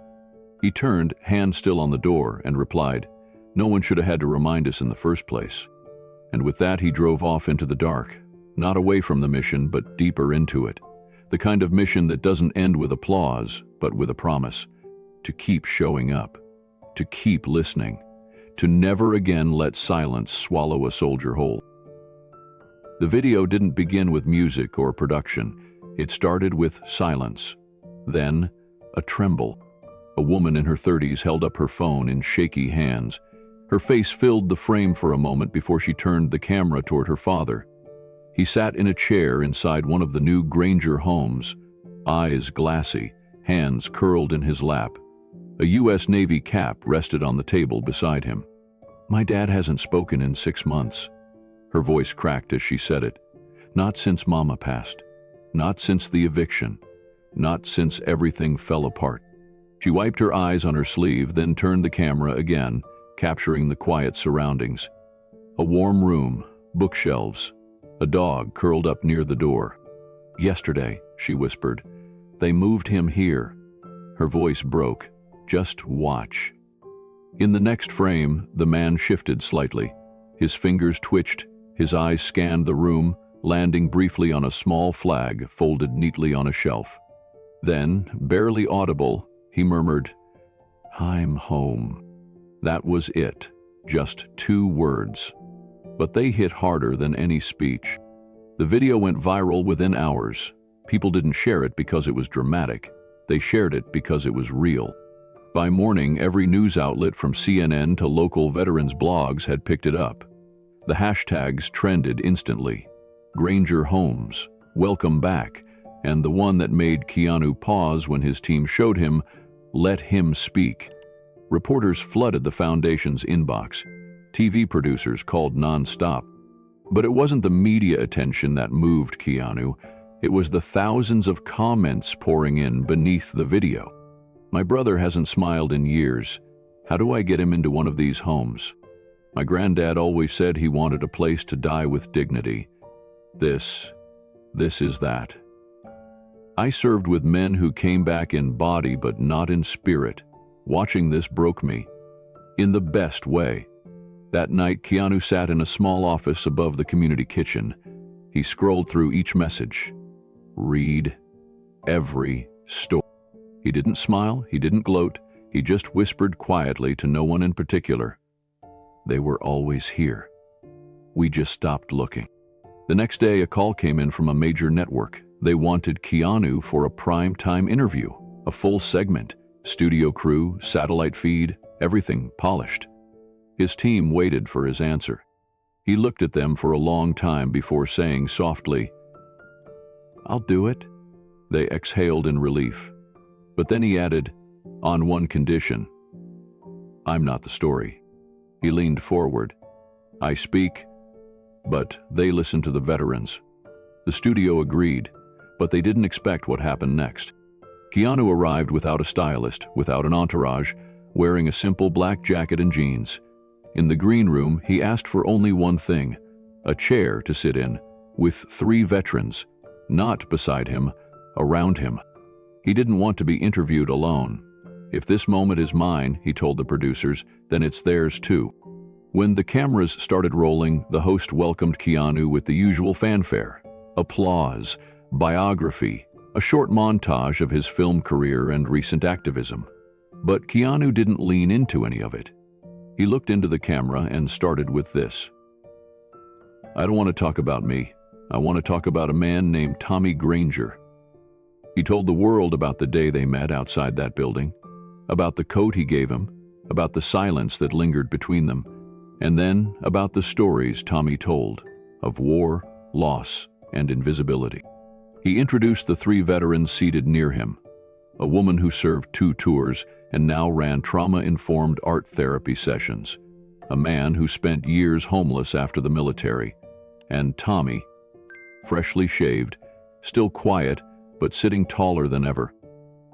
He turned, hand still on the door, and replied, "No one should have had to remind us in the first place." And with that, he drove off into the dark, not away from the mission, but deeper into it. The kind of mission that doesn't end with applause, but with a promise to keep showing up, to keep listening, to never again let silence swallow a soldier whole. The video didn't begin with music or production. It started with silence, then a tremble. A woman in her 30s held up her phone in shaky hands. Her face filled the frame for a moment before she turned the camera toward her father. He sat in a chair inside one of the new Granger Homes, eyes glassy, hands curled in his lap. A U.S. Navy cap rested on the table beside him. "My dad hasn't spoken in 6 months." Her voice cracked as she said it. "Not since Mama passed. Not since the eviction. Not since everything fell apart." She wiped her eyes on her sleeve, then turned the camera again, capturing the quiet surroundings. A warm room, bookshelves, a dog curled up near the door. "Yesterday," she whispered, "they moved him here." Her voice broke. "Just watch." In the next frame, the man shifted slightly. His fingers twitched, his eyes scanned the room, landing briefly on a small flag folded neatly on a shelf. Then, barely audible, he murmured, "I'm home." That was it, just 2 words. But they hit harder than any speech. The video went viral within hours. People didn't share it because it was dramatic. They shared it because it was real. By morning, every news outlet from CNN to local veterans' blogs had picked it up. The hashtags trended instantly. Granger Homes, welcome back, and the one that made Keanu pause when his team showed him, "Let him speak." Reporters flooded the foundation's inbox. TV producers called non-stop. But it wasn't the media attention that moved Keanu. It was the thousands of comments pouring in beneath the video. "My brother hasn't smiled in years. How do I get him into one of these homes? My granddad always said he wanted a place to die with dignity. This is that. I served with men who came back in body but not in spirit. Watching this broke me. In the best way." That night, Keanu sat in a small office above the community kitchen. He scrolled through each message. Read every story. He didn't smile, he didn't gloat, he just whispered quietly to no one in particular. They were always here. We just stopped looking. The next day, a call came in from a major network. They wanted Keanu for a prime-time interview, a full segment, studio crew, satellite feed, everything polished. His team waited for his answer. He looked at them for a long time before saying softly, "I'll do it." They exhaled in relief. But then he added, "On one condition. I'm not the story." He leaned forward. "I speak, but they listen to the veterans." The studio agreed, but they didn't expect what happened next. Keanu arrived without a stylist, without an entourage, wearing a simple black jacket and jeans. In the green room, he asked for only one thing, a chair to sit in, with 3 veterans, not beside him, around him. He didn't want to be interviewed alone. If this moment is mine, he told the producers, then it's theirs too. When the cameras started rolling, the host welcomed Keanu with the usual fanfare. Applause, biography, a short montage of his film career and recent activism. But Keanu didn't lean into any of it. He looked into the camera and started with this. I don't want to talk about me. I want to talk about a man named Tommy Granger. He told the world about the day they met outside that building, about the coat he gave him, about the silence that lingered between them, and then about the stories Tommy told of war, loss, and invisibility. He introduced the 3 veterans seated near him, a woman who served 2 tours and now ran trauma-informed art therapy sessions, a man who spent years homeless after the military, and Tommy, freshly shaved, still quiet, but sitting taller than ever.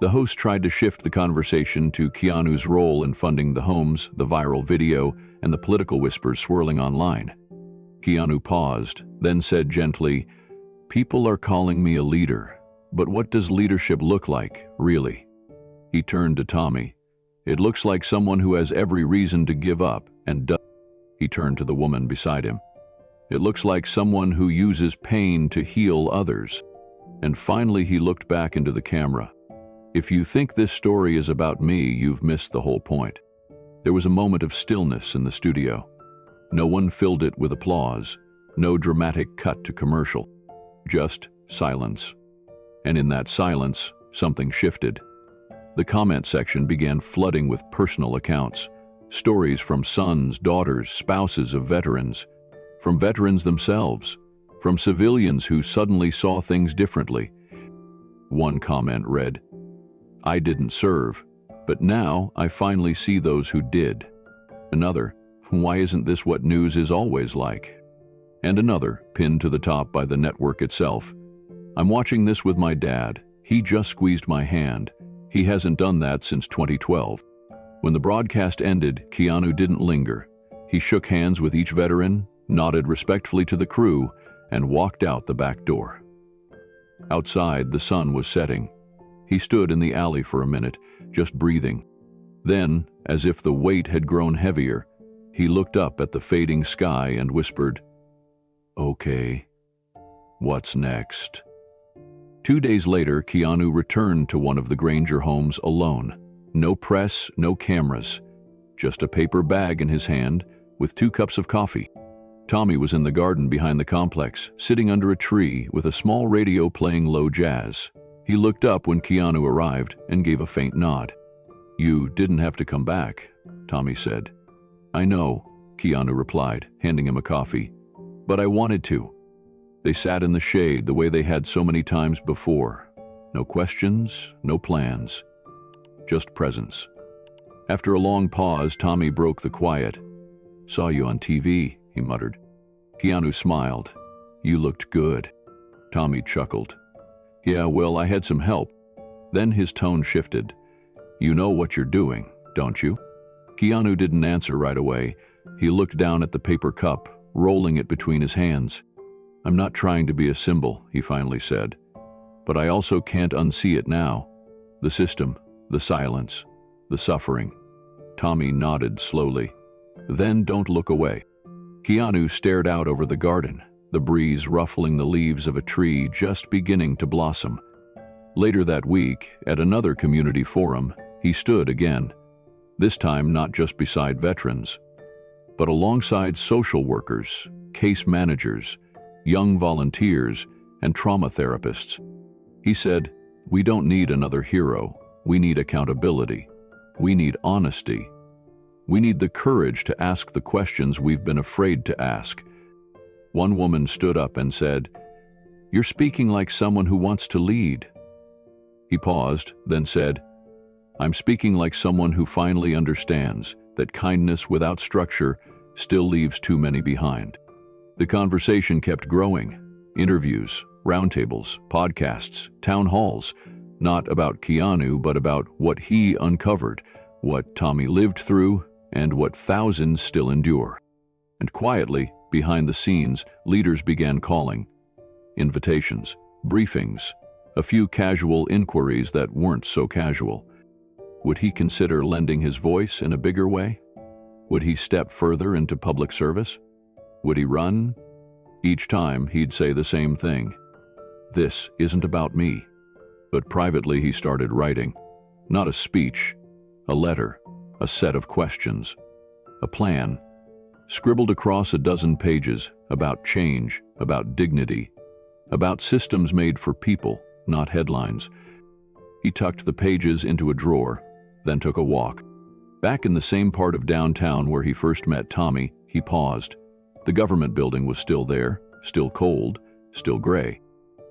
The host tried to shift the conversation to Keanu's role in funding the homes, the viral video, and the political whispers swirling online. Keanu paused, then said gently, "People are calling me a leader, but what does leadership look like, really?" He turned to Tommy. "It looks like someone who has every reason to give up and does." He turned to the woman beside him. "It looks like someone who uses pain to heal others." And finally he looked back into the camera. "If you think this story is about me, you've missed the whole point." There was a moment of stillness in the studio. No one filled it with applause, no dramatic cut to commercial, just silence. And in that silence, something shifted. The comment section began flooding with personal accounts, stories from sons, daughters, spouses of veterans, from veterans themselves, from civilians who suddenly saw things differently. One comment read, "I didn't serve, but now I finally see those who did." Another, "Why isn't this what news is always like?" And another, pinned to the top by the network itself, "I'm watching this with my dad. He just squeezed my hand. He hasn't done that since 2012. When the broadcast ended, Keanu didn't linger. He shook hands with each veteran, nodded respectfully to the crew, and walked out the back door. Outside, the sun was setting. He stood in the alley for a minute, just breathing. Then, as if the weight had grown heavier, he looked up at the fading sky and whispered, "Okay, what's next?" 2 days later, Keanu returned to one of the Granger homes alone. No press, no cameras, just a paper bag in his hand with 2 cups of coffee. Tommy was in the garden behind the complex, sitting under a tree with a small radio playing low jazz. He looked up when Keanu arrived and gave a faint nod. "You didn't have to come back," Tommy said. "I know," Keanu replied, handing him a coffee. "But I wanted to." They sat in the shade the way they had so many times before. No questions, no plans. Just presence. After a long pause, Tommy broke the quiet. "Saw you on TV," he muttered. Keanu smiled. "You looked good." Tommy chuckled. "Yeah, well, I had some help." Then his tone shifted. "You know what you're doing, don't you?" Keanu didn't answer right away. He looked down at the paper cup, rolling it between his hands. "I'm not trying to be a symbol," he finally said. "But I also can't unsee it now. The system, the silence, the suffering." Tommy nodded slowly. "Then don't look away." Keanu stared out over the garden, the breeze ruffling the leaves of a tree just beginning to blossom. Later that week, at another community forum, he stood again, this time not just beside veterans, but alongside social workers, case managers, young volunteers, and trauma therapists. He said, "We don't need another hero. We need accountability. We need honesty. We need the courage to ask the questions we've been afraid to ask." One woman stood up and said, "You're speaking like someone who wants to lead." He paused, then said, "I'm speaking like someone who finally understands that kindness without structure still leaves too many behind." The conversation kept growing. Interviews, roundtables, podcasts, town halls, not about Keanu, but about what he uncovered, what Tommy lived through, and what thousands still endure. And quietly, behind the scenes, leaders began calling. invitations, briefings, a few casual inquiries that weren't so casual. Would he consider lending his voice in a bigger way? Would he step further into public service? Would he run? Each time he'd say the same thing. This isn't about me. But privately he started writing. Not a speech, a letter, a set of questions, a plan, scribbled across a dozen pages about change, about dignity, about systems made for people, not headlines. He tucked the pages into a drawer, then took a walk. Back in the same part of downtown where he first met Tommy, he paused. The government building was still there, still cold, still gray.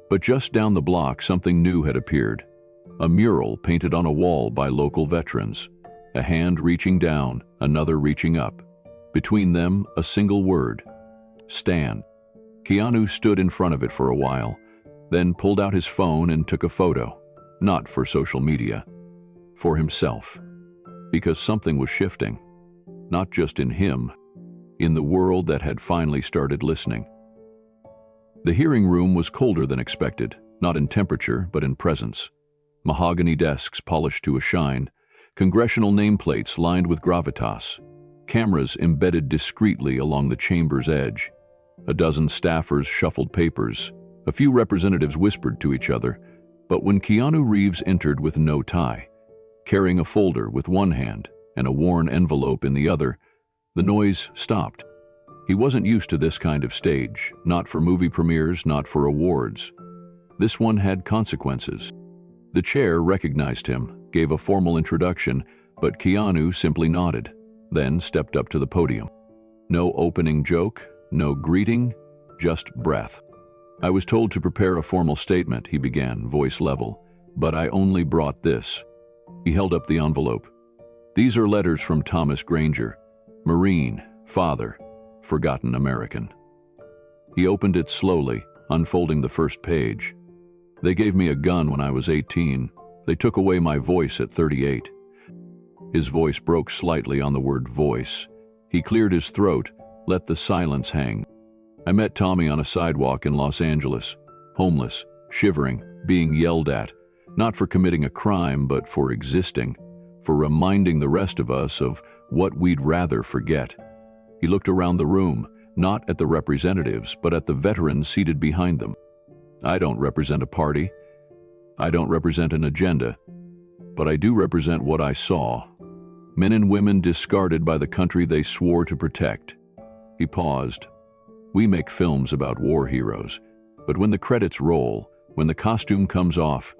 But just down the block, something new had appeared. A mural painted on a wall by local veterans. A hand reaching down, another reaching up. Between them, a single word. Stand. Keanu stood in front of it for a while, then pulled out his phone and took a photo. Not for social media. For himself. Because something was shifting. Not just in him, in the world that had finally started listening. The hearing room was colder than expected, not in temperature, but in presence. Mahogany desks polished to a shine, congressional nameplates lined with gravitas, cameras embedded discreetly along the chamber's edge. A dozen staffers shuffled papers, a few representatives whispered to each other, but when Keanu Reeves entered with no tie, carrying a folder with one hand and a worn envelope in the other, the noise stopped. He wasn't used to this kind of stage, not for movie premieres, not for awards. This one had consequences. The chair recognized him, gave a formal introduction, but Keanu simply nodded, then stepped up to the podium. No opening joke, no greeting, just breath. I was told to prepare a formal statement, he began, voice level, but I only brought this. He held up the envelope. These are letters from Thomas Granger, Marine, father, forgotten American. He opened it slowly, unfolding the first page. They gave me a gun when I was 18. They took away my voice at 38. His voice broke slightly on the word voice. He cleared his throat, let the silence hang. I met Tommy on a sidewalk in Los Angeles, homeless, shivering, being yelled at, not for committing a crime, but for existing, for reminding the rest of us of what we'd rather forget. He looked around the room, not at the representatives, but at the veterans seated behind them. I don't represent a party. I don't represent an agenda. But I do represent what I saw. Men and women discarded by the country they swore to protect. He paused. We make films about war heroes, but when the credits roll, when the costume comes off,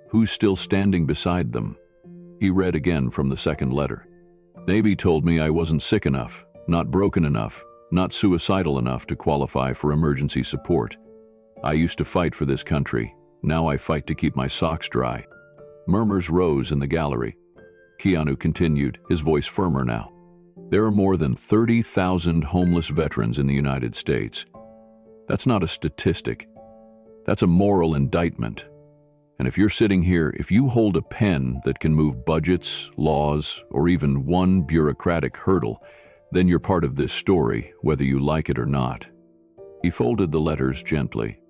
who's still standing beside them? He read again from the second letter. Navy told me I wasn't sick enough, not broken enough, not suicidal enough to qualify for emergency support. I used to fight for this country. Now I fight to keep my socks dry. Murmurs rose in the gallery. Keanu continued, his voice firmer now. There are more than 30,000 homeless veterans in the United States. That's not a statistic. That's a moral indictment. And if you're sitting here, if you hold a pen that can move budgets, laws, or even one bureaucratic hurdle, then you're part of this story, whether you like it or not. He folded the letters gently.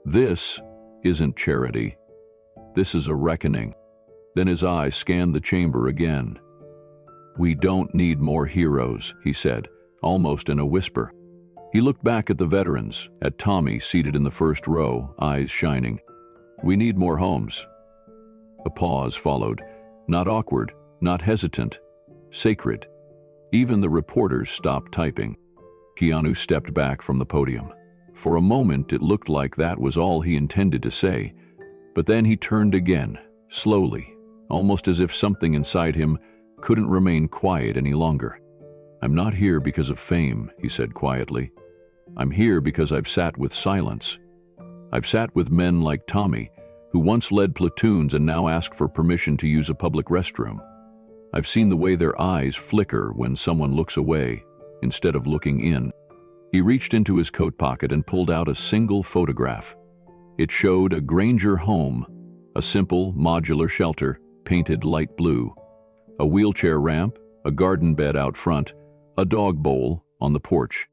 This isn't charity. This is a reckoning. Then his eyes scanned the chamber again. We don't need more heroes, he said, almost in a whisper. He looked back at the veterans, at Tommy seated in the first row, eyes shining. We need more homes. A pause followed, not awkward, not hesitant, sacred. Even the reporters stopped typing. Keanu stepped back from the podium. For a moment, it looked like that was all he intended to say, but then he turned again, slowly, almost as if something inside him couldn't remain quiet any longer. I'm not here because of fame, he said quietly. I'm here because I've sat with silence. I've sat with men like Tommy, who once led platoons and now ask for permission to use a public restroom. I've seen the way their eyes flicker when someone looks away, instead of looking in. He reached into his coat pocket and pulled out a single photograph. It showed a Granger home, a simple, modular shelter, painted light blue. A wheelchair ramp, a garden bed out front, a dog bowl on the porch.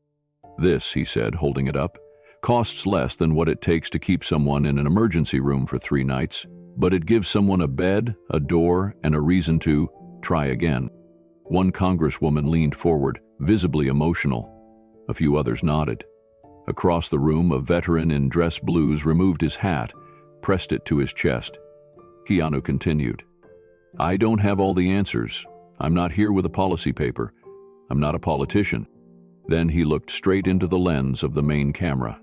This, he said, holding it up, costs less than what it takes to keep someone in an emergency room for 3 nights, but it gives someone a bed, a door, and a reason to try again. One congresswoman leaned forward, visibly emotional. A few others nodded. Across the room, a veteran in dress blues removed his hat, pressed it to his chest. Keanu continued, "I don't have all the answers. I'm not here with a policy paper. I'm not a politician." Then he looked straight into the lens of the main camera.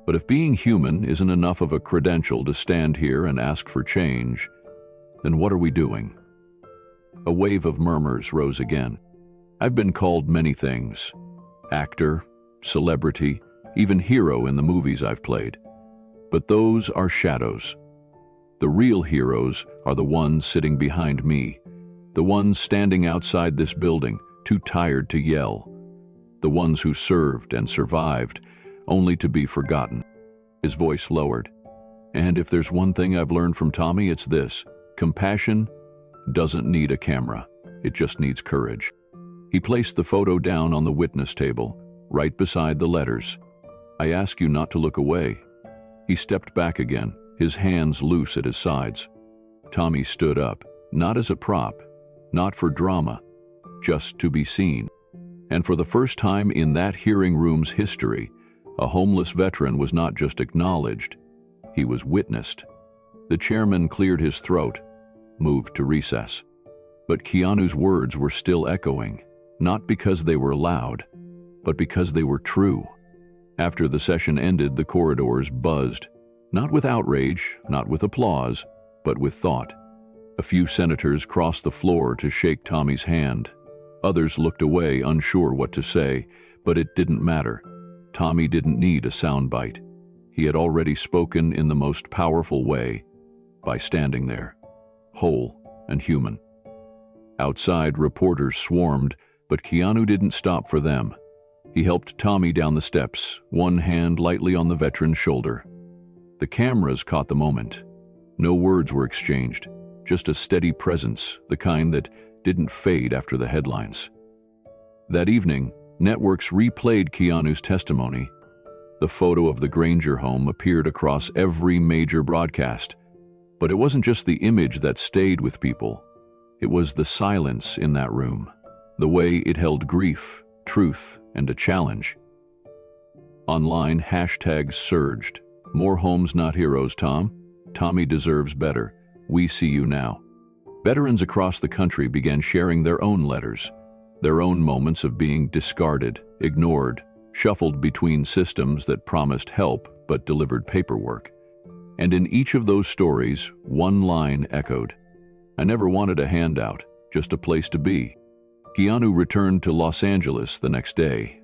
"But if being human isn't enough of a credential to stand here and ask for change, then what are we doing?" A wave of murmurs rose again. "I've been called many things. Actor, celebrity, even hero in the movies I've played. But those are shadows. The real heroes are the ones sitting behind me, the ones standing outside this building, too tired to yell, the ones who served and survived, only to be forgotten." His voice lowered. "And if there's one thing I've learned from Tommy, it's this: compassion doesn't need a camera. It just needs courage." He placed the photo down on the witness table, right beside the letters. "I ask you not to look away." He stepped back again, his hands loose at his sides. Tommy stood up, not as a prop, not for drama, just to be seen. And for the first time in that hearing room's history, a homeless veteran was not just acknowledged, he was witnessed. The chairman cleared his throat, moved to recess. But Keanu's words were still echoing, not because they were loud, but because they were true. After the session ended, the corridors buzzed, not with outrage, not with applause, but with thought. A few senators crossed the floor to shake Tommy's hand. Others looked away, unsure what to say, but it didn't matter. Tommy didn't need a soundbite. He had already spoken in the most powerful way, by standing there, whole and human. Outside, reporters swarmed, but Keanu didn't stop for them. He helped Tommy down the steps, one hand lightly on the veteran's shoulder. The cameras caught the moment. No words were exchanged, just a steady presence, the kind that didn't fade after the headlines. That evening, networks replayed Keanu's testimony. The photo of the Granger home appeared across every major broadcast. But it wasn't just the image that stayed with people. It was the silence in that room, the way it held grief, truth, and a challenge. Online, hashtags surged. "More homes, not heroes, Tom. Tommy deserves better. We see you now." Veterans across the country began sharing their own letters, their own moments of being discarded, ignored, shuffled between systems that promised help but delivered paperwork. And in each of those stories, one line echoed: "I never wanted a handout, just a place to be." Keanu returned to Los Angeles the next day.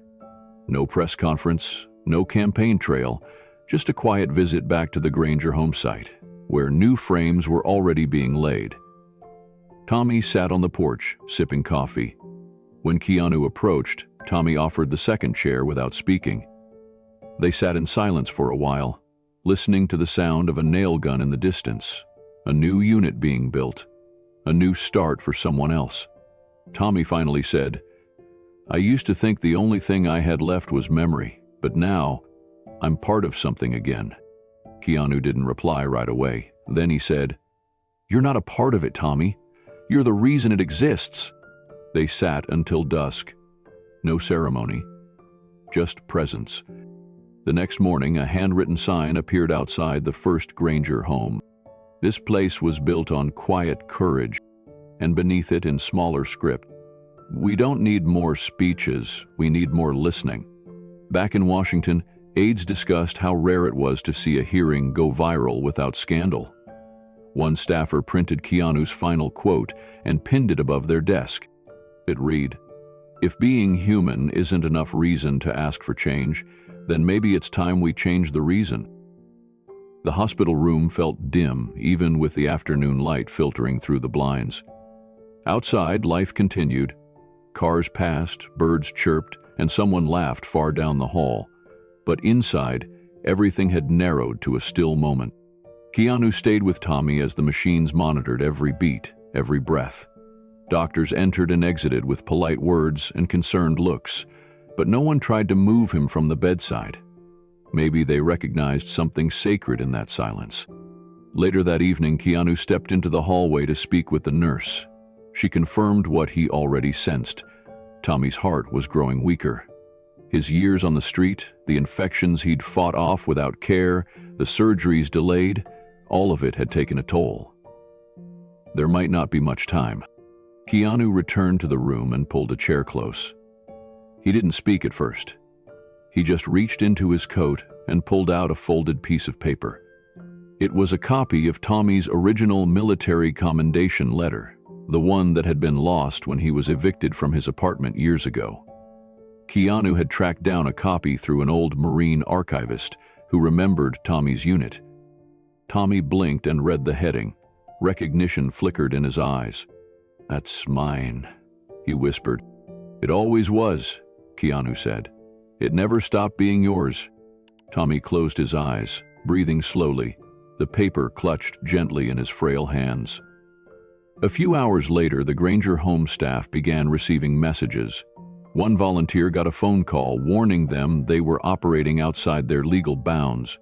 No press conference, no campaign trail, just a quiet visit back to the Granger home site, where new frames were already being laid. Tommy sat on the porch, sipping coffee. When Keanu approached, Tommy offered the second chair without speaking. They sat in silence for a while, listening to the sound of a nail gun in the distance, a new unit being built, a new start for someone else. Tommy finally said, "I used to think the only thing I had left was memory, but now I'm part of something again." Keanu didn't reply right away. Then he said, "You're not a part of it, Tommy. You're the reason it exists." They sat until dusk. No ceremony, just presence. The next morning, a handwritten sign appeared outside the first Granger home. This place was built on quiet courage, and beneath it, in smaller script, "We don't need more speeches, we need more listening." Back in Washington, aides discussed how rare it was to see a hearing go viral without scandal. One staffer printed Keanu's final quote and pinned it above their desk. It read, "If being human isn't enough reason to ask for change, then maybe it's time we change the reason." The hospital room felt dim, even with the afternoon light filtering through the blinds. Outside, life continued. Cars passed, birds chirped, and someone laughed far down the hall. But inside, everything had narrowed to a still moment. Keanu stayed with Tommy as the machines monitored every beat, every breath. Doctors entered and exited with polite words and concerned looks, but no one tried to move him from the bedside. Maybe they recognized something sacred in that silence. Later that evening, Keanu stepped into the hallway to speak with the nurse. She confirmed what he already sensed. Tommy's heart was growing weaker. His years on the street, the infections he'd fought off without care, the surgeries delayed, all of it had taken a toll. There might not be much time. Keanu returned to the room and pulled a chair close. He didn't speak at first. He just reached into his coat and pulled out a folded piece of paper. It was a copy of Tommy's original military commendation letter, the one that had been lost when he was evicted from his apartment years ago. Keanu had tracked down a copy through an old Marine archivist who remembered Tommy's unit. Tommy blinked and read the heading. Recognition flickered in his eyes. "That's mine," he whispered. "It always was," Keanu said. "It never stopped being yours." Tommy closed his eyes, breathing slowly, the paper clutched gently in his frail hands. A few hours later, the Granger home staff began receiving messages. One volunteer got a phone call warning them they were operating outside their legal bounds.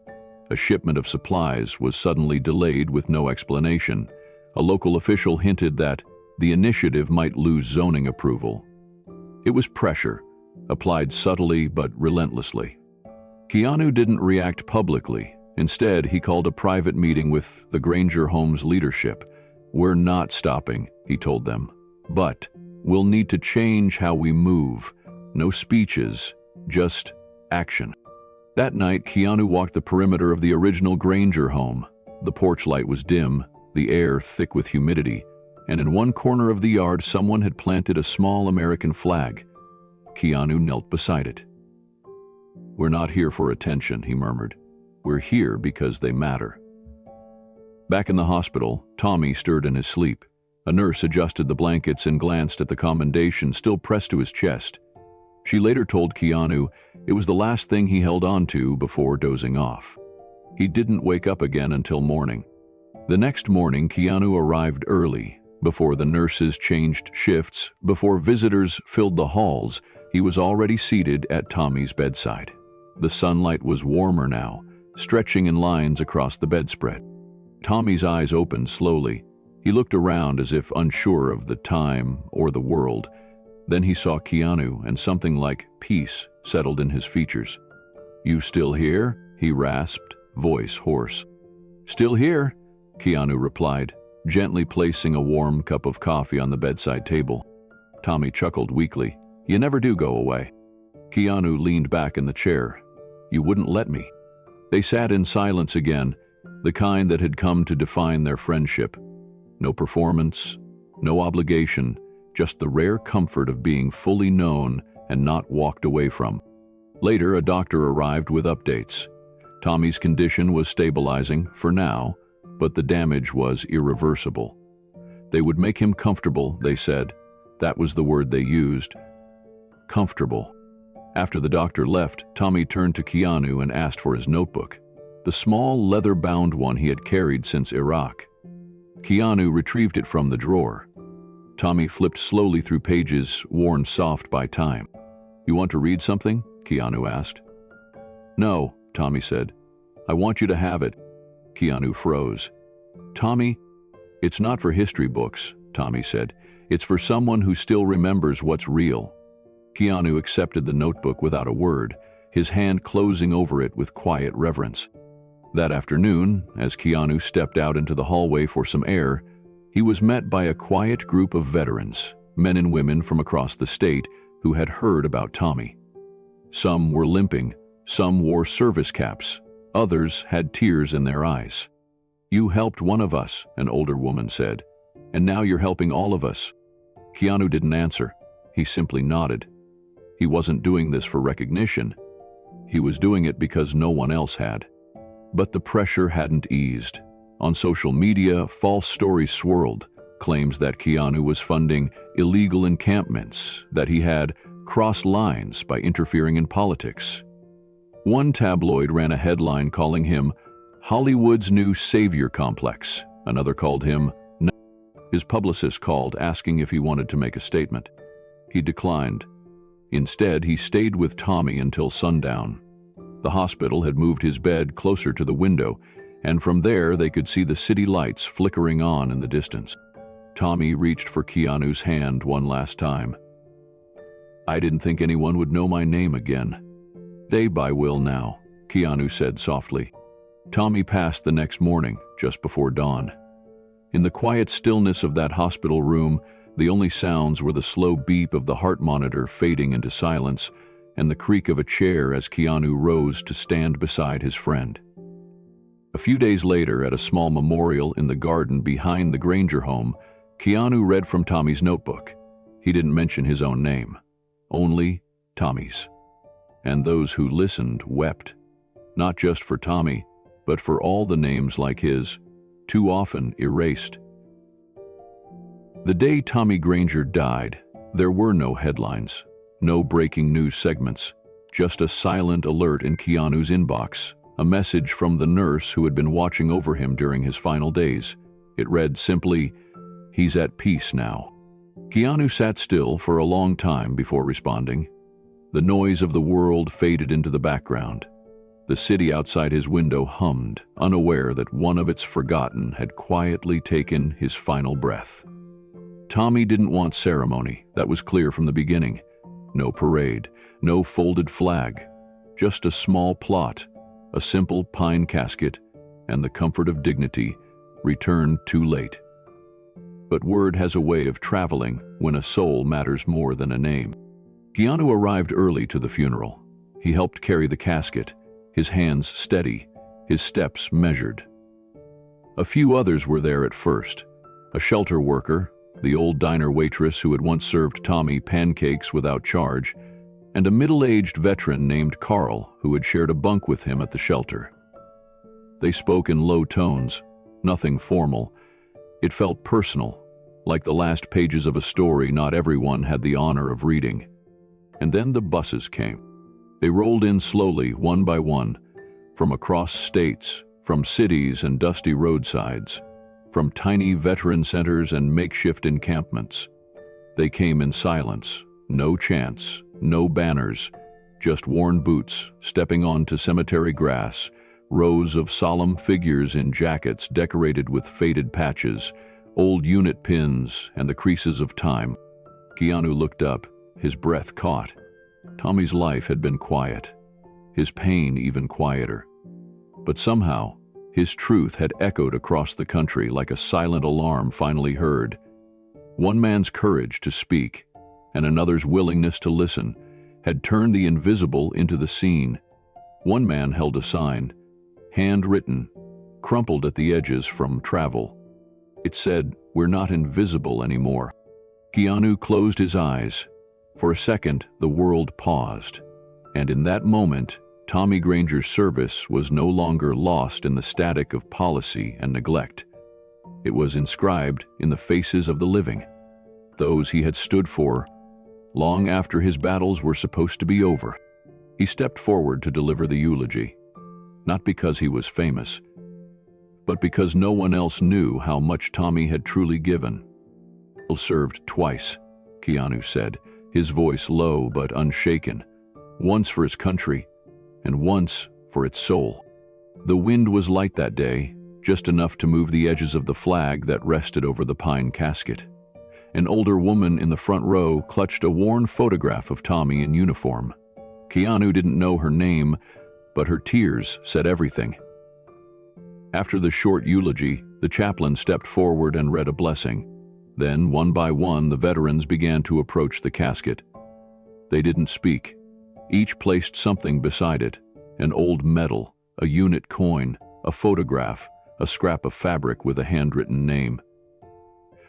A shipment of supplies was suddenly delayed with no explanation. A local official hinted that the initiative might lose zoning approval. It was pressure, applied subtly but relentlessly. Keanu didn't react publicly. Instead, he called a private meeting with the Granger home's leadership. "We're not stopping," he told them, "but we'll need to change how we move. No speeches, just action." That night, Keanu walked the perimeter of the original Granger home. The porch light was dim, the air thick with humidity, and in one corner of the yard someone had planted a small American flag. Keanu knelt beside it. "We're not here for attention," he murmured. "We're here because they matter." Back in the hospital, Tommy stirred in his sleep. A nurse adjusted the blankets and glanced at the commendation still pressed to his chest. She later told Keanu it was the last thing he held on to before dozing off. He didn't wake up again until morning. The next morning, Keanu arrived early. Before the nurses changed shifts, before visitors filled the halls, he was already seated at Tommy's bedside. The sunlight was warmer now, stretching in lines across the bedspread. Tommy's eyes opened slowly. He looked around as if unsure of the time or the world. Then he saw Keanu, and something like peace settled in his features. "You still here?" he rasped, voice hoarse. "Still here," Keanu replied, gently placing a warm cup of coffee on the bedside table. Tommy chuckled weakly. "You never do go away." Keanu leaned back in the chair. "You wouldn't let me." They sat in silence again, the kind that had come to define their friendship. No performance, no obligation, just the rare comfort of being fully known and not walked away from. Later, a doctor arrived with updates. Tommy's condition was stabilizing, for now, but the damage was irreversible. They would make him comfortable, they said. That was the word they used. Comfortable. After the doctor left, Tommy turned to Keanu and asked for his notebook, the small leather-bound one he had carried since Iraq. Keanu retrieved it from the drawer. Tommy flipped slowly through pages worn soft by time. "You want to read something?" Keanu asked. "No," Tommy said. "I want you to have it." Keanu froze. "Tommy, it's not for history books," Tommy said. "It's for someone who still remembers what's real." Keanu accepted the notebook without a word, his hand closing over it with quiet reverence. That afternoon, as Keanu stepped out into the hallway for some air, he was met by a quiet group of veterans, men and women from across the state who had heard about Tommy. Some were limping, some wore service caps, others had tears in their eyes. "You helped one of us," an older woman said, "and now you're helping all of us." Keanu didn't answer. He simply nodded. He wasn't doing this for recognition. He was doing it because no one else had. But the pressure hadn't eased. On social media, false stories swirled, claims that Keanu was funding illegal encampments, that he had crossed lines by interfering in politics. One tabloid ran a headline calling him Hollywood's new savior complex. Another called him His publicist called asking if he wanted to make a statement. He declined. Instead, he stayed with Tommy until sundown. The hospital had moved his bed closer to the window, and from there they could see the city lights flickering on in the distance. Tommy reached for Keanu's hand one last time. "I didn't think anyone would know my name again." "They will now," Keanu said softly. Tommy passed the next morning, just before dawn. In the quiet stillness of that hospital room, the only sounds were the slow beep of the heart monitor fading into silence and the creak of a chair as Keanu rose to stand beside his friend. A few days later, at a small memorial in the garden behind the Granger home, Keanu read from Tommy's notebook. He didn't mention his own name, only Tommy's. And those who listened wept, not just for Tommy, but for all the names like his, too often erased. The day Tommy Granger died, there were no headlines, no breaking news segments, just a silent alert in Keanu's inbox, a message from the nurse who had been watching over him during his final days. It read simply, "He's at peace now." Keanu sat still for a long time before responding. The noise of the world faded into the background. The city outside his window hummed, unaware that one of its forgotten had quietly taken his final breath. Tommy didn't want ceremony, that was clear from the beginning. No parade, no folded flag, just a small plot, a simple pine casket, and the comfort of dignity, returned too late. But word has a way of traveling when a soul matters more than a name. Keanu arrived early to the funeral. He helped carry the casket, his hands steady, his steps measured. A few others were there at first. A shelter worker, the old diner waitress who had once served Tommy pancakes without charge, and a middle-aged veteran named Carl who had shared a bunk with him at the shelter. They spoke in low tones, nothing formal. It felt personal, like the last pages of a story not everyone had the honor of reading. And then the buses came. They rolled in slowly, one by one, from across states, from cities and dusty roadsides, from tiny veteran centers and makeshift encampments. They came in silence, no chants, no banners, just worn boots stepping onto cemetery grass, rows of solemn figures in jackets decorated with faded patches, old unit pins, and the creases of time. Keanu looked up, his breath caught. Tommy's life had been quiet, his pain even quieter. But somehow, his truth had echoed across the country like a silent alarm finally heard. One man's courage to speak, and another's willingness to listen, had turned the invisible into the seen. One man held a sign, handwritten, crumpled at the edges from travel. It said, "We're not invisible anymore." Keanu closed his eyes. For a second, the world paused, and in that moment, Tommy Granger's service was no longer lost in the static of policy and neglect. It was inscribed in the faces of the living, those he had stood for, long after his battles were supposed to be over. He stepped forward to deliver the eulogy, not because he was famous, but because no one else knew how much Tommy had truly given. "He served twice," Keanu said, his voice low but unshaken, "once for his country, and once for its soul." The wind was light that day, just enough to move the edges of the flag that rested over the pine casket. An older woman in the front row clutched a worn photograph of Tommy in uniform. Keanu didn't know her name, but her tears said everything. After the short eulogy, the chaplain stepped forward and read a blessing. Then, one by one, the veterans began to approach the casket. They didn't speak. Each placed something beside it, an old medal, a unit coin, a photograph, a scrap of fabric with a handwritten name.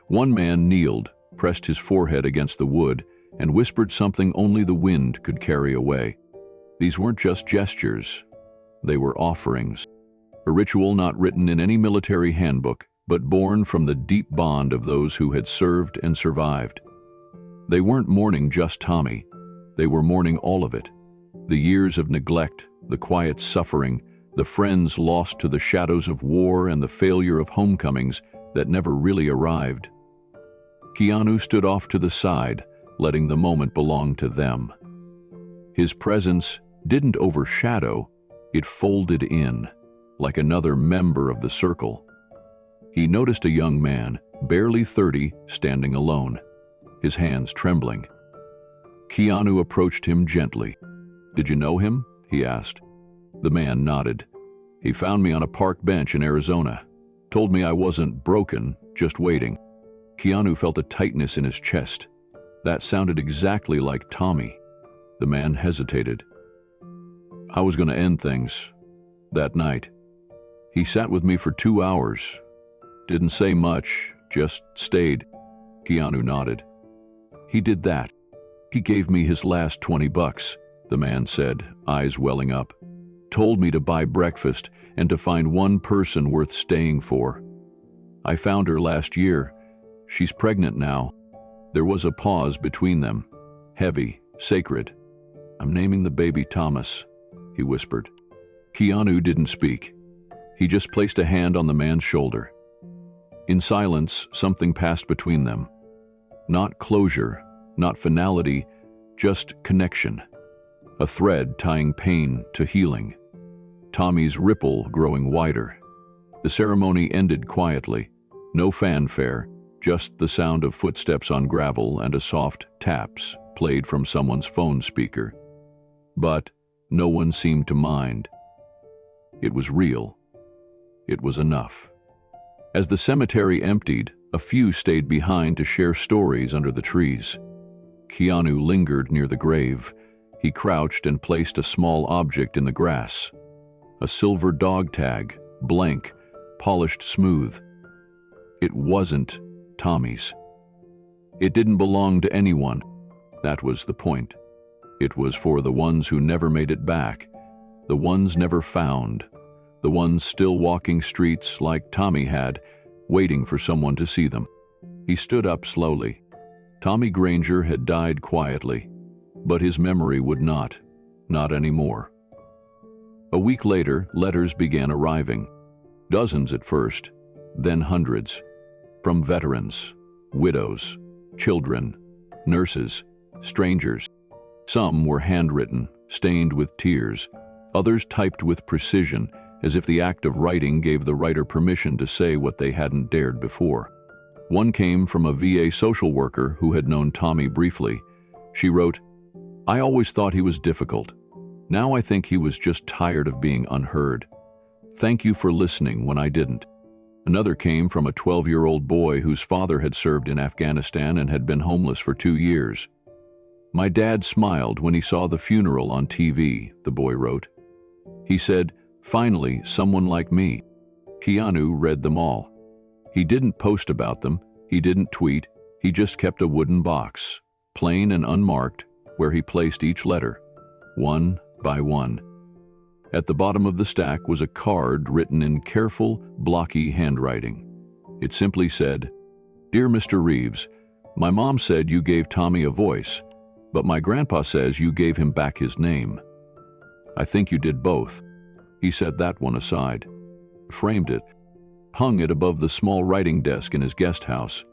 One man kneeled, pressed his forehead against the wood, and whispered something only the wind could carry away. These weren't just gestures, they were offerings. A ritual not written in any military handbook, but born from the deep bond of those who had served and survived. They weren't mourning just Tommy, they were mourning all of it. The years of neglect, the quiet suffering, the friends lost to the shadows of war and the failure of homecomings that never really arrived. Keanu stood off to the side, letting the moment belong to them. His presence didn't overshadow, It folded in, like another member of the circle. He noticed a young man, barely 30, standing alone, his hands trembling. Keanu approached him gently. "Did you know him?" he asked. The man nodded. "He found me on a park bench in Arizona. Told me I wasn't broken, just waiting." Keanu felt a tightness in his chest. That sounded exactly like Tommy. The man hesitated. "I was going to end things that night. He sat with me for 2 hours. Didn't say much, just stayed." Keanu nodded. "He did that. He gave me his last $20, the man said, eyes welling up. "Told me to buy breakfast and to find one person worth staying for. I found her last year. She's pregnant now." There was a pause between them, heavy, sacred. "I'm naming the baby Thomas," he whispered. Keanu didn't speak. He just placed a hand on the man's shoulder. In silence, something passed between them. Not closure, not finality, just connection. A thread tying pain to healing. Tommy's ripple growing wider. The ceremony ended quietly. No fanfare, just the sound of footsteps on gravel and a soft taps played from someone's phone speaker. But no one seemed to mind. It was real. It was enough. As the cemetery emptied, a few stayed behind to share stories under the trees. Keanu lingered near the grave. He crouched and placed a small object in the grass. A silver dog tag, blank, polished smooth. It wasn't Tommy's. It didn't belong to anyone. That was the point. It was for the ones who never made it back, the ones never found, the ones still walking streets like Tommy had, waiting for someone to see them. He stood up slowly. Tommy Granger had died quietly, but his memory would not anymore. A week later, letters began arriving. Dozens at first, then hundreds. From veterans, widows, children, nurses, strangers. Some were handwritten, stained with tears. Others typed with precision, as if the act of writing gave the writer permission to say what they hadn't dared before. One came from a VA social worker who had known Tommy briefly. She wrote, "I always thought he was difficult. Now I think he was just tired of being unheard. Thank you for listening when I didn't." Another came from a 12-year-old boy whose father had served in Afghanistan and had been homeless for 2 years. "My dad smiled when he saw the funeral on TV," the boy wrote. He said, "Finally, someone like me." Keanu read them all. He didn't post about them, he didn't tweet, he just kept a wooden box, plain and unmarked, where he placed each letter, one by one. At the bottom of the stack was a card written in careful, blocky handwriting. It simply said, "Dear Mr. Reeves, my mom said you gave Tommy a voice, but my grandpa says you gave him back his name. I think you did both." He set that one aside, framed it, hung it above the small writing desk in his guest house,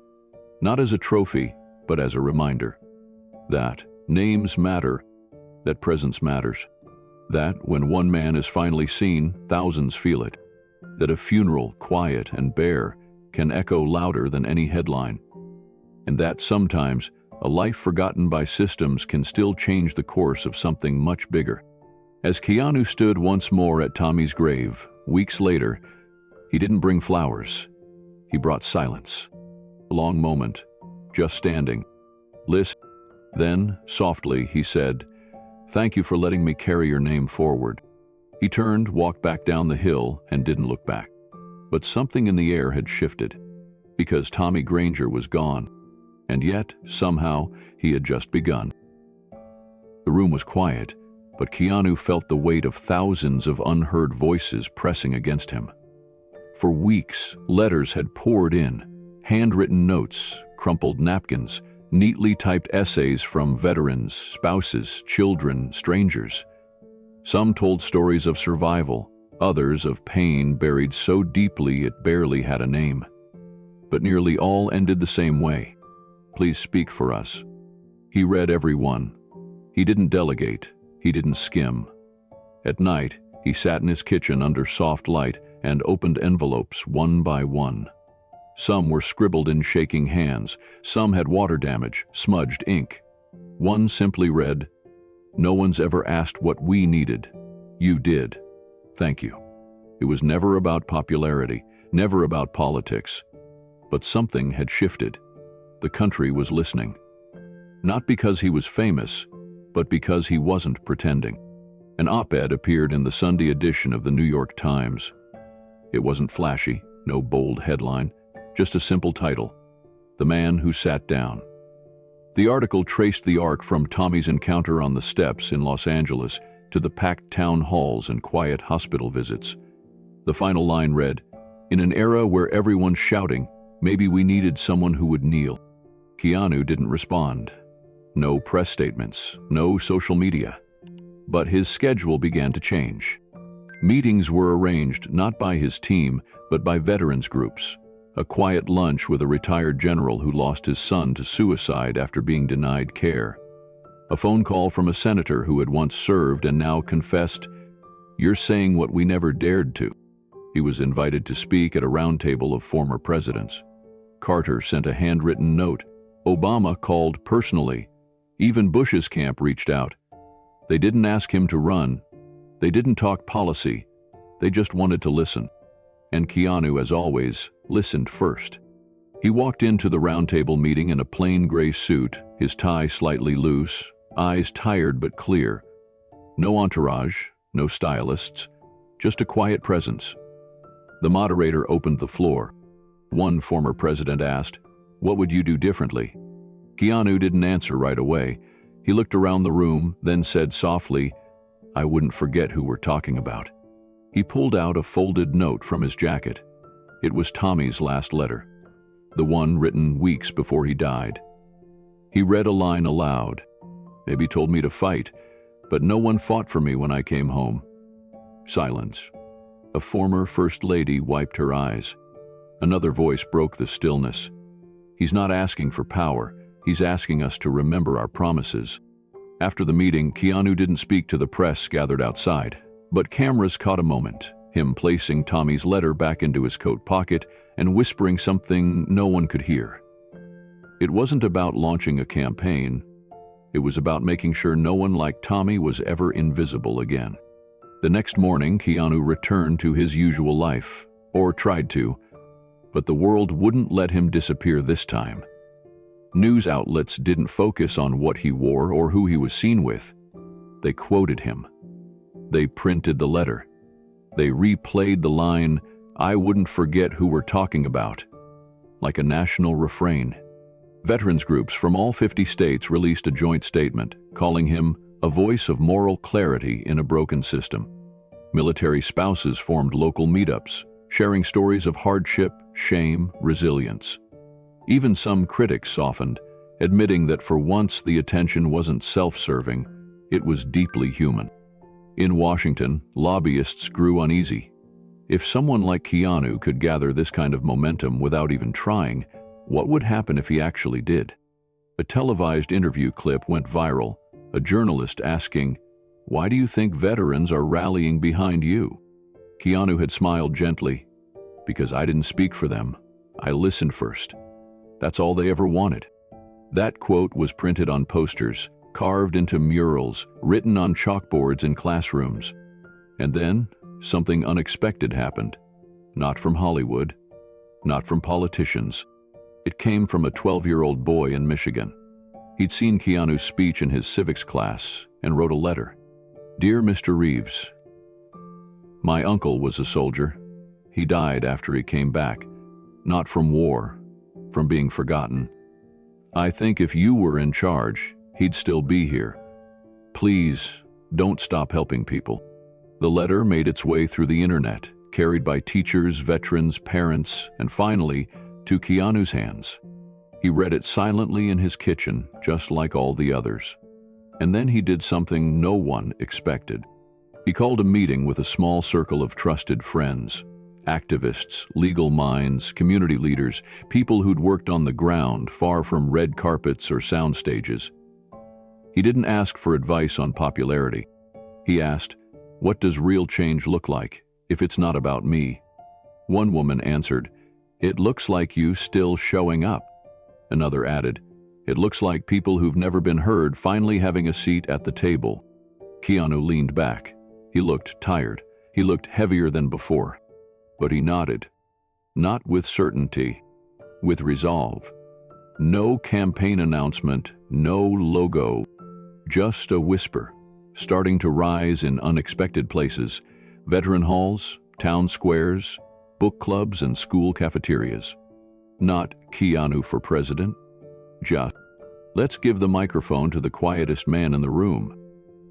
not as a trophy, but as a reminder. That names matter, that presence matters. That when one man is finally seen, thousands feel it. That a funeral, quiet and bare, can echo louder than any headline. And that sometimes, a life forgotten by systems can still change the course of something much bigger. As Keanu stood once more at Tommy's grave, weeks later, he didn't bring flowers. He brought silence. A long moment, just standing. Listen. Then, softly, he said, "Thank you for letting me carry your name forward." He turned, walked back down the hill, and didn't look back. But something in the air had shifted, because Tommy Granger was gone. And yet, somehow, he had just begun. The room was quiet, but Keanu felt the weight of thousands of unheard voices pressing against him. For weeks, letters had poured in, handwritten notes, crumpled napkins, neatly typed essays from veterans, spouses, children, strangers. Some told stories of survival, others of pain buried so deeply it barely had a name. But nearly all ended the same way. "Please speak for us." He read every one. He didn't delegate. He didn't skim. At night, He sat in his kitchen under soft light and opened envelopes one by one. Some were scribbled in shaking hands, some had water damage, smudged ink. One simply read, "No one's ever asked what we needed. You did. Thank you." It was never about popularity, never about politics. But something had shifted. The country was listening. Not because he was famous, but because he wasn't pretending. An op-ed appeared in the Sunday edition of the New York Times. It wasn't flashy, no bold headline, just a simple title, "The Man Who Sat Down." The article traced the arc from Tommy's encounter on the steps in Los Angeles to the packed town halls and quiet hospital visits. The final line read, "In an era where everyone's shouting, maybe we needed someone who would kneel." Keanu didn't respond. No press statements, no social media. But his schedule began to change. Meetings were arranged not by his team, but by veterans groups. A quiet lunch with a retired general who lost his son to suicide after being denied care. A phone call from a senator who had once served and now confessed, "You're saying what we never dared to." He was invited to speak at a roundtable of former presidents. Carter sent a handwritten note. Obama called personally. Even Bush's camp reached out. They didn't ask him to run. They didn't talk policy. They just wanted to listen. And Keanu, as always, listened first. He walked into the roundtable meeting in a plain gray suit, his tie slightly loose, eyes tired but clear. No entourage, no stylists, just a quiet presence. The moderator opened the floor. One former president asked, "What would you do differently?" Keanu didn't answer right away. He looked around the room, then said softly, "I wouldn't forget who we're talking about." He pulled out a folded note from his jacket. It was Tommy's last letter, the one written weeks before he died. He read a line aloud. "Maybe told me to fight, but no one fought for me when I came home." Silence. A former First Lady wiped her eyes. Another voice broke the stillness. "He's not asking for power. He's asking us to remember our promises." After the meeting, Keanu didn't speak to the press gathered outside, but cameras caught a moment, him placing Tommy's letter back into his coat pocket and whispering something no one could hear. It wasn't about launching a campaign. It was about making sure no one like Tommy was ever invisible again. The next morning, Keanu returned to his usual life, or tried to, but the world wouldn't let him disappear this time. News outlets didn't focus on what he wore or who he was seen with. They quoted him. They printed the letter. They replayed the line, "I wouldn't forget who we're talking about," like a national refrain. Veterans groups from all 50 states released a joint statement, calling him a voice of moral clarity in a broken system. Military spouses formed local meetups, sharing stories of hardship, shame, resilience. Even some critics softened, admitting that for once the attention wasn't self-serving, it was deeply human. In Washington, lobbyists grew uneasy. If someone like Keanu could gather this kind of momentum without even trying, what would happen if he actually did? A televised interview clip went viral, a journalist asking, "Why do you think veterans are rallying behind you?" Keanu had smiled gently. "Because I didn't speak for them. I listened first. That's all they ever wanted." That quote was printed on posters, carved into murals, written on chalkboards in classrooms. And then, something unexpected happened. Not from Hollywood, not from politicians. It came from a 12-year-old boy in Michigan. He'd seen Keanu's speech in his civics class and wrote a letter. "Dear Mr. Reeves, my uncle was a soldier. He died after he came back, not from war, from being forgotten. I think if you were in charge, he'd still be here. Please, don't stop helping people." The letter made its way through the internet, carried by teachers, veterans, parents, and finally, to Keanu's hands. He read it silently in his kitchen, just like all the others. And then he did something no one expected. He called a meeting with a small circle of trusted friends, activists, legal minds, community leaders, people who'd worked on the ground, far from red carpets or sound stages. He didn't ask for advice on popularity. He asked, "What does real change look like, if it's not about me?" One woman answered, "It looks like you still showing up." Another added, "It looks like people who've never been heard finally having a seat at the table." Keanu leaned back. He looked tired. He looked heavier than before. But he nodded. Not with certainty, with resolve. No campaign announcement, no logo, just a whisper, starting to rise in unexpected places: veteran halls, town squares, book clubs, and school cafeterias. Not Keanu for president, just, "Let's give the microphone to the quietest man in the room."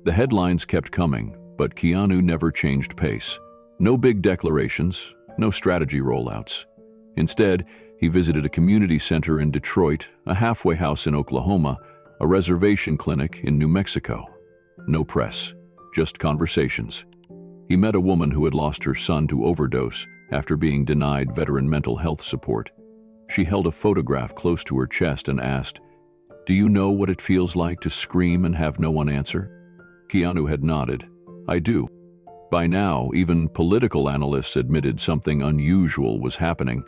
The headlines kept coming, but Keanu never changed pace. No big declarations, no strategy rollouts. Instead, he visited a community center in Detroit, a halfway house in Oklahoma, a reservation clinic in New Mexico. No press, just conversations. He met a woman who had lost her son to overdose after being denied veteran mental health support. She held a photograph close to her chest and asked, "Do you know what it feels like to scream and have no one answer?" Keanu had nodded. "I do." By now, even political analysts admitted something unusual was happening.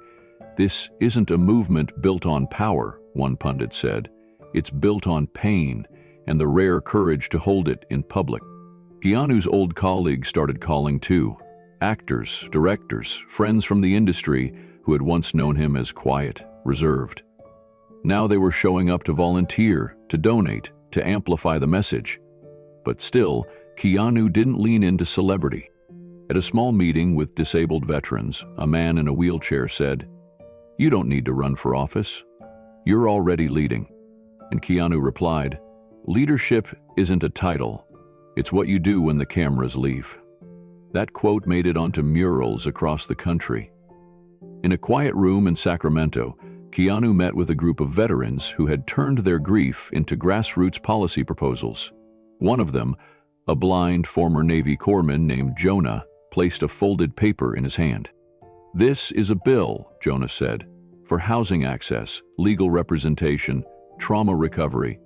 "This isn't a movement built on power," one pundit said. "It's built on pain and the rare courage to hold it in public." Keanu's old colleagues started calling too. Actors, directors, friends from the industry who had once known him as quiet, reserved. Now they were showing up to volunteer, to donate, to amplify the message. But still, Keanu didn't lean into celebrity. At a small meeting with disabled veterans, a man in a wheelchair said, "You don't need to run for office. You're already leading." And Keanu replied, "Leadership isn't a title. It's what you do when the cameras leave." That quote made it onto murals across the country. In a quiet room in Sacramento, Keanu met with a group of veterans who had turned their grief into grassroots policy proposals. One of them, a blind former Navy corpsman named Jonah, placed a folded paper in his hand. "This is a bill," Jonah said, "for housing access, legal representation, trauma recovery.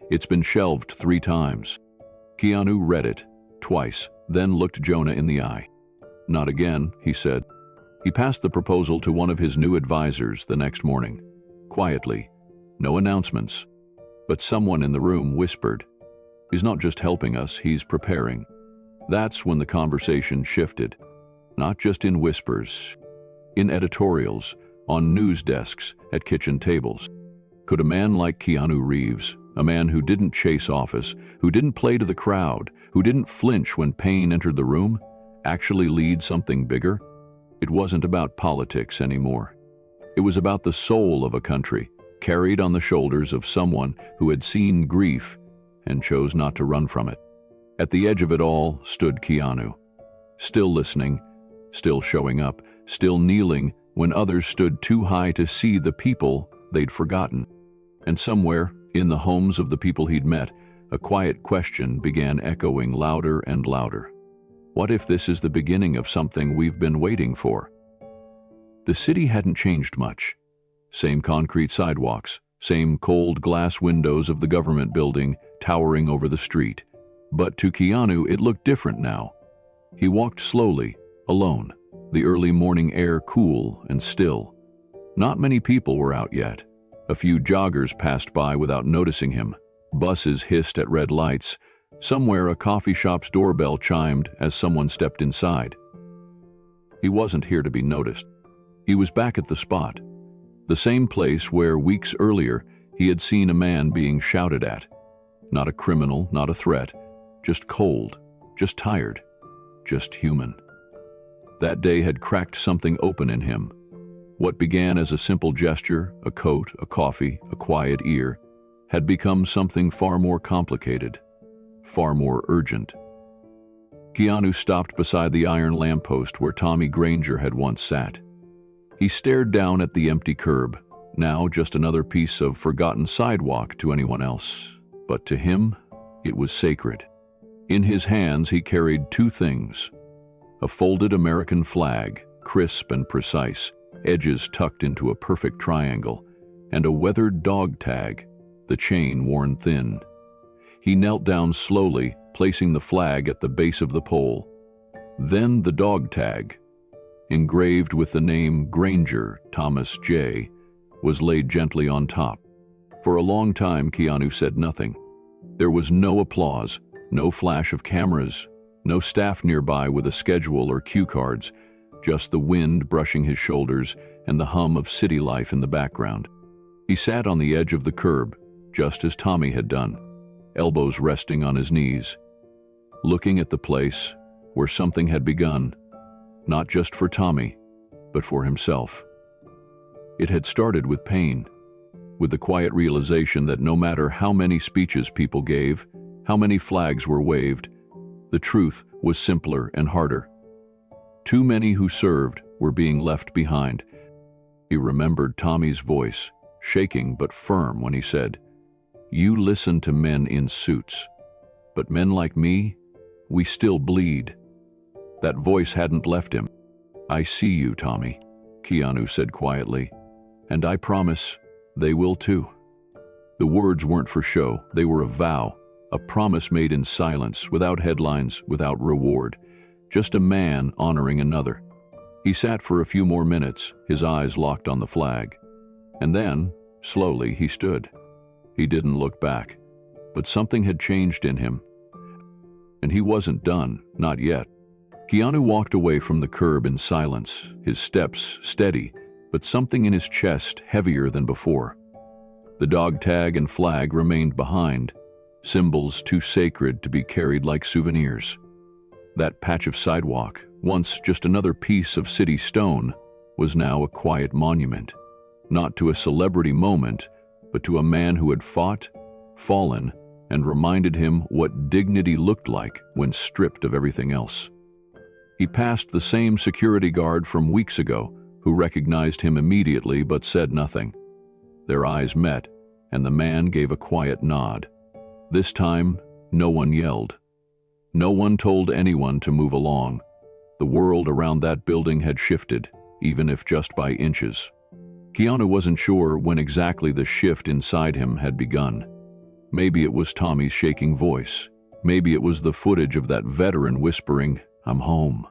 It's been shelved 3 times." Keanu read it, twice, then looked Jonah in the eye. "Not again," he said. He passed the proposal to one of his new advisors the next morning. Quietly, no announcements. But someone in the room whispered, "He's not just helping us, he's preparing." That's when the conversation shifted. Not just in whispers, in editorials, on news desks, at kitchen tables. Could a man like Keanu Reeves, a man who didn't chase office, who didn't play to the crowd, who didn't flinch when pain entered the room, actually lead something bigger? It wasn't about politics anymore. It was about the soul of a country, carried on the shoulders of someone who had seen grief and chose not to run from it. At the edge of it all stood Keanu, still listening, still showing up, still kneeling when others stood too high to see the people they'd forgotten. And somewhere, in the homes of the people he'd met, a quiet question began echoing louder and louder. What if this is the beginning of something we've been waiting for? The city hadn't changed much. Same concrete sidewalks, same cold glass windows of the government building towering over the street. But to Keanu, it looked different now. He walked slowly, alone, the early morning air cool and still. Not many people were out yet. A few joggers passed by without noticing him. Buses hissed at red lights. Somewhere a coffee shop's doorbell chimed as someone stepped inside. He wasn't here to be noticed. He was back at the spot. The same place where weeks earlier he had seen a man being shouted at. Not a criminal, not a threat. Just cold, just tired, just human. That day had cracked something open in him. What began as a simple gesture, a coat, a coffee, a quiet ear, had become something far more complicated, far more urgent. Keanu stopped beside the iron lamppost where Tommy Granger had once sat. He stared down at the empty curb, now just another piece of forgotten sidewalk to anyone else. But to him, it was sacred. In his hands he carried 2 things: a folded American flag, crisp and precise, edges tucked into a perfect triangle, and a weathered dog tag, the chain worn thin. He knelt down slowly, placing the flag at the base of the pole. Then the dog tag, engraved with the name Granger Thomas J., was laid gently on top. For a long time, Keanu said nothing. There was no applause, no flash of cameras, no staff nearby with a schedule or cue cards, just the wind brushing his shoulders and the hum of city life in the background. He sat on the edge of the curb, just as Tommy had done, elbows resting on his knees, looking at the place where something had begun, not just for Tommy, but for himself. It had started with pain, with the quiet realization that no matter how many speeches people gave, how many flags were waved, the truth was simpler and harder. Too many who served were being left behind. He remembered Tommy's voice, shaking but firm, when he said, "You listen to men in suits, but men like me, we still bleed." That voice hadn't left him. "I see you, Tommy," Keanu said quietly, "and I promise they will too." The words weren't for show, they were a vow, a promise made in silence, without headlines, without reward, just a man honoring another. He sat for a few more minutes, his eyes locked on the flag. And then, slowly, he stood. He didn't look back, but something had changed in him. And he wasn't done, not yet. Keanu walked away from the curb in silence, his steps steady, but something in his chest heavier than before. The dog tag and flag remained behind, symbols too sacred to be carried like souvenirs. That patch of sidewalk, once just another piece of city stone, was now a quiet monument, not to a celebrity moment, but to a man who had fought, fallen, and reminded him what dignity looked like when stripped of everything else. He passed the same security guard from weeks ago, who recognized him immediately but said nothing. Their eyes met, and the man gave a quiet nod. This time, no one yelled. No one told anyone to move along. The world around that building had shifted, even if just by inches. Keanu wasn't sure when exactly the shift inside him had begun. Maybe it was Tommy's shaking voice. Maybe it was the footage of that veteran whispering, "I'm home."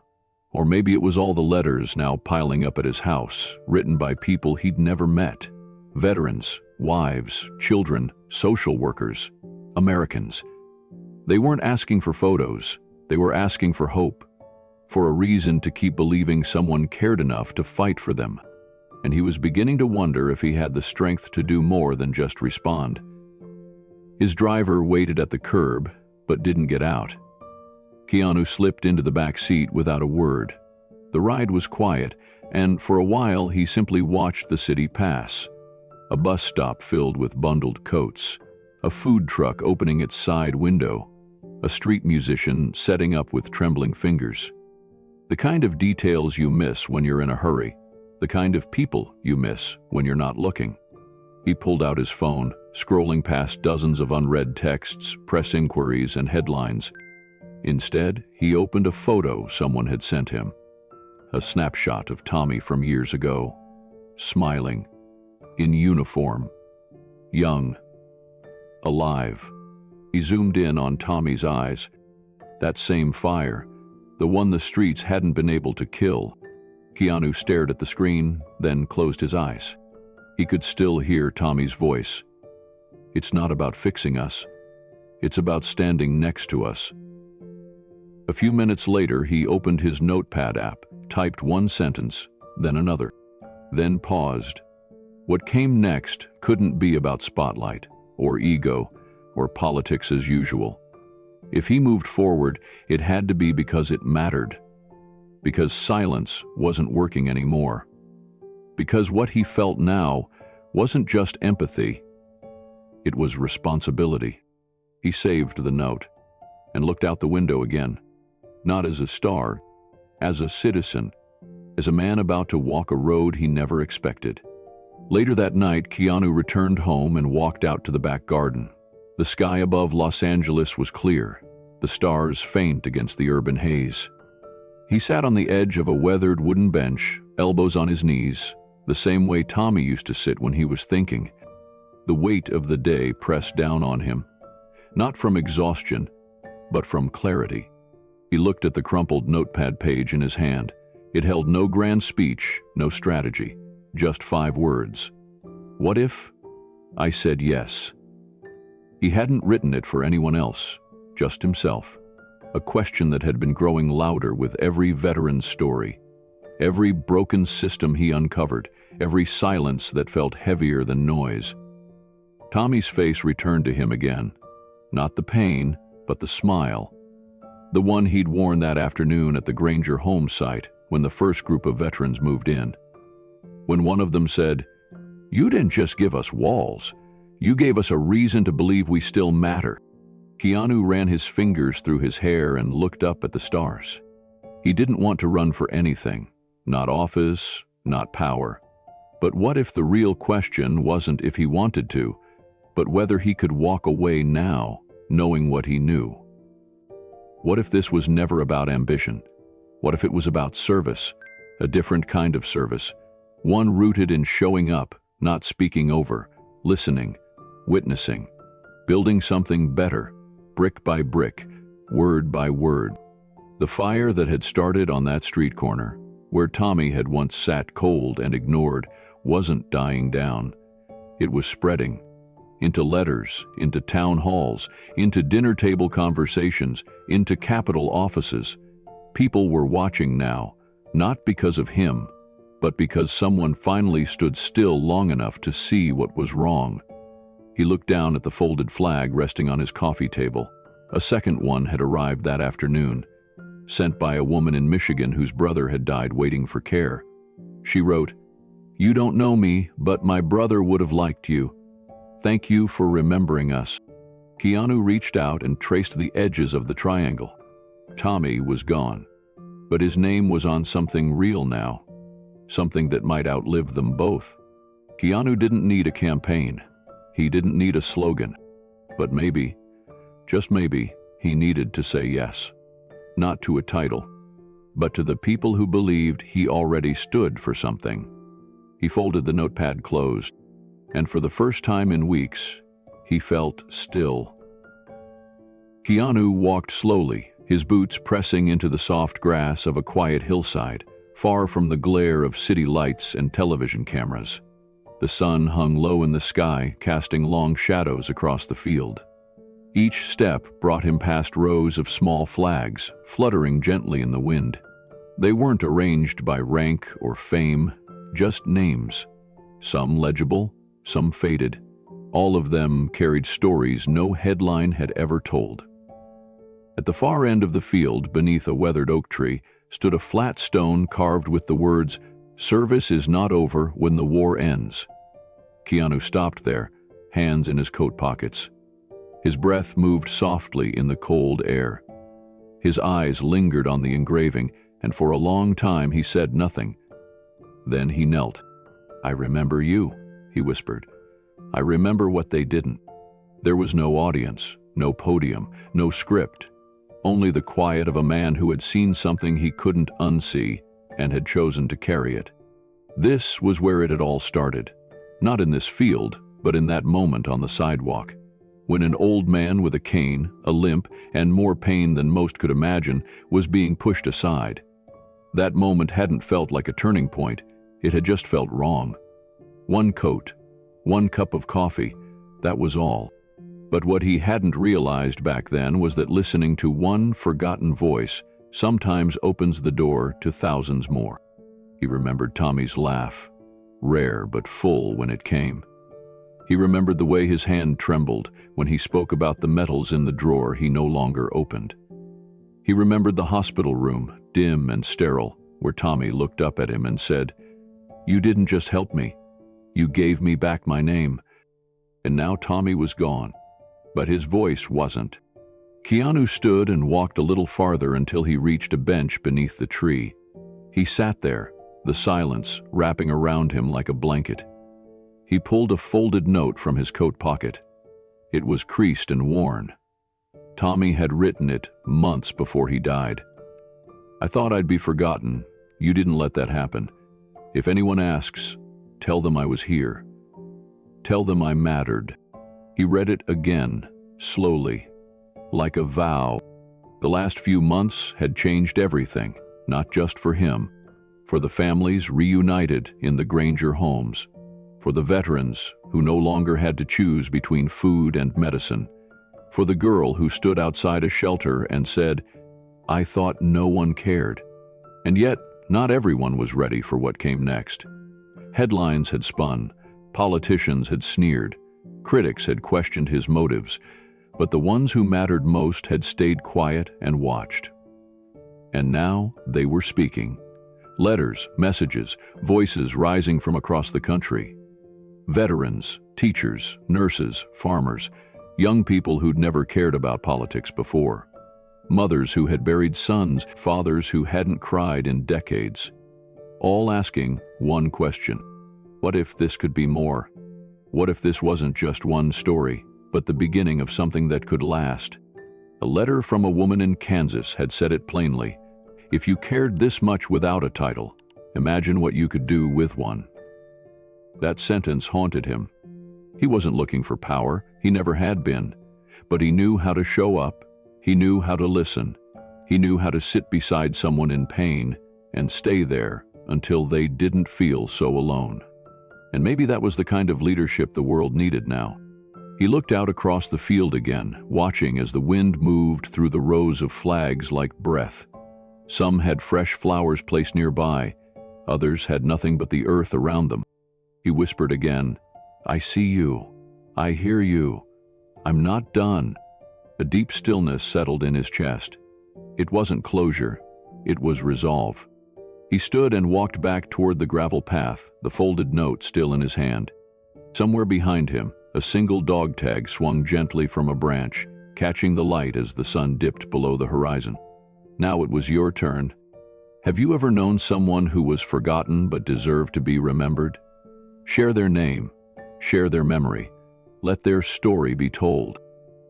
Or maybe it was all the letters now piling up at his house, written by people he'd never met. Veterans, wives, children, social workers, Americans. They weren't asking for photos, they were asking for hope, for a reason to keep believing someone cared enough to fight for them. And he was beginning to wonder if he had the strength to do more than just respond. His driver waited at the curb, but didn't get out. Keanu slipped into the back seat without a word. The ride was quiet, and for a while he simply watched the city pass. A bus stop filled with bundled coats, a food truck opening its side window, a street musician setting up with trembling fingers. The kind of details you miss when you're in a hurry, the kind of people you miss when you're not looking. He pulled out his phone, scrolling past dozens of unread texts, press inquiries, and headlines. Instead, he opened a photo someone had sent him. A snapshot of Tommy from years ago, smiling, in uniform, young, alive. He zoomed in on Tommy's eyes. That same fire, the one the streets hadn't been able to kill. Keanu stared at the screen, then closed his eyes. He could still hear Tommy's voice. "It's not about fixing us. It's about standing next to us." A few minutes later, he opened his notepad app, typed one sentence, then another, then paused. What came next couldn't be about spotlight, or ego, or politics as usual. If he moved forward, it had to be because it mattered. Because silence wasn't working anymore. Because what he felt now wasn't just empathy, it was responsibility. He saved the note and looked out the window again. Not as a star, as a citizen, as a man about to walk a road he never expected. Later that night, Keanu returned home and walked out to the back garden. The sky above Los Angeles was clear, the stars faint against the urban haze. He sat on the edge of a weathered wooden bench, elbows on his knees, the same way Tommy used to sit when he was thinking. The weight of the day pressed down on him, not from exhaustion, but from clarity. He looked at the crumpled notepad page in his hand. It held no grand speech, no strategy, just 5 words. What if I said yes? He hadn't written it for anyone else, just himself. A question that had been growing louder with every veteran's story. Every broken system he uncovered, every silence that felt heavier than noise. Tommy's face returned to him again. Not the pain, but the smile. The one he'd worn that afternoon at the Granger home site when the first group of veterans moved in. When one of them said, "You didn't just give us walls. You gave us a reason to believe we still matter." Keanu ran his fingers through his hair and looked up at the stars. He didn't want to run for anything. Not office, not power. But what if the real question wasn't if he wanted to, but whether he could walk away now, knowing what he knew? What if this was never about ambition? What if it was about service, a different kind of service, one rooted in showing up, not speaking over, listening, witnessing, building something better, brick by brick, word by word? The fire that had started on that street corner, where Tommy had once sat cold and ignored, wasn't dying down. It was spreading. Into letters, into town halls, into dinner table conversations, into Capitol offices. People were watching now, not because of him, but because someone finally stood still long enough to see what was wrong. He looked down at the folded flag resting on his coffee table. A second one had arrived that afternoon, sent by a woman in Michigan whose brother had died waiting for care. She wrote, "You don't know me, but my brother would have liked you. Thank you for remembering us." Keanu reached out and traced the edges of the triangle. Tommy was gone, but his name was on something real now, something that might outlive them both. Keanu didn't need a campaign. He didn't need a slogan. But maybe, just maybe, he needed to say yes. Not to a title, but to the people who believed he already stood for something. He folded the notepad closed, and for the first time in weeks, he felt still. Keanu walked slowly, his boots pressing into the soft grass of a quiet hillside, far from the glare of city lights and television cameras. The sun hung low in the sky, casting long shadows across the field. Each step brought him past rows of small flags, fluttering gently in the wind. They weren't arranged by rank or fame, just names. Some legible, some faded. All of them carried stories no headline had ever told. At the far end of the field, beneath a weathered oak tree, stood a flat stone carved with the words, "Service is not over when the war ends." Keanu stopped there, hands in his coat pockets. His breath moved softly in the cold air. His eyes lingered on the engraving, and for a long time he said nothing. Then he knelt. "I remember you," he whispered. "I remember what they didn't." There was no audience, no podium, no script, only the quiet of a man who had seen something he couldn't unsee and had chosen to carry it. This was where it had all started. Not in this field, but in that moment on the sidewalk, when an old man with a cane, a limp, and more pain than most could imagine was being pushed aside. That moment hadn't felt like a turning point, it had just felt wrong. One coat, one cup of coffee, that was all. But what he hadn't realized back then was that listening to one forgotten voice sometimes opens the door to thousands more. He remembered Tommy's laugh, rare but full when it came. He remembered the way his hand trembled when he spoke about the metals in the drawer he no longer opened. He remembered the hospital room, dim and sterile, where Tommy looked up at him and said, "You didn't just help me, you gave me back my name." And now Tommy was gone, but his voice wasn't. Keanu stood and walked a little farther until he reached a bench beneath the tree. He sat there, the silence wrapping around him like a blanket. He pulled a folded note from his coat pocket. It was creased and worn. Tommy had written it months before he died. "I thought I'd be forgotten. You didn't let that happen. If anyone asks, tell them I was here. Tell them I mattered." He read it again, slowly, like a vow. The last few months had changed everything, not just for him, for the families reunited in the Granger homes, for the veterans who no longer had to choose between food and medicine, for the girl who stood outside a shelter and said, "I thought no one cared." And yet, not everyone was ready for what came next. Headlines had spun, politicians had sneered, critics had questioned his motives, but the ones who mattered most had stayed quiet and watched. And now they were speaking. Letters, messages, voices rising from across the country. Veterans, teachers, nurses, farmers, young people who'd never cared about politics before. Mothers who had buried sons, fathers who hadn't cried in decades. All asking one question: what if this could be more? What if this wasn't just one story, but the beginning of something that could last? A letter from a woman in Kansas had said it plainly: if you cared this much without a title, imagine what you could do with one. That sentence haunted him. He wasn't looking for power, he never had been, but he knew how to show up, he knew how to listen, he knew how to sit beside someone in pain and stay there until they didn't feel so alone. And maybe that was the kind of leadership the world needed now. He looked out across the field again, watching as the wind moved through the rows of flags like breath. Some had fresh flowers placed nearby, others had nothing but the earth around them. He whispered again, "I see you. I hear you. I'm not done." A deep stillness settled in his chest. It wasn't closure, it was resolve. He stood and walked back toward the gravel path, the folded note still in his hand. Somewhere behind him, a single dog tag swung gently from a branch, catching the light as the sun dipped below the horizon. Now it was your turn. Have you ever known someone who was forgotten but deserved to be remembered? Share their name, share their memory, let their story be told.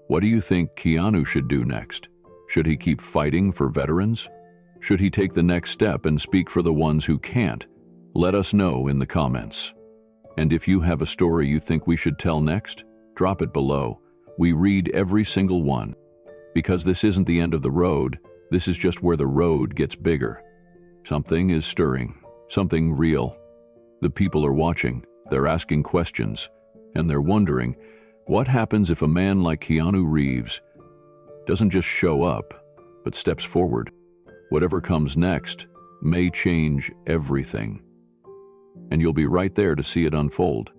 What do you think Keanu should do next? Should he keep fighting for veterans? Should he take the next step and speak for the ones who can't? Let us know in the comments. And if you have a story you think we should tell next, drop it below. We read every single one. Because this isn't the end of the road, this is just where the road gets bigger. Something is stirring, something real. The people are watching, they're asking questions, and they're wondering, what happens if a man like Keanu Reeves doesn't just show up, but steps forward? Whatever comes next may change everything. And you'll be right there to see it unfold.